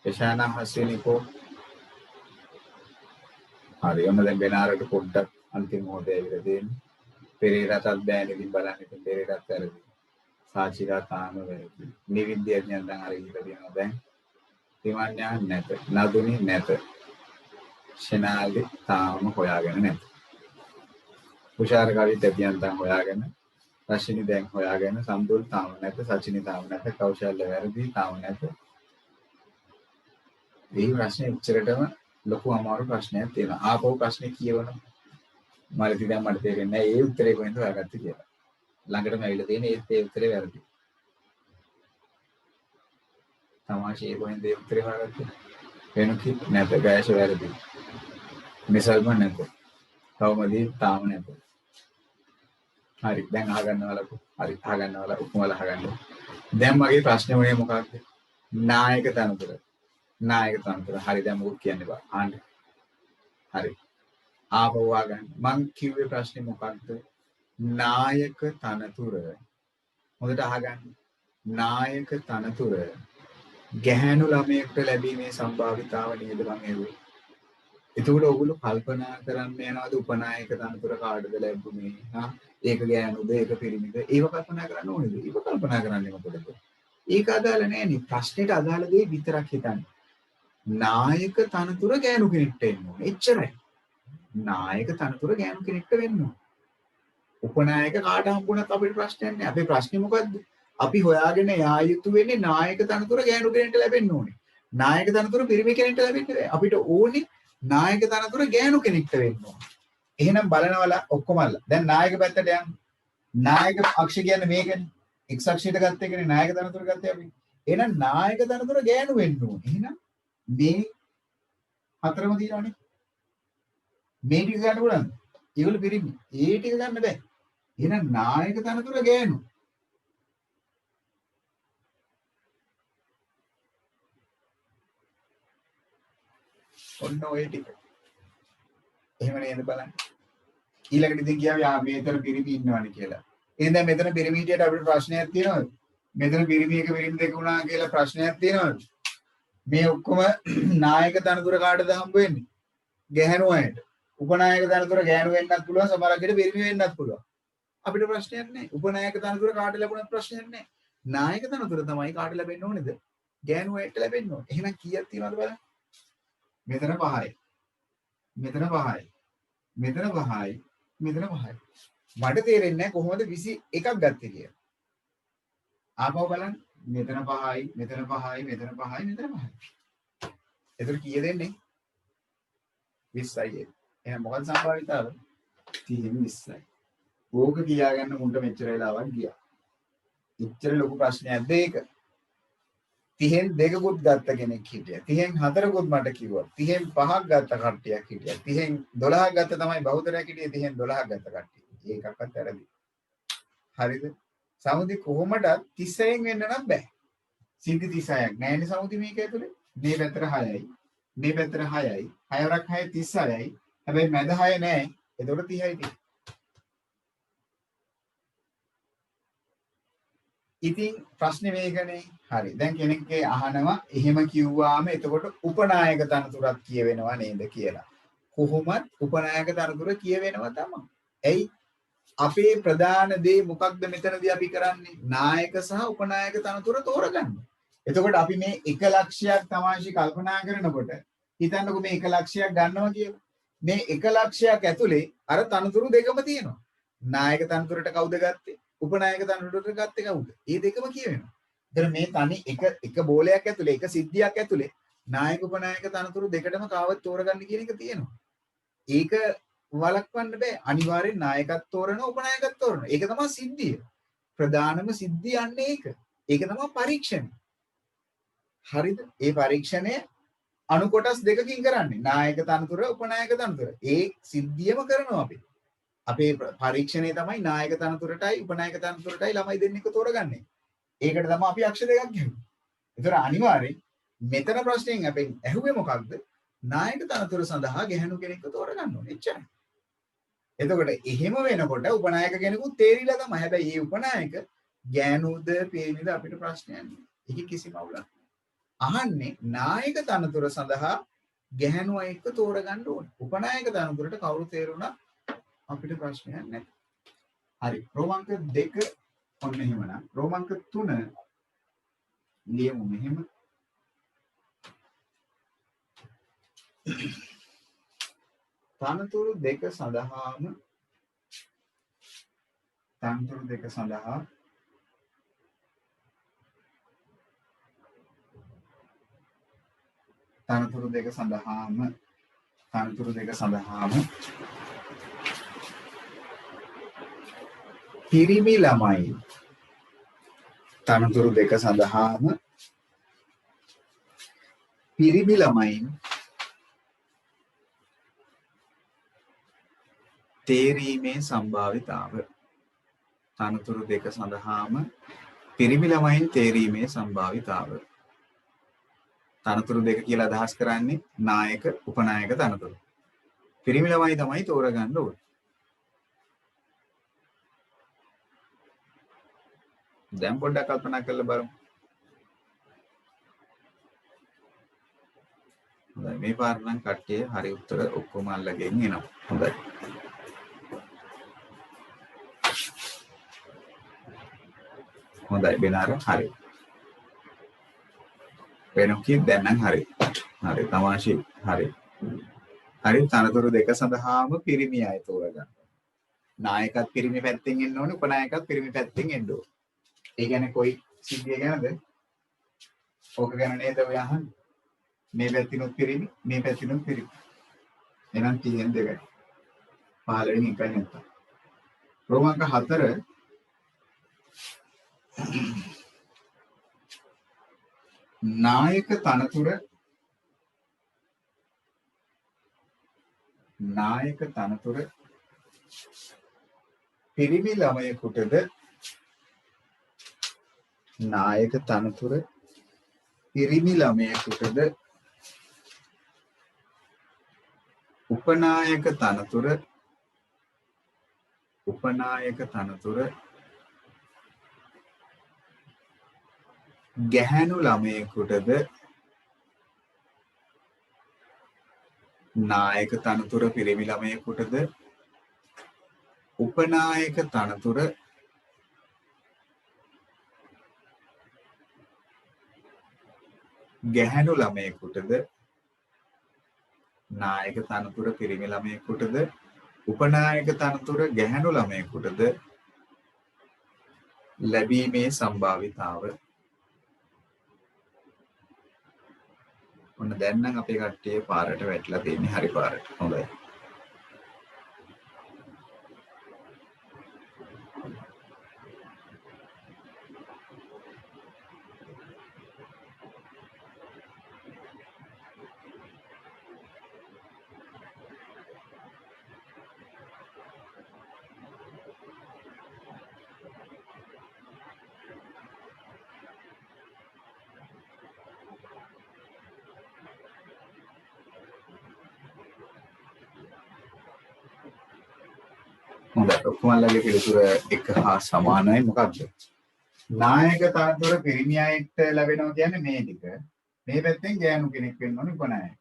එෂානා හස්වෙනිකෝ හරි ඔන්න දැන් බෙනාරට පොඩ්ඩක් අන්තිම මොහොතේ ඇවිල්ලා තියෙන්නේ. පෙරේරාටත් බෑනේ ඉතින් බලන්න ඉතින් පෙරේරාත් වැරදි. සාචිකා තාම වැරදි. නිවිද්‍යඥයන් දැන් අර ඉහිලා තියෙනවා දැන්. තිමන්‍යා නැත. නදුනි නැත. ෂෙනාලි තාම හොයාගෙන නැත. තුෂාර කවිත් ඇතියන් දැන් හොයාගෙන. රශිනි දැන් හොයාගෙන. සම්දුල් තාම නැත. සචිනි තාම නැත. කෞශල්‍ය වැරදි තාම නැත. මේ ප්‍රශ්නේ උච්චරටම ලොකු අමාරු ප්‍රශ්නයක් තියෙනවා. ආපහු ප්‍රශ්නේ කියවනවා. මට දැන් මට තේරෙන්නේ නැහැ ඒ උත්තරේ කොහෙන්ද හොයාගත්තේ කියලා. ළඟටම ඇවිල්ලා තියෙන ඒ උත්තරේ වැරදි. තමාෂේ කොහෙන්ද ඒ උත්තරේ හොයාගත්තේ? වෙනුකි නැත. ගෑෂ වැරදි. මිසල්ම නැත. කවමදී තාම නැත. හරි දැන් අහගන්නවලු. හරි අහගන්නවල උකුමල අහගන්න. දැන් මගේ ප්‍රශ්නේ වුණේ මොකක්ද? නායක තනතුර. නායක තනතුර. හරි දැන් මොකක් කියන්නේ බා. ආන්න. හරි. ආපහු අහගන්න. මං කිව්වේ ප්‍රශ්නේ මොකක්ද? නායක තනතුර. හොඳට අහගන්න. නායක තනතුර ගැහැණු ළමයෙකුට ලැබීමේ සම්භාවිතාව නේද මං ඇහුවේ. එතකොට ඔයගොල්ලෝ කල්පනා කරන්න යනවාද උපනායක තනතුර කාටද ලැබුණේ? හා ඒක ගෑනුද ඒක පිරිමිද? ඒව කල්පනා කරන්න ඕනේද? ඒව කල්පනා කරන්නේ මොකටද? ඒක අදාළ නෑනේ. ප්‍රශ්නෙට අදාළ දේ විතරක් හිතන්න. නායක තනතුර ගෑනු කෙනෙක්ට එන්න ඕනේ. එච්චරයි. නායක තනතුර ගෑනු කෙනෙක්ට වෙන්න ඕනේ. උපනායක කාට හම්බුණත් අපිට ප්‍රශ්නයක් නෑ. අපේ ප්‍රශ්නේ මොකද්ද? අපි හොයාගෙන යා යුතු වෙන්නේ නායක තනතුර ගෑනු කෙනෙක්ට ලැබෙන්න ඕනේ. නායක තනතුර පිරිමි කෙනෙක්ට ලැබෙන්න බෑ. අපිට ඕනේ නායක තනතුර ගෑනු කෙනෙක්ට වෙන්න ඕනේ. එහෙනම් බලනවල ඔක්කොමල්ලා. දැන් නායක පැත්තට යන්න. නායක අක්ෂ කියන්නේ මේකනේ. එක්ස් අක්ෂයට ගත්ත එකනේ නායක තනතුර ගත්තේ අපි. එහෙනම් නායක තනතුර ගෑනු වෙන්න ඕනේ. එහෙනම් මේ හතරම තියෙනවනේ. මේ ටික ගන්න පුළුවන්ද? ඒගොල්ලෝ පිරිමි. ඒ ටික ගන්න බෑ. එහෙනම් නායක තනතුර ගෑනු. ඔන්න ඔය ටික. එහෙම නේද බලන්න. ඊළඟට ඉතින් කියාවේ මේතර පිරිමි ඉන්නවනේ කියලා. එහෙනම් දැන් මෙතන පිරිමි හිටියට අපිට ප්‍රශ්නයක් තියෙනවද? මෙතන පිරිමි එක පිරිමි දෙක වුණා කියලා ප්‍රශ්නයක් තියෙනවද? මේ ඔක්කොම නායක තනතුර කාටද හම්බ වෙන්නේ? ගැහැණු අයට. උපනායක තනතුර ගැහැණු වෙන්නත් පුළුවන්, සමහරකට පිරිමි වෙන්නත් පුළුවන්. අපිට ප්‍රශ්නයක් නැහැ. උපනායක තනතුර කාට ලැබුණත් ප්‍රශ්නයක් නැහැ. නායක තනතුර තමයි කාට ලැබෙන්න ඕනේද? ගැහැණු අයට ලැබෙන්න ඕනේ. එහෙනම් කීයක් තියෙනවද බලන්න. මෙතන 5යි. මෙතන 5යි. මෙතන 5යි. මෙතන 5යි. මට තේරෙන්නේ නැහැ කොහොමද 21ක් ගත්තේ කියලා. ආපහු බලන්න. මෙතන 5යි, මෙතන 5යි, මෙතන 5යි, මෙතන 5යි. එතකොට කීයද එන්නේ? 20යි. එහෙනම් මොකක්ද සම්භාවිතාව? 30න් 20යි. ඕක කියාගන්න මුන්ට මෙච්චර වෙලාවක් ගියා. එච්චර ලොකු ප්‍රශ්නයක්ද ඒක? 30න් දෙකකුත් ගත්ත කෙනෙක් හිටියා. 30න් හතරකුත් මට කිව්වා. 30න් පහක් ගත්ත කට්ටියක් හිටියා. 30න් 12ක් ගත්ත තමයි බහුතරයක් හිටියේ. 30න් 12ක් ගත්ත කට්ටිය. ඒකක්වත් වැරදි. හරිද? සමුදි කොහොමද 30න් වෙන්න නම් බෑ. සිද්ධි 36ක් නෑනේ සමුදි මේක ඇතුලේ. මේ පැත්තට 6යි. මේ පැත්තට 6යි. 6 වරක් 6 36යි. හැබැයි මැද 6 නෑ. එතකොට 30යි තියෙන්නේ. ඉතින් ප්‍රශ්නේ මේකනේ. හරි. දැන් කෙනෙක්ගේ අහනවා එහෙම කිව්වාම එතකොට උපනායක තනතුරක් කියවෙනවා නේද කියලා. කොහොමත් උපනායක තනතුර කියවෙනවා තමයි. ඇයි? අපේ ප්‍රධාන දේ මොකක්ද මෙතනදී අපි කරන්නේ? නායක සහ උපනායක තනතුර තෝරගන්න. එතකොට අපි මේ 1 ලක්ෂයක් තමයි කල්පනා කරනකොට හිතන්නකෝ මේ 1 ලක්ෂයක් ගන්නවා කියලා. මේ 1 ලක්ෂයක් ඇතුලේ අර තනතුරු දෙකම තියෙනවා. නායක තනතුරට කවුද ගත්තේ? උපනායක තනතුරට ගත්තේ කවුද? මේ දෙකම කියවෙනවා. ඒතර මේ තනි එක බෝලයක් ඇතුලේ එක සිද්ධියක් ඇතුලේ නායක උපනායක තනතුරු දෙකටම කාවත් තෝරගන්න කියන එක තියෙනවා. ඒක වළක්වන්න බෑ. අනිවාර්යෙන් නායකත් තෝරනවා උපනායකත් තෝරනවා. ඒක තමයි සිද්ධිය. ප්‍රධානම සිද්ධිය යන්නේ ඒක. ඒක තමයි පරීක්ෂණය. හරිද? ඒ පරීක්ෂණය අණු කොටස් දෙකකින් කරන්නේ. නායක තනතුර උපනායක තනතුර. ඒ සිද්ධියම කරනවා අපි. අපේ පරීක්ෂණය තමයි නායක තනතුරටයි උපනායක තනතුරටයි ළමයි දෙන්නෙක් තෝරගන්නේ. ඒකට තමයි අපි අක්ෂර දෙකක් ගිහුවේ. ඒතර අනිවාර්යෙන් මෙතන ප්‍රශ්නයෙන් අපි ඇහුවේ මොකක්ද? නායක තනතුර සඳහා ගැහණු කෙනෙක්ව තෝරගන්න ඕනේ. එච්චරයි. එතකොට එහෙම වෙනකොට උපනායක කෙනෙකුත් තේරිලා තමයි. හැබැයි මේ උපනායක ගෑනුද පේනිද අපිට ප්‍රශ්නයක් නෑ. ඒක කිසිම අවුලක් නෑ. අහන්නේ නායක තනතුර සඳහා ගැහණු අයෙක්ව තෝරගන්න ඕනේ. උපනායක තනතුරට කවුරු තේරුණා අපිට ප්‍රශ්නයක් නෑ. හරි. රෝමාංක 2 ඔන්න එහෙමනම්. රෝමාංක 3 ලියමු මෙහෙම. තනතුරු දෙක සඳහාම තනතුරු දෙක සඳහා පිරිමි ළමයි තනතුරු දෙක සඳහාම පිරිමි ළමයින් තේරීමේ සම්භාවිතාව තනතුරු දෙක සඳහාම පිරිමි ළමයින් තේරීමේ සම්භාවිතාව තනතුරු දෙක කියලා අදහස් කරන්නේ නායක උපනායක තනතුරු. පිරිමි ළමයි තමයි තෝරගන්න ඕනේ. දැන් පොඩ්ඩක් කල්පනා කරලා බලමු. හොඳයි මේ පාර නම් කට්ටිය හරි උත්තර ඔක්කොම අල්ලගෙන එනවා. හොඳයි. හොඳයි බෙනාර හරි. වෙනකි දැන් නම් හරි. හරි තමාෂි හරි. හරි තනතුරු දෙක සඳහාම පිරිමි අය තෝරගන්න. නායකත් පිරිමි පැත්තෙන් එන්න ඕනේ උපනායකත් පිරිමි පැත්තෙන් එන්න ඕනේ. ඒ කියන්නේ කොයි සිද්ධිය ගැනද? ඕක ගැන නේද ඔය අහන්නේ? මේ පැත්තිනුත් පිරිමි මේ පැත්තිනුත් පිරිමි. එහෙනම් තියෙන දෙකයි. 15 වෙනි එකයි නැත්තම්. රෝමාංක 4 නායක තනතුර පිරිමි ළමයෙකුටද නායක තනතුර පිරිමි ළමයෙකුටද උපනායක තනතුර ගැහැණු ළමයෙකුටද නායක තනතුර පිරිමි ළමයෙකුටද උපනායක තනතුර ගැහැණු ළමයෙකුටද නායක තනතුර පිරිමි ළමයෙකුටද උපනායක තනතුර ගැහැණු ළමයෙකුටද ලැබීමේ සම්භාවිතාව ඔන්න දැන් නම් අපේ කට්ටිය පාරට වැටලා තියෙන්නේ හරි පාරට. හොඳයි. ඔක්කොමලගේ පිළිතුර එක හා සමානයි. මොකක්ද? නායක තනතුර පිරිමි අයට ලැබෙනවා කියන්නේ මේ ටික. මේ පැත්තෙන් ගෑනු කෙනෙක් වෙන්න ඕනේ උපනායක.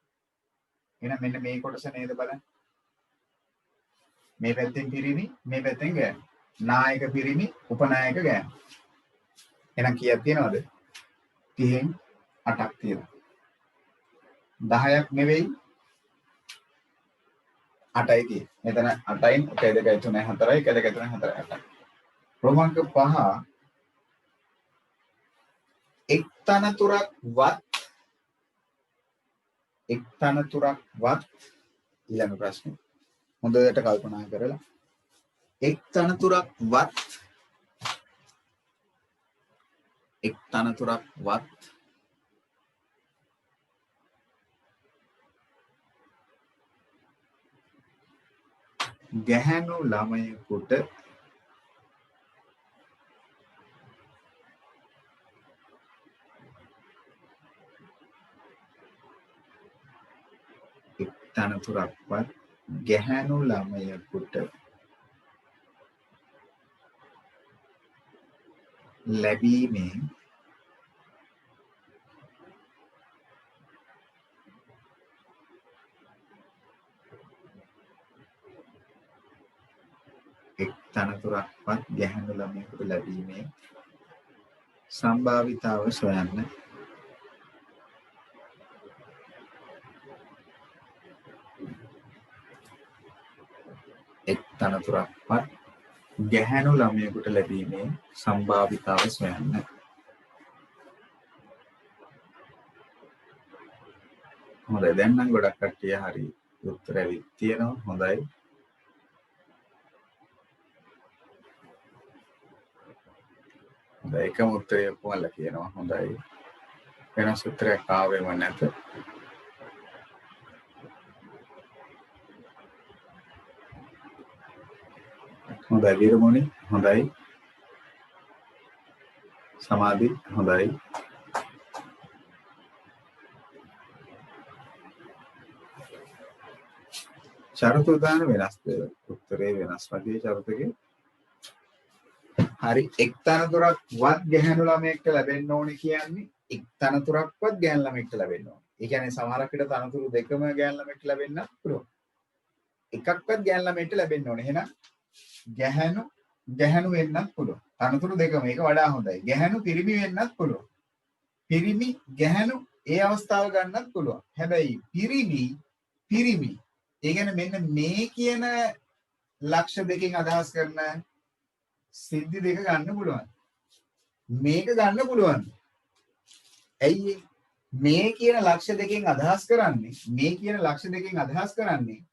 එහෙනම් මෙන්න මේ කොටස නේද බලන්න. මේ පැත්තෙන් පිරිමි, මේ පැත්තෙන් ගෑනු. නායක පිරිමි, උපනායක ගෑනු. එහෙනම් කීයක් තියෙනවද? 30න් 8ක් තියෙනවා. 10ක් නෙවෙයි 8යි තියෙන්නේ. මෙතන 8යි 1 2 3 4යි 1 2 3 4 8යි. ක්‍රමාංක 5 එක් තනතුරක් වත් ඊළඟ ප්‍රශ්නේ හොඳට කල්පනා කරලා එක් තනතුරක් වත් ගැහැණු ළමයෙකුට තනතුරක්වත් ගැහැණු ළමයෙකුට ලැබීමෙන් එක් තනතුරක්වත් ගැහැණු ළමයෙකුට ලැබීමේ සම්භාවිතාව සොයන්න. එක් තනතුරක්වත් ගැහැණු ළමයෙකුට ලැබීමේ සම්භාවිතාව සොයන්න. හොඳයි දැන් නම් ගොඩක් කට්ටිය හරි උත්තර ඇවිත් තියෙනවා. හොඳයි. හොඳයි එකම උත්තරය කොහොමද කියනවා. හොඳයි. වෙනස් උත්තරයක් ආවෙම නැත. හොඳයි විරමුණි. හොඳයි. සමාධි. හොඳයි. ශරත උදාන වෙනස්ද? උත්තරේ වෙනස් වගේ ශරතකේ. හරි එක් තනතුරක්වත් ගැහැණු ළමයෙක්ට ලැබෙන්න ඕනේ කියන්නේ එක් තනතුරක්වත් ගැහැණු ළමයෙක්ට ලැබෙන්න ඕනේ. ඒ කියන්නේ සමහරක් විට තනතුරු දෙකම ගැහැණු ළමයෙක්ට ලැබෙන්නත් පුළුවන්. එකක්වත් ගැහැණු ළමයෙක්ට ලැබෙන්න ඕනේ. එහෙනම් ගැහැණු වෙන්නත් පුළුවන්. තනතුරු දෙකම ඒක වඩා හොඳයි. ගැහැණු පිරිමි වෙන්නත් පුළුවන්. පිරිමි ගැහැණු ඒ අවස්ථාව ගන්නත් පුළුවන්. හැබැයි පිරිමි ඒ කියන්නේ මෙන්න මේ කියන ලක්ෂ දෙකෙන් අදහස් කරන සිද්ධි දෙක ගන්න පුළුවන්. මේක ගන්න පුළුවන්. ඇයි මේ කියන ලක්ෂ දෙකෙන් අදහස් කරන්නේ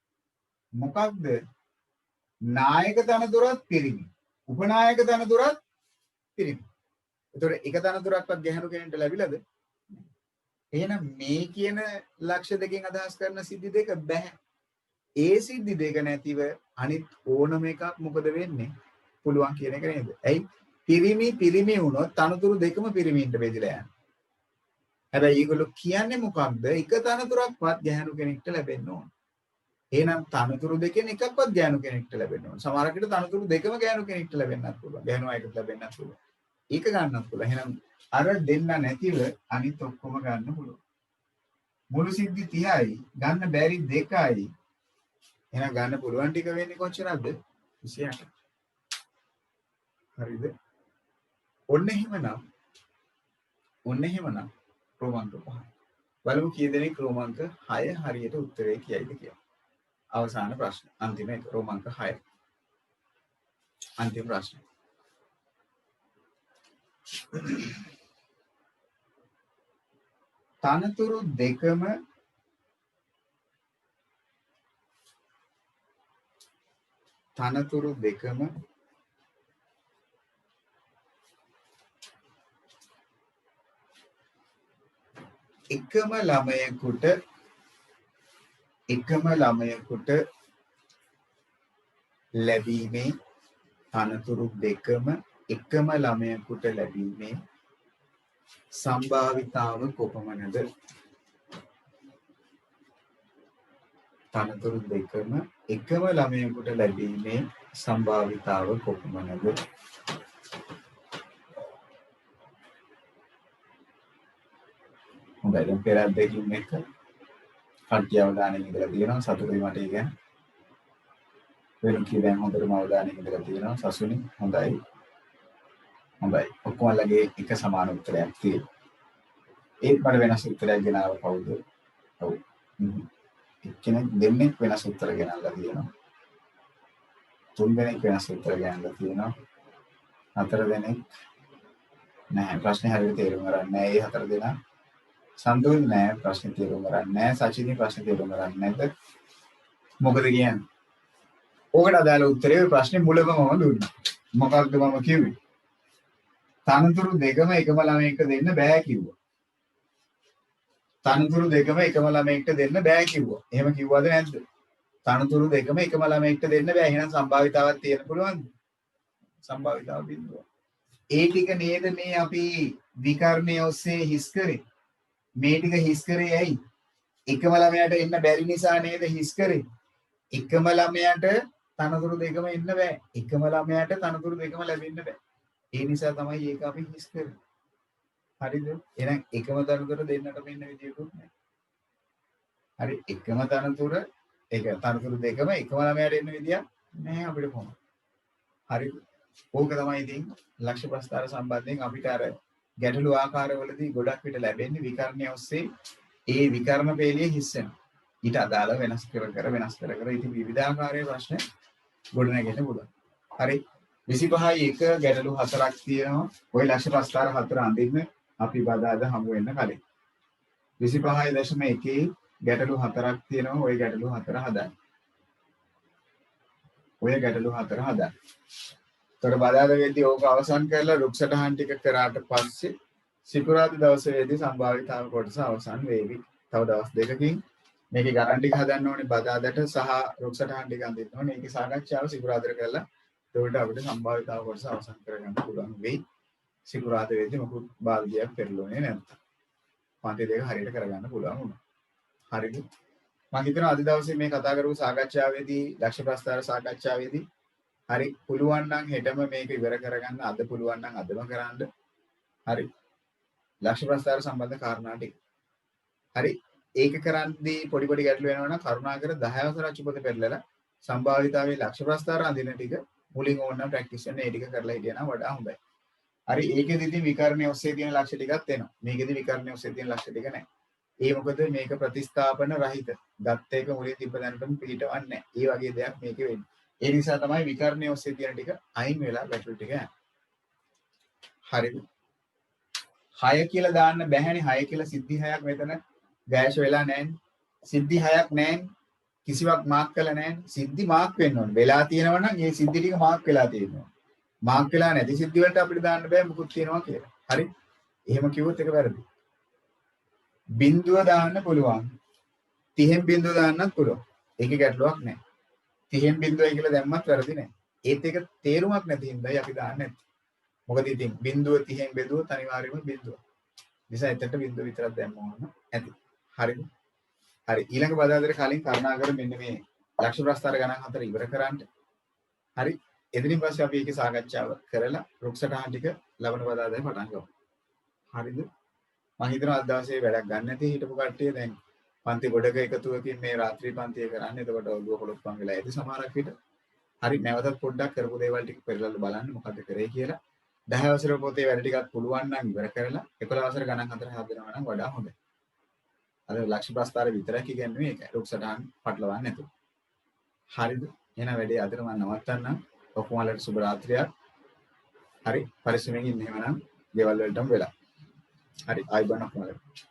මොකක්ද? නායක තනතුරත් පිරිමි. උපනායක තනතුරත් පිරිමි. ඒතකොට එක තනතුරක්වත් ගැහැණු කෙනෙක්ට ලැබිලාද? එහෙනම් මේ කියන ලක්ෂ දෙකෙන් අදහස් කරන සිද්ධි දෙක බෑ. ඒ සිද්ධි දෙක නැතිව අනිත් ඕනම එකක් මොකද වෙන්නේ? පුළුවන් කියන එක නේද? ඇයි? පිරිමි වුණොත් තනතුරු දෙකම පිරිමින්ට බෙදලා යනවා. හැබැයි ඒගොල්ලෝ කියන්නේ මොකක්ද? එක තනතුරක්වත් ගැහැණු කෙනෙක්ට ලැබෙන්න ඕන. එහෙනම් තනතුරු දෙකෙන් එකක්වත් ගැහැණු කෙනෙක්ට ලැබෙන්න ඕන. සමහරකට තනතුරු දෙකම ගැහැණු කෙනෙක්ට ලැබෙන්නත් පුළුවන්. ගැහැණු අයෙකුට ලැබෙන්නත් පුළුවන්. ඒක ගන්නත් පුළුවන්. එහෙනම් අර දෙන්න නැතිව අනිත් ඔක්කොම ගන්න පුළුවන්. මුළු සිද්ධි 30යි ගන්න බැරි 2යි. එහෙනම් ගන්න පුළුවන් ටික වෙන්නේ කොච්චරද? 28. හරිද? ඔන්න එහෙමනම් ක්‍රමාංක 5. බලමු කී දෙනෙක් ක්‍රමාංක 6 හරියට උත්තරේ කියයිද කියලා. අවසාන ප්‍රශ්න. අන්තිම එක ක්‍රමාංක 6. අන්තිම ප්‍රශ්න. තනතුරු දෙකම එකම ළමයෙකුට ලැබීමේ තනතුරු දෙකම එකම ළමයෙකුට ලැබීමේ සම්භාවිතාව කොපමණද? තනතුරු දෙකම එකම ළමයෙකුට ලැබීමේ සම්භාවිතාව කොපමණද? හොඳයි දැන් පෙර දෙකින් එක කට්ටිය අවධානයෙන් ඉඳලා තියෙනවා. සතුටුයි මට ඒ ගැන. වෙන කී දැන් හොඳටම අවධානයෙන් ඉඳලා තියෙනවා. සසුනි හොඳයි. ඔක්කොමලගේ එක සමාන උත්තරයක් තියෙනවා. ඒත් මට වෙනස් උත්තරයක් ගෙනාව කවුද? ඔව්. එක්කෙනෙක් දෙන්නෙක් වෙනස් උත්තර ගෙනල්ලා තියෙනවා. 3 දෙනෙක් වෙනස් උත්තර ගෙනල්ලා තියෙනවා. 4 දෙනෙක් නැහැ. ප්‍රශ්නේ හරියට තේරුම් ගන්න නැහැ. ඒ 4 දෙනා සම්දුන් නැහැ. ප්‍රශ්නේ තේරුම් ගන්න නැහැ. සචිනි ප්‍රශ්නේ තේරුම් ගන්න නැද්ද? මොකද කියන්නේ? ඕකට අදාළ උත්තරේ ප්‍රශ්නේ මුලම මම දුන්නා. මොකක්ද මම කිව්වේ? තනතුරු දෙකම එකම ළමයෙක්ට දෙන්න බෑ කිව්වා. තනතුරු දෙකම එකම ළමයෙක්ට දෙන්න බෑ කිව්වා. එහෙම කිව්වද නැද්ද? තනතුරු දෙකම එකම ළමයෙක්ට දෙන්න බෑ. එහෙනම් සම්භාවිතාවක් තියෙන්න පුළුවන්ද? සම්භාවිතාව බිඳුව. ඒ ටික නේද මේ අපි විකර්ණය ඔස්සේ හිස් කරේ. මේ ටික හිස් කරේ ඇයි? එකම ළමයාට එන්න බැරි නිසා නේද හිස් කරේ. එකම ළමයාට තනතුරු දෙකම එන්න බෑ. එකම ළමයාට තනතුරු දෙකම ලැබෙන්න බෑ. ඒ නිසා තමයි ඒක අපි හිස් කරේ. හරිද? එහෙනම් එකම තනතුර දෙන්නට මෙන්න විදියකුත් නැහැ. හරි එකම තනතුර ඒක තනතුරු දෙකම එකම ළමයාට එන්න විදියක් නැහැ අපිට කොහොමද? හරිද? ඕක තමයි ඉතින් ලක්ෂ්‍ය ප්‍රස්තාර සම්බන්ධයෙන් අපිට අර ගැටලු ආකාරවලදී ගොඩක් විට ලැබෙන්නේ විකර්ණය ඔස්සේ ඒ විකර්ණ පේළිය හිස් වෙනවා. ඊට අදාළව වෙනස් කර ඉතින් විවිධාකාරයේ ප්‍රශ්න ගොඩනගෙන්න පුළුවන්. හරි 25යි 1 ගැටලු 4ක් තියෙනවා. ওই ලක්ෂ්‍ය ප්‍රස්තාර 4 අඳින්න අපි බදාද හමු වෙන්න කලින් 25.1 ගැටලු 4ක් තියෙනවා. ওই ගැටලු 4 හදන්න. ඔය ගැටලු 4 හදන්න. තොර බදාද වෙද්දී ඕක අවසන් කරලා රුක්සටහන් ටික කරාට පස්සේ සිකුරාදා දවසේදී සම්භාවිතාව කොටස අවසන් වේවි. තව දවස් දෙකකින් මේකේ ගණන් ටික හදන්න ඕනේ බදාදට සහ රුක්සටහන් ටික අඳින්න ඕනේ. ඒකේ සාකච්ඡාව සිකුරාදාට කරලා ඒකට අපිට සම්භාවිතාව කොටස අවසන් කරගන්න පුළුවන් වෙයි. සිකුරාදා වෙද්දී මොකුත් බාල්දියක් පෙරළුනේ නැත්නම්. පන්ති දෙක හරියට කරගන්න පුළුවන් වුණා. හරිද? මම හිතනවා අද දවසේ මේ කතා කරපු සාකච්ඡාවේදී ලක්ෂ්‍ය ප්‍රස්තාර සාකච්ඡාවේදී හරි පුළුවන් නම් හෙටම මේක ඉවර කරගන්න අද පුළුවන් නම් අදම කරන්න. හරි. ලක්ෂ්‍ය ප්‍රස්තාර සම්බන්ධ කාරණා ටික. හරි. ඒක කරද්දී පොඩි පොඩි ගැටලු වෙනවා නම් කරුණාකර 10 වසර අචුපත පෙරලලා සම්භාවිතාවේ ලක්ෂ්‍ය ප්‍රස්තාර අඳින ටික මුලින් ඕනනම් ප්‍රැක්ටිස් වෙන්න ඒ ටික කරලා හිටියනම් වඩා හොඳයි. හරි ඒකෙදි ඉතින් විකර්ණයේ ඔස්සේ තියෙන ලක්ෂ්‍ය ටිකක් එනවා. මේකෙදි විකර්ණයේ ඔස්සේ තියෙන ලක්ෂ්‍ය ටික නැහැ. ඒ මොකද මේක ප්‍රතිස්ථාපන රහිත. ගත්ත එක මුලින් තිබ්බ දැනටම පිළිටවන්නේ නැහැ. ඒ වගේ දෙයක් මේකේ වෙන්නේ. ඒ නිසා තමයි විකර්ණයේ ඔස්සේ තියෙන ටික අයින් වෙලා ගැටලු ටික යන්නේ. හරිද? 6 කියලා දාන්න බැහැනේ 6 කියලා සිද්ධි 6ක් මෙතන ගෑෂ් වෙලා නැහැනේ. සිද්ධි 6ක් නැහැනේ. කිසිවක් මාක් කරලා නැහැනේ. සිද්ධි මාක් වෙන්න ඕනේ. වෙලා තියෙනවා නම් ඒ සිද්ධි ටික මාක් වෙලා තියෙනවා. මාක් වෙලා නැති සිද්ධි වලට අපිට දාන්න බෑ මොකුත් තියෙනවා කියලා. හරි? එහෙම කිව්වොත් ඒක වැරදි. බිඳුව දාන්න පුළුවන්. 30න් බිඳුව දාන්නත් පුළුවන්. ඒකේ ගැටලුවක් නැහැ. 30න් බිඳුවයි කියලා දැම්මත් වැරදි නැහැ. ඒත් ඒක තේරුමක් නැති හින්දායි අපි දාන්නේ නැත්තේ. මොකද ඉතින් බිඳුව 30න් බෙදුවොත් අනිවාර්යයෙන්ම බිඳුව. නිසා එතනට බිඳුව විතරක් දැම්ම ඕන ඇති. හරිද? හරි ඊළඟ බදාදට කලින් කරුණාකර මෙන්න මේ ලක්ෂ්‍ය ප්‍රස්තාර ගණන් 4 ඉවර කරන්න. හරි එදිනින් පස්සේ අපි ඒකේ සාකච්ඡාව කරලා රුක්සටහන් ටික ලබන බදාදේ පටන් ගමු. හරිද? මම හිතනවා අද දවසේ වැඩක් ගන්න නැති හිටපු කට්ටිය දැන් පන්ති ගොඩක එකතුවකින් මේ රාත්‍රී පන්තිය කරන්නේ. එතකොට ඔළුව පොළොප්පන් වෙලා ඇති සමහරක් විට. හරි නැවතත් පොඩ්ඩක් කරපු දේවල් ටික පෙරලලා බලන්න මොකද කරේ කියලා. 10 වසර පොතේ වැඩ ටිකක් පුළුවන් නම් ඉවර කරලා 11 වසර ගණන් 4 හදනවා නම් වඩා හොඳයි. අද ලක්ෂ්‍ය ප්‍රස්තාර විතරක් කියන්නේ ඒක. රුක්සටහන් පටලවන්නේ නැතුව. හරිද? එහෙනම් වැඩේ අදට මම නවත්තන්නම්. ඔක්කොමලට සුබ රාත්‍රියක්. හරි පරිස්සමෙන් ඉන්න එහෙමනම් ගෙවල් වලටම වෙලා. හරි ආයිබෝන් ඔක්කොමලට.